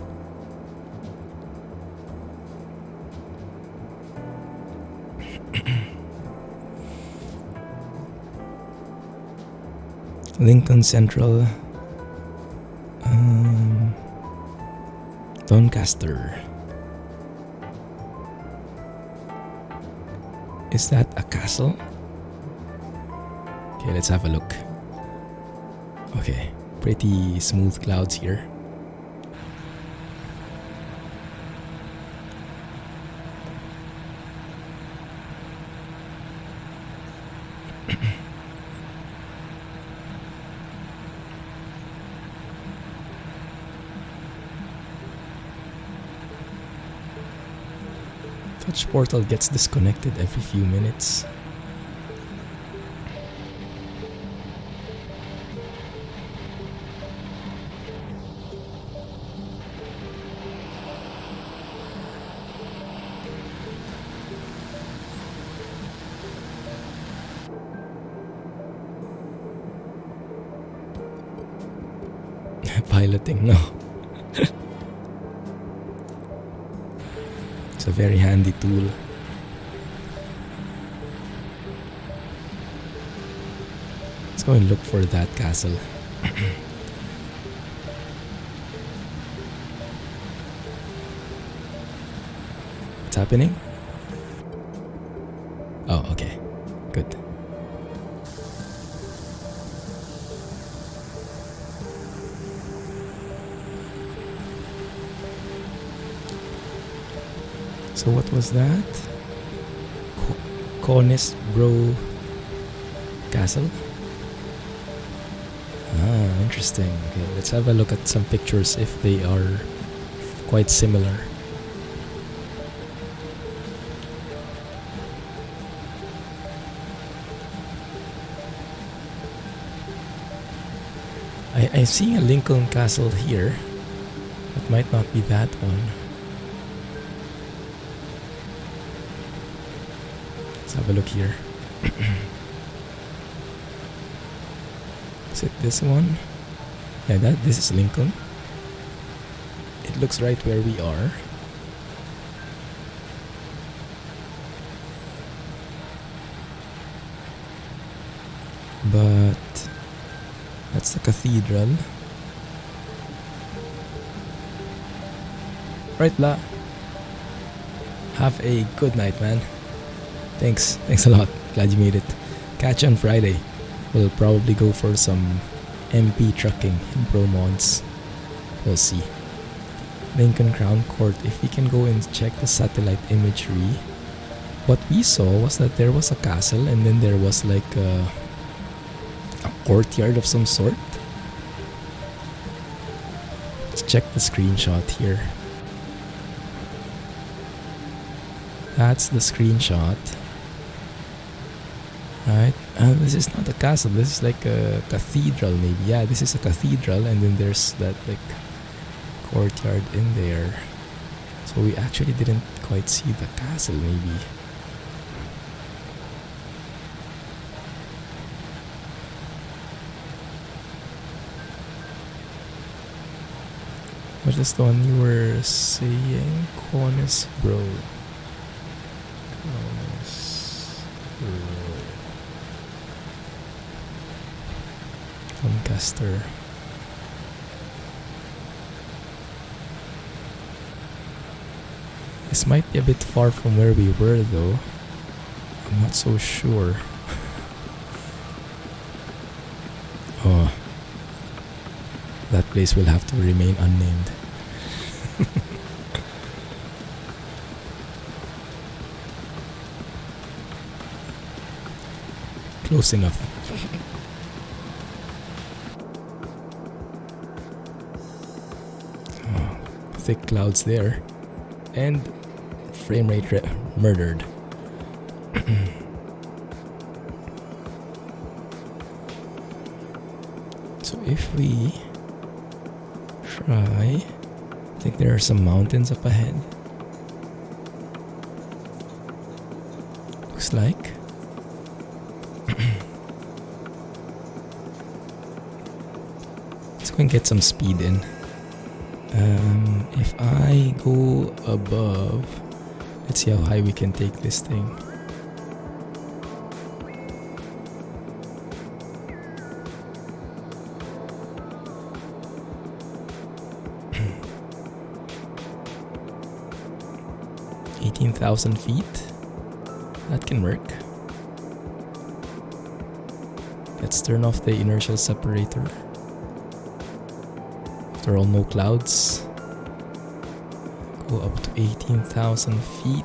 Lincoln Central, Doncaster. Is that a castle? Okay, let's have a look. Okay, pretty smooth clouds here. Touch portal gets disconnected every few minutes. Piloting, no. It's a very handy tool. Let's go and look for that castle. What's happening? Oh, okay. Good. So what was that? Bro Castle. Ah, interesting. Okay, let's have a look at some pictures if they are quite similar. I'm seeing a Lincoln Castle here. It might not be that one. Let's have a look here. Is it this one? Yeah, this is Lincoln. It looks right where we are. But that's the cathedral. Right, La. Have a good night, man. Thanks a lot. Glad you made it. Catch you on Friday. We'll probably go for some MP trucking in Pro Mods. We'll see. Lincoln Crown Court. If we can go and check the satellite imagery, what we saw was that there was a castle and then there was like a courtyard of some sort. Let's check the screenshot here. That's the screenshot. Right, this is not a castle, this is like a cathedral maybe. Yeah, this is a cathedral and then there's that like courtyard in there. So we actually didn't quite see the castle maybe. What is the one you were saying? Bro. Doncaster. This might be a bit far from where we were though. I'm not so sure. Oh, that place will have to remain unnamed. Close enough. Oh, thick clouds there. And frame rate murdered. So if we try, I think there are some mountains up ahead. Looks like. Let's go and get some speed in. If I go above, let's see how high we can take this thing. $18,000 feet. That can work. Let's turn off the inertial separator. After all, no clouds. Go up to 18,000 feet.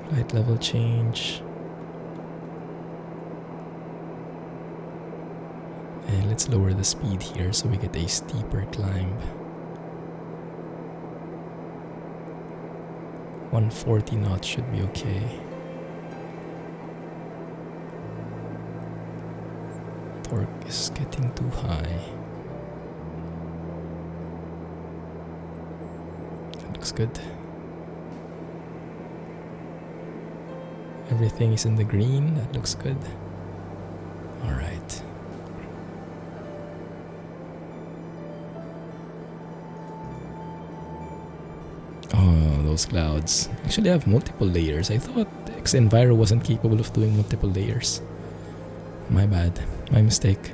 Flight level change. And let's lower the speed here so we get a steeper climb. 140 knots should be okay. Torque is getting too high. That looks good. Everything is in the green. That looks good. Alright. Oh, those clouds. Actually, I have multiple layers. I thought xEnviro wasn't capable of doing multiple layers. My bad. My mistake.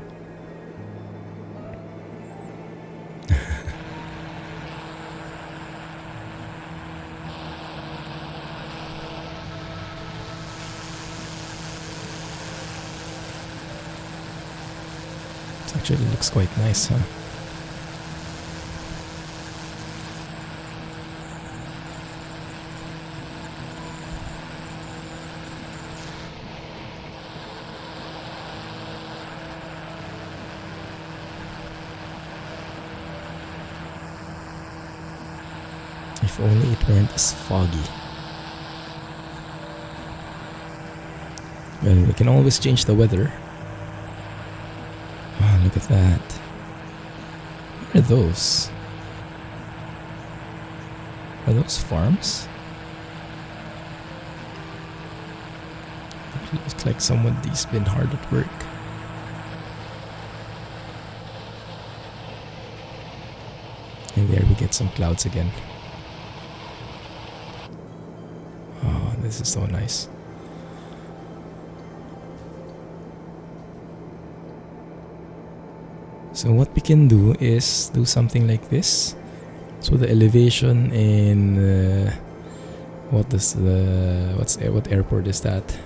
It actually looks quite nice, huh? If only it weren't as foggy. Well, we can always change the weather. Oh, look at that. What are those? Are those farms? It looks like somebody's been hard at work. And there we get some clouds again. Oh, this is so nice. So what we can do is do something like this. So the elevation in what airport is that?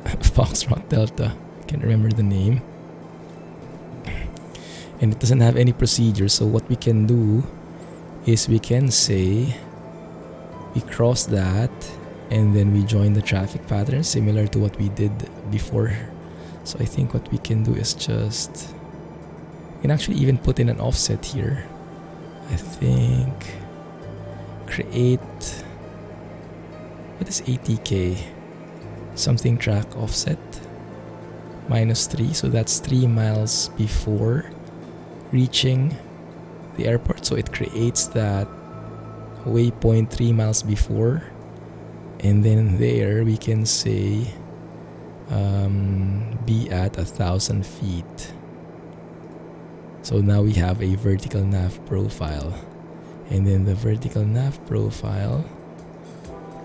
Foxtrot Delta. Can't remember the name. And it doesn't have any procedure, so what we can do is we can say we cross that and then we join the traffic pattern similar to what we did before. So I think what we can do is just, we can actually even put in an offset here. I think create, what is ATK? Something track offset -3, so that's 3 miles before reaching the airport. So it creates that waypoint 3 miles before, and then there we can say be at 1,000 feet. So now we have a vertical nav profile, and then the vertical nav profile,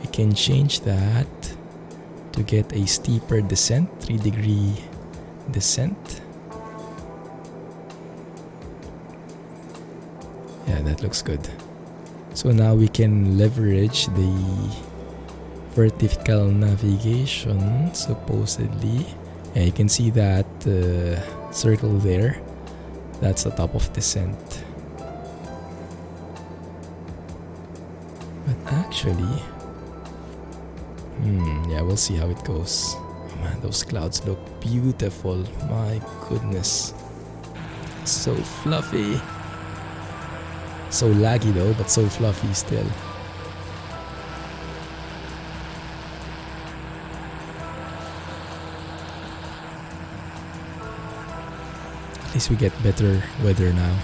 we can change that to get a steeper descent, 3-degree descent. Yeah, that looks good. So now we can leverage the vertical navigation, supposedly. And you can see that circle there. That's the top of descent. But actually, yeah, we'll see how it goes. Oh man, those clouds look beautiful. My goodness. So fluffy. So laggy though, but so fluffy still. At least we get better weather now.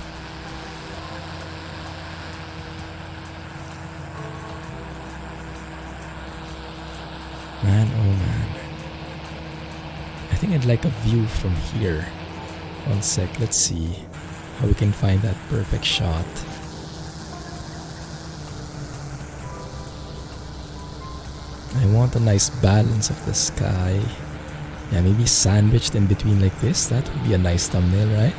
Man, oh man. I think I'd like a view from here. One sec, let's see how we can find that perfect shot. I want a nice balance of the sky. Yeah, maybe sandwiched in between like this. That would be a nice thumbnail, right?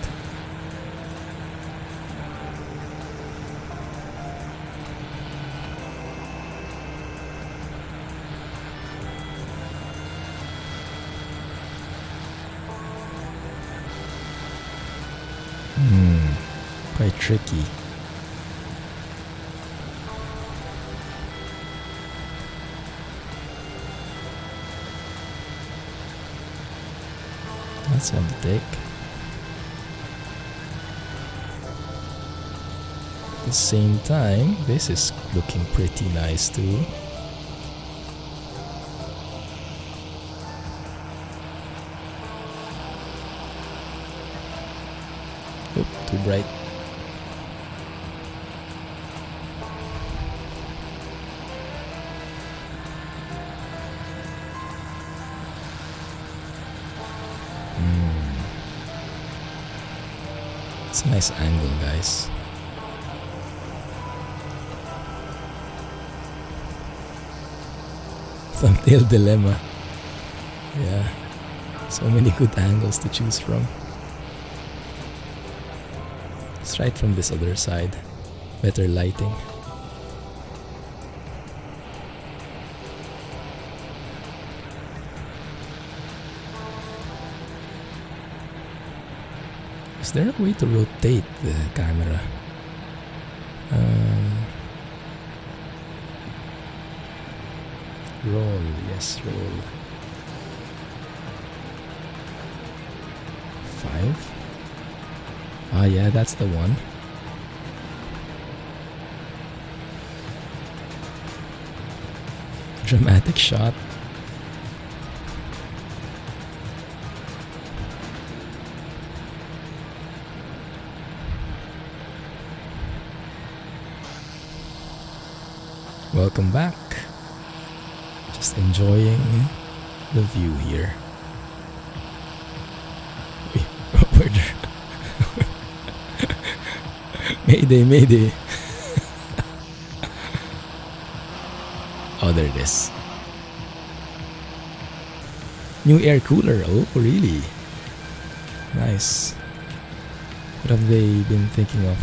Quite tricky. That's one to take. At the same time, this is looking pretty nice too. Oop, too bright. It's a nice angle, guys. Thumbnail dilemma. Yeah, so many good angles to choose from. Let's try it from this other side. Better lighting. Is there a way to rotate the camera? Roll, yes, roll. 5? Ah, yeah, that's the one. dramatic shot. Welcome back. Just enjoying the view here. Wait, where Mayday, mayday. Oh, there it is. New air cooler. Oh, really? Nice. What have they been thinking of?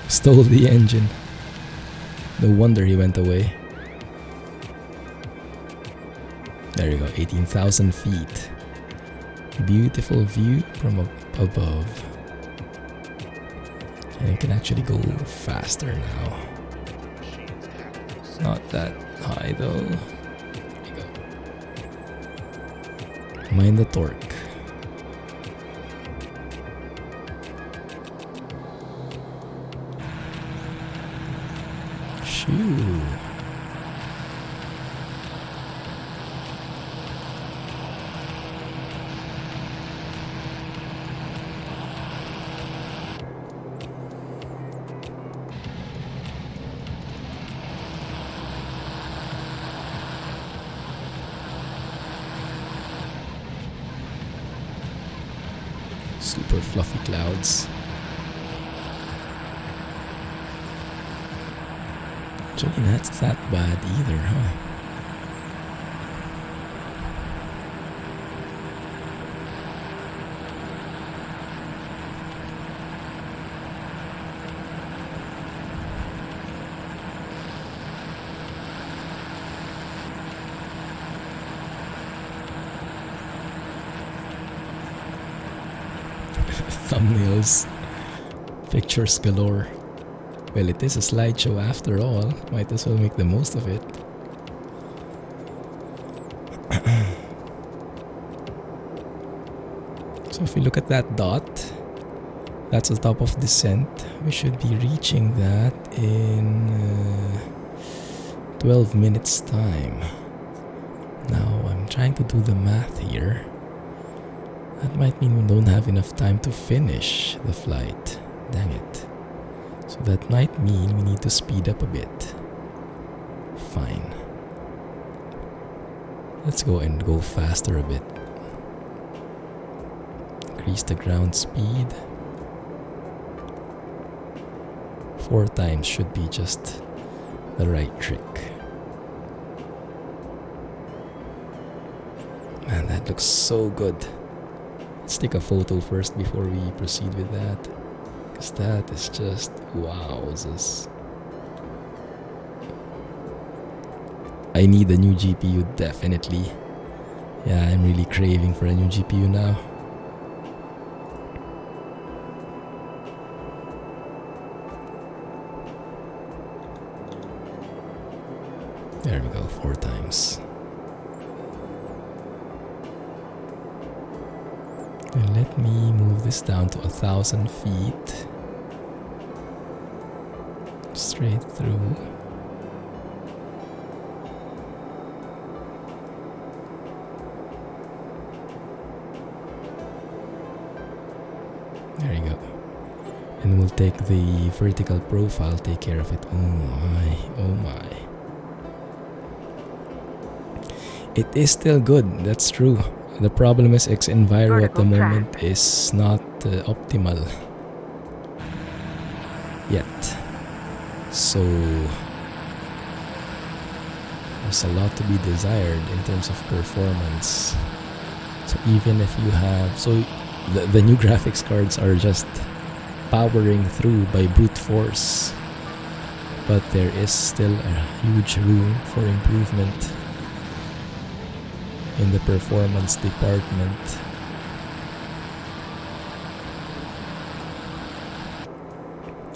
Stole the engine. No wonder he went away. There you go, 18,000 feet. Beautiful view from above. And it can actually go faster now. Not that high though. There you go. Mind the torque. Shoo. Super fluffy clouds. Actually, not that bad either, huh? Thumbnails, pictures galore. Well, it is a slideshow after all. Might as well make the most of it. So if you look at that dot, that's the top of descent. We should be reaching that in 12 minutes time. Now I'm trying to do the math here. That might mean we don't have enough time to finish the flight. Dang it. So that might mean we need to speed up a bit. Fine. Let's go and go faster a bit. Increase the ground speed. 4 times should be just the right trick. Man, that looks so good. Let's take a photo first before we proceed with that. Because that is just wowzers. I need a new GPU, definitely. Yeah, I'm really craving for a new GPU now. There we go, 4 times. And let me move this down to 1,000 feet. Straight through. There you go. And we'll take the vertical profile, take care of it. Oh my, oh my. It is still good, that's true. The problem is xEnviro at the moment is not optimal yet. So there's a lot to be desired in terms of performance. So even if you have, so the new graphics cards are just powering through by brute force, but there is still a huge room for improvement in the performance department.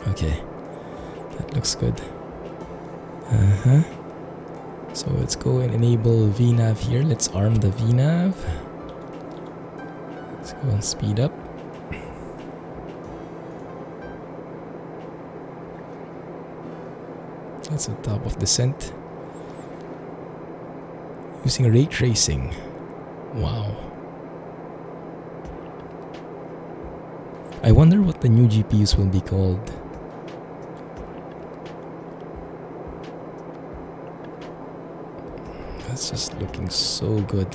Okay, that looks good. So let's go and enable VNav here. Let's arm the VNav. Let's go and speed up. So top of descent. Using ray tracing. Wow. I wonder what the new GPUs will be called. That's just looking so good.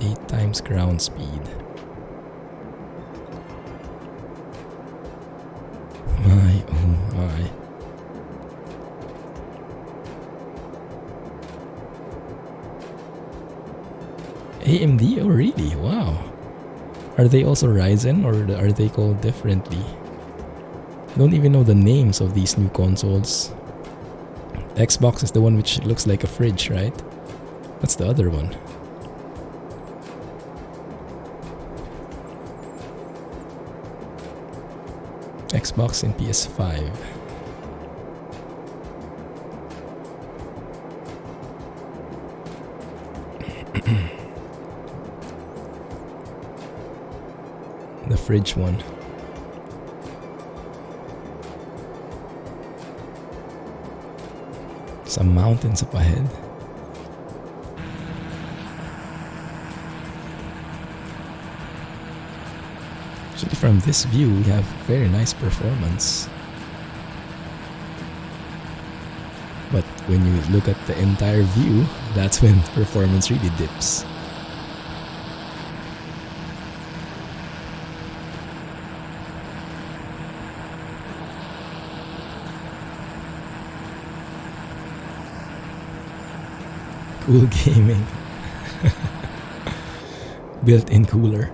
Eight times ground speed. My oh my. AMD? Oh really? Wow. Are they also Ryzen or are they called differently? I don't even know the names of these new consoles. Xbox is the one which looks like a fridge, right? What's the other one? Xbox and PS5. The fridge one. Some mountains up ahead. Actually, from this view, we have very nice performance. But when you look at the entire view, that's when performance really dips. Cool gaming. Built-in cooler.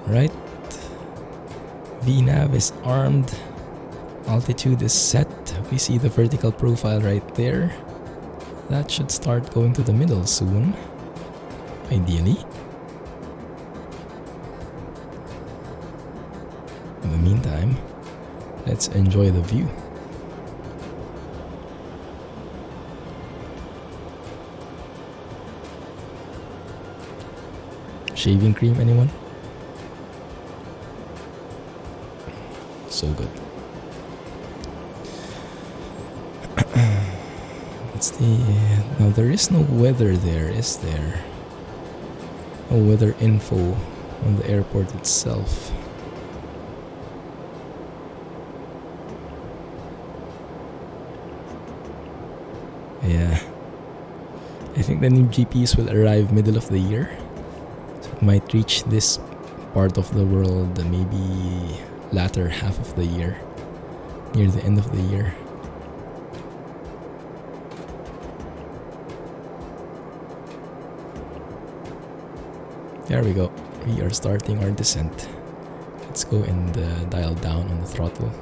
Right. VNav is armed. Altitude is set. We see the vertical profile right there. That should start going to the middle soon. Ideally. In the meantime, let's enjoy the view. Shaving cream, anyone? So good. What's the... Now there is no weather there, is there? No weather info on the airport itself. Yeah. I think the new GPUs will arrive middle of the year. Might reach this part of the world maybe latter half of the year, near the end of the year. There we go. We are starting our descent. Let's go and dial down on the throttle.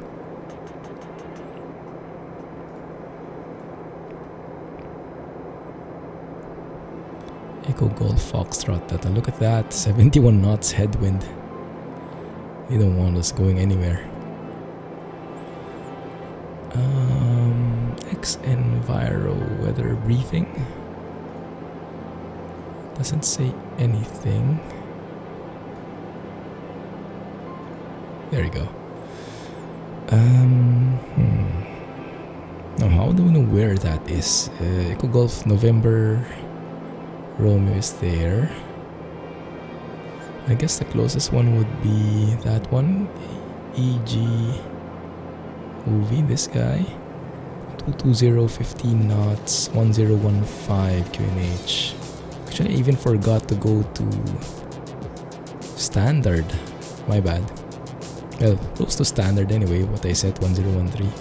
Echo Golf Foxtrot Data. Look at that, 71 knots headwind. They don't want us going anywhere. xEnviro weather briefing. Doesn't say anything. There you go. Now how do we know where that is? Echo Golf November Romeo is there. I guess the closest one would be that one. EG OV, this guy. 220, 15 knots, 1015 QNH. Actually, I even forgot to go to standard. My bad. Well, close to standard anyway, what I set 1013.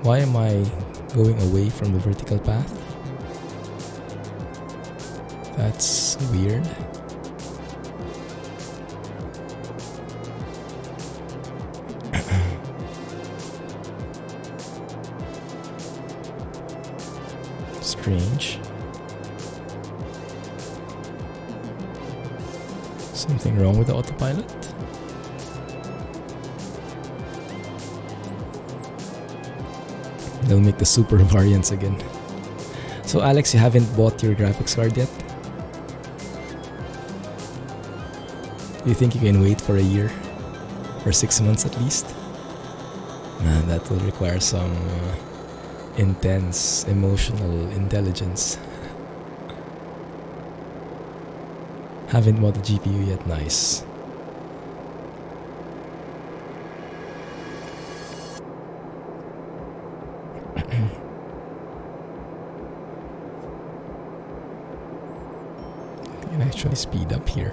Why am I going away from the vertical path? That's weird. Strange. Something wrong with the autopilot? They'll make the super variants again. So Alex, you haven't bought your graphics card yet? Do you think you can wait for a year? Or 6 months at least? Man, that will require some intense emotional intelligence. Haven't bought the GPU yet, nice. I can actually speed up here.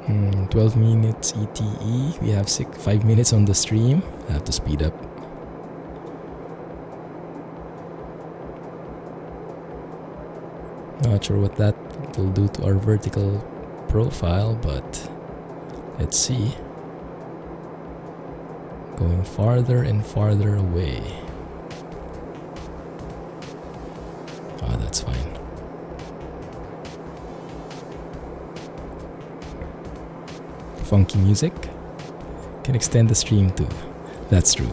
Hmm, 12 minutes ETE. We have 5 minutes on the stream. I have to speed up. Not sure what that will do to our vertical profile, but let's see. Going farther and farther away. Ah, that's fine. Funky music can extend the stream too. That's true.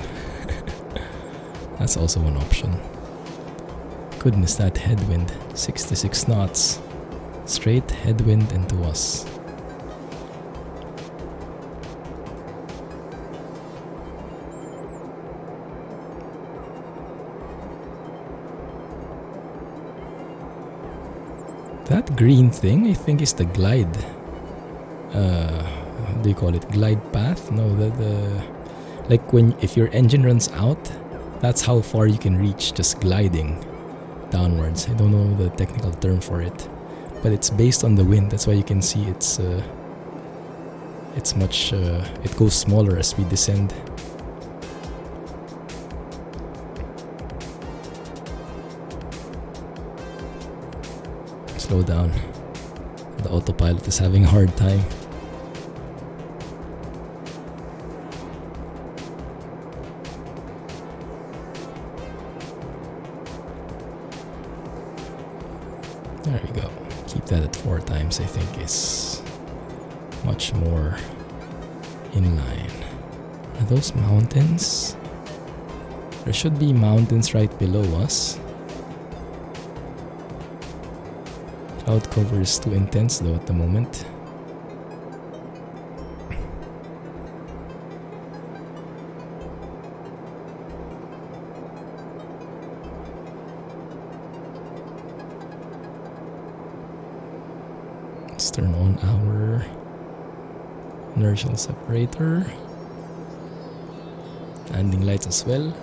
That's also an option. Goodness, that headwind. 66 knots. Straight headwind into us. That green thing, I think, is the glide. What do you call it? Glide path? No, the like if your engine runs out, that's how far you can reach just gliding downwards. I don't know the technical term for it, but it's based on the wind. That's why you can see it's much it goes smaller as we descend. Slow down. The autopilot is having a hard time. There we go. Keep that at 4 times, I think is much more in line. Are those mountains? There should be mountains right below us. Cloud cover is too intense though at the moment. Let's turn on our inertial separator. Landing lights as well.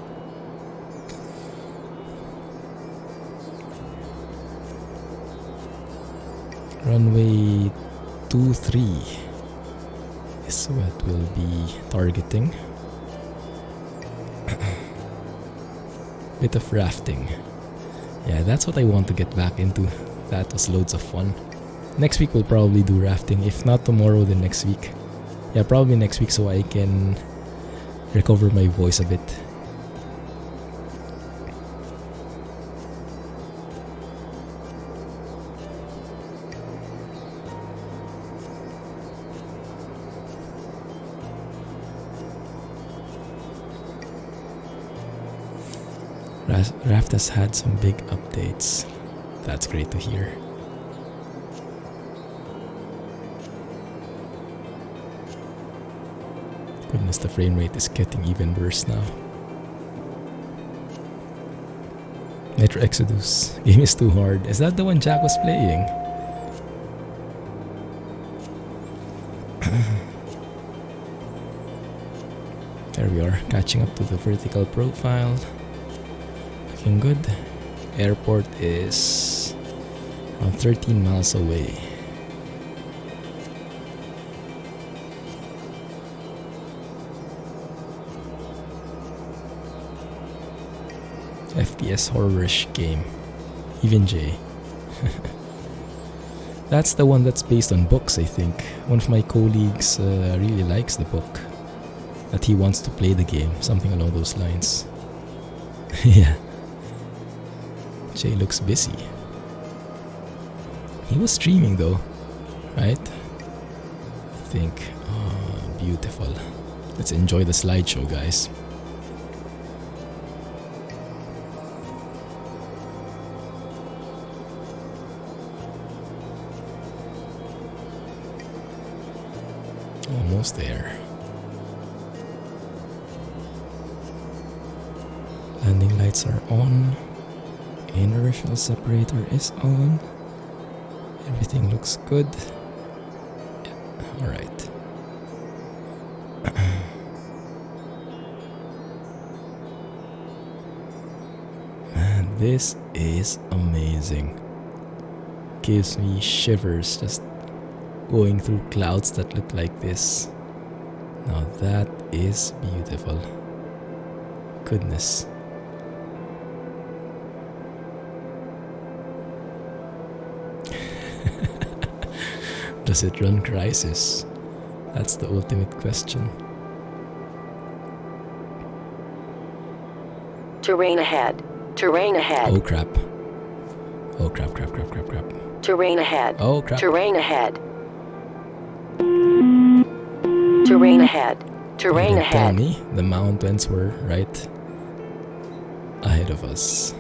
Runway 23 is what we'll be targeting. Bit of rafting. Yeah, that's what I want to get back into. That was loads of fun. Next week we'll probably do rafting. If not tomorrow, then next week. Yeah, probably next week so I can recover my voice a bit. Raft has had some big updates. That's great to hear. Goodness, the frame rate is getting even worse now. Metro Exodus. Game is too hard. Is that the one Jack was playing? There we are, catching up to the vertical profile. Looking good. Airport is around 13 miles away. FPS horror-ish game. Even J. That's the one that's based on books, I think. One of my colleagues really likes the book. That he wants to play the game. Something along those lines. Yeah. Jay looks busy. He was streaming though, right? I think. Oh, beautiful. Let's enjoy the slideshow, guys. almost there. Landing lights are on. Inertial separator is on. Everything looks good. Yeah, alright. Man, this is amazing. Gives me shivers just going through clouds that look like this. Now that is beautiful. Goodness. Does it run Crisis? That's the ultimate question. Terrain ahead. Terrain ahead. Oh crap. Oh crap. Terrain ahead. Oh crap. Terrain ahead. Terrain ahead. Terrain You didn't tell ahead. me the mountains were right ahead of us.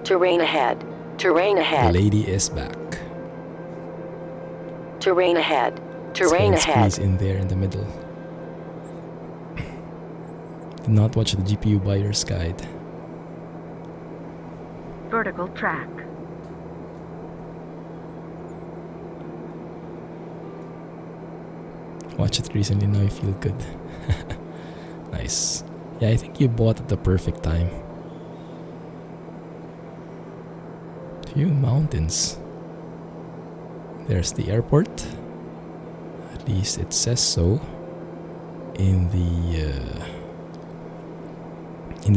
Terrain ahead. Terrain The ahead. lady is back. Terrain ahead. Let's go Terrain and ahead. squeeze in there in the middle. Did not watch the GPU buyer's guide. Vertical track. Watch it recently, now you feel good. Nice. Yeah, I think you bought at the perfect time. Few mountains. There's the airport. At least it says so in the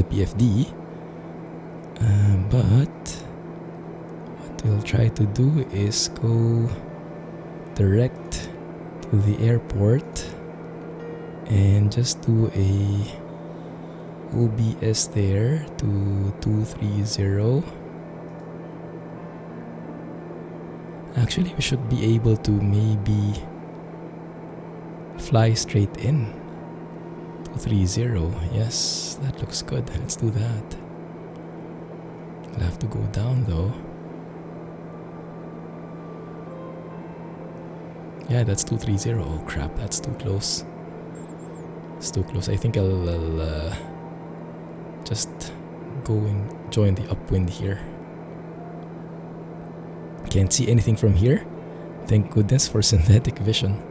PFD. But what we'll try to do is go direct to the airport and just do a OBS there to 230. Actually, we should be able to maybe fly straight in. 230. Yes, that looks good. Let's do that. We'll have to go down though. Yeah, that's 230. Oh crap, that's too close. It's too close. I think I'll just go and join the upwind here. Can't see anything from here. Thank goodness for synthetic vision.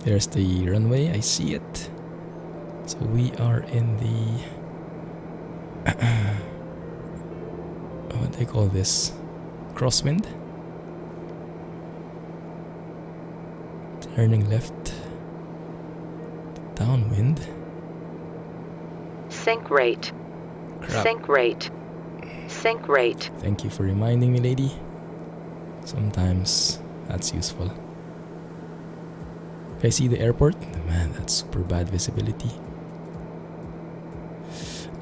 There's the runway, I see it. So we are in the what do they call this? Crosswind. Turning left. Downwind. Sync rate. Crap. Sync rate. Sync rate. Thank you for reminding me, lady. Sometimes that's useful. I see the airport. Man, that's super bad visibility.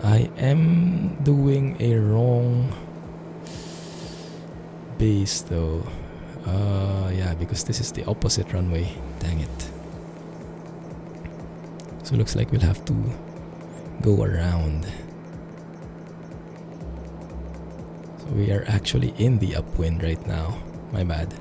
I am doing a wrong base though. Yeah, because this is the opposite runway. Dang it. So it looks like we'll have to go around. So we are actually in the upwind right now. My bad.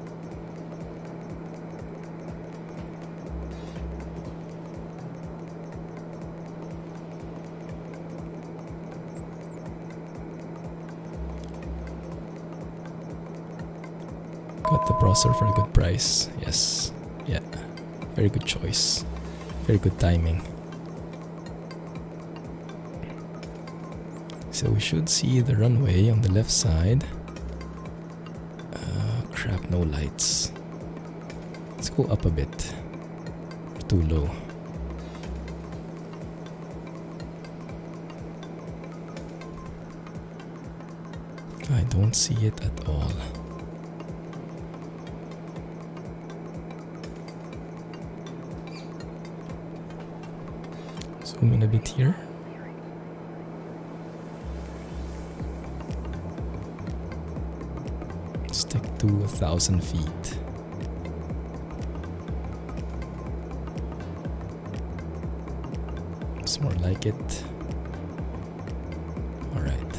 Got the browser for a good price. Yes. Yeah. Very good choice. Very good timing. So we should see the runway on the left side. Crap, no lights. Let's go up a bit. We're too low. I don't see it at all. Zoom in a bit here. Stick to 1,000 feet. like it. Alright.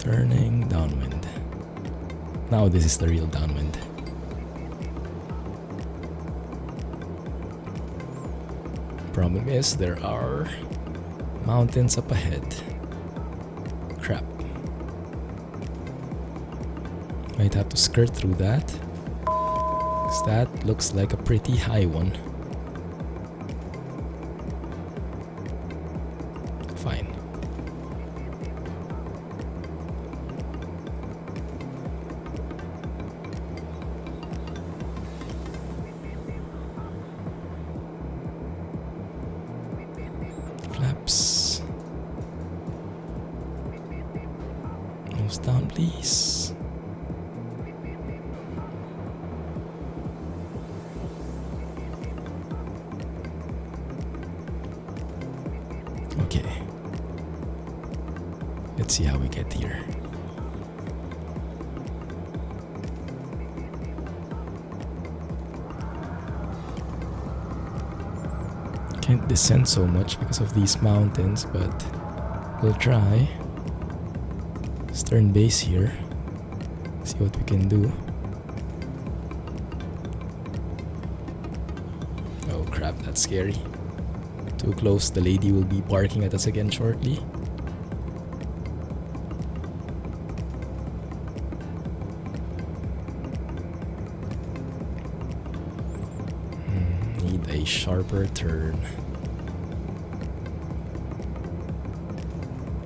Turning downwind. Now this is the real downwind. Problem is there are mountains up ahead. Crap. Might have to skirt through that. 'Cause that looks like a pretty high one. Fine. Flaps. Nose down, please. Okay. Let's see how we get here. Can't descend so much because of these mountains, but we'll try. Stern base here. See what we can do. Oh crap, that's scary. Too close, the lady will be barking at us again shortly. Need a sharper turn.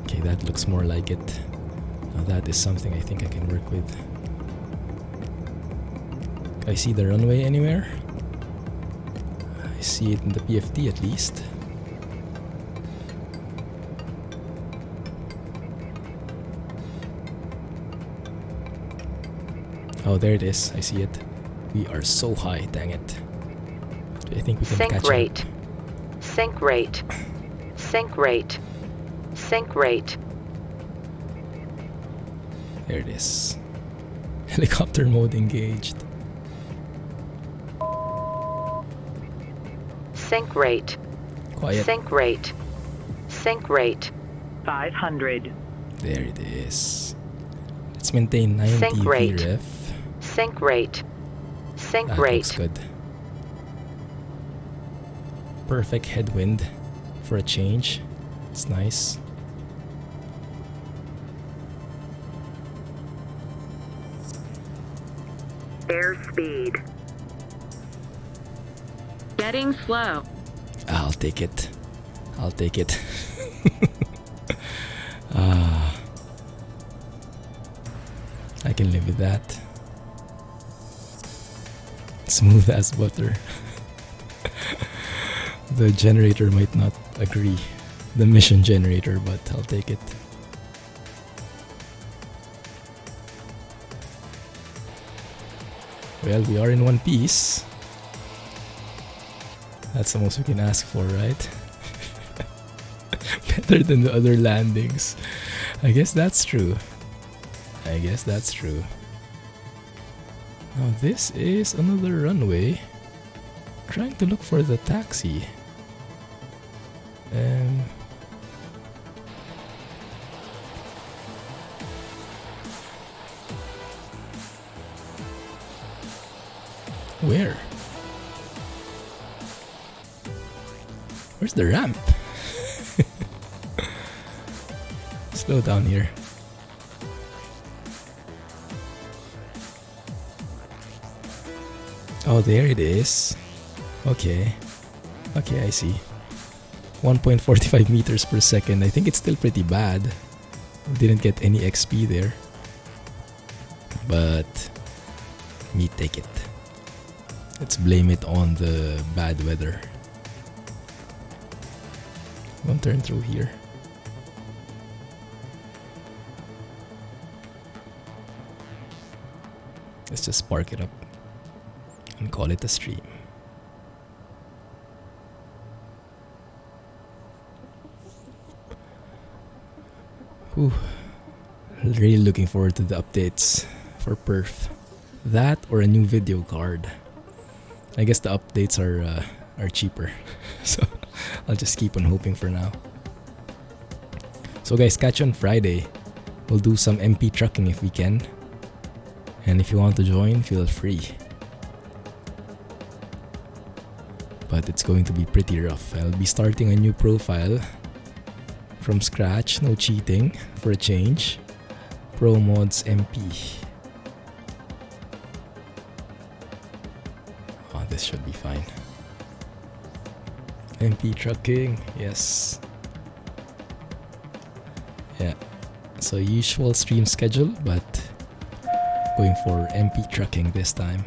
Okay, that looks more like it. Now that is something I think I can work with. I see the runway anywhere? I see it in the PFD at least. Oh, there it is. I see it. We are so high, dang it. I think we can Sink catch rate. it. Sink rate. Sink rate. Sink rate. There it is. Helicopter mode engaged. Sink rate. Quiet. Sink rate. Sink rate. 500. There it is. Let's maintain 90 Sink rate. VREF. Sink rate. Sink That rate. looks good. Perfect headwind for a change. It's nice. Airspeed. Getting slow. I'll take it. I'll take it. I can live with that. Smooth as butter. The generator might not agree. The mission generator, but I'll take it. Well, we are in one piece. That's the most we can ask for, right? Better than the other landings. I guess that's true. I guess that's true. Now this is another runway. Trying to look for the taxi. Where? Where's the ramp? Slow down here. Oh, there it is. Okay. Okay, I see. 1.45 meters per second. I think it's still pretty bad. Didn't get any XP there. But me take it. Let's blame it on the bad weather. Won't turn through here. Let's just spark it up and call it a stream. Whew. Really looking forward to the updates for Perf. That or a new video card. I guess the updates are cheaper. So I'll just keep on hoping for now. So guys, catch you on Friday. We'll do some MP trucking if we can. And if you want to join, feel free. But it's going to be pretty rough. I'll be starting a new profile from scratch, no cheating for a change. Pro mods MP. Oh, this should be fine. MP trucking, yes. Yeah, so usual stream schedule, but going for MP trucking this time.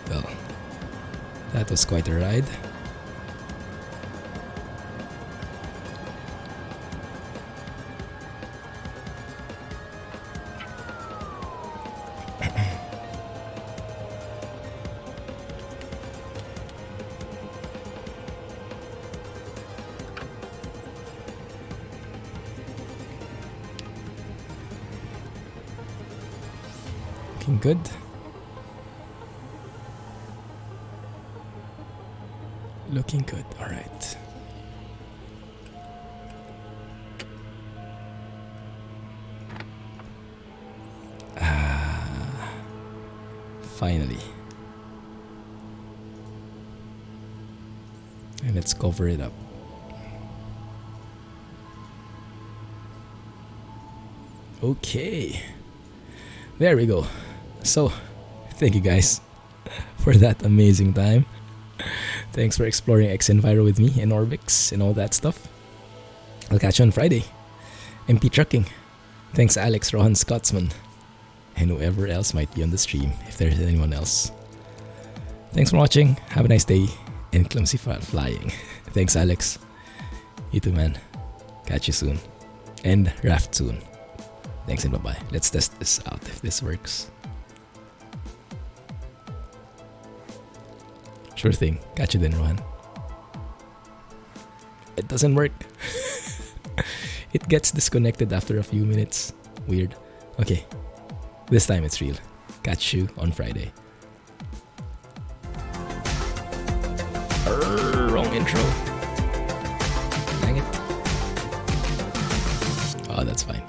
Well, that was quite a ride. Looking good. Looking good, alright. Finally. And let's cover it up. Okay. There we go. So, thank you guys for that amazing time. Thanks for exploring xEnviro with me and Orbx and all that stuff. I'll catch you on Friday. MP Trucking. Thanks Alex, Rohan Scotsman, and whoever else might be on the stream, if there's anyone else. Thanks for watching. Have a nice day and clumsy flying. Thanks Alex. You too, man. Catch you soon. And raft soon. Thanks and bye-bye. Let's test this out if this works. Sure thing. Catch you then, Rohan. It doesn't work. It gets disconnected after a few minutes. Weird. Okay. This time it's real. Catch you on Friday. Wrong intro. Dang it. Oh, that's fine.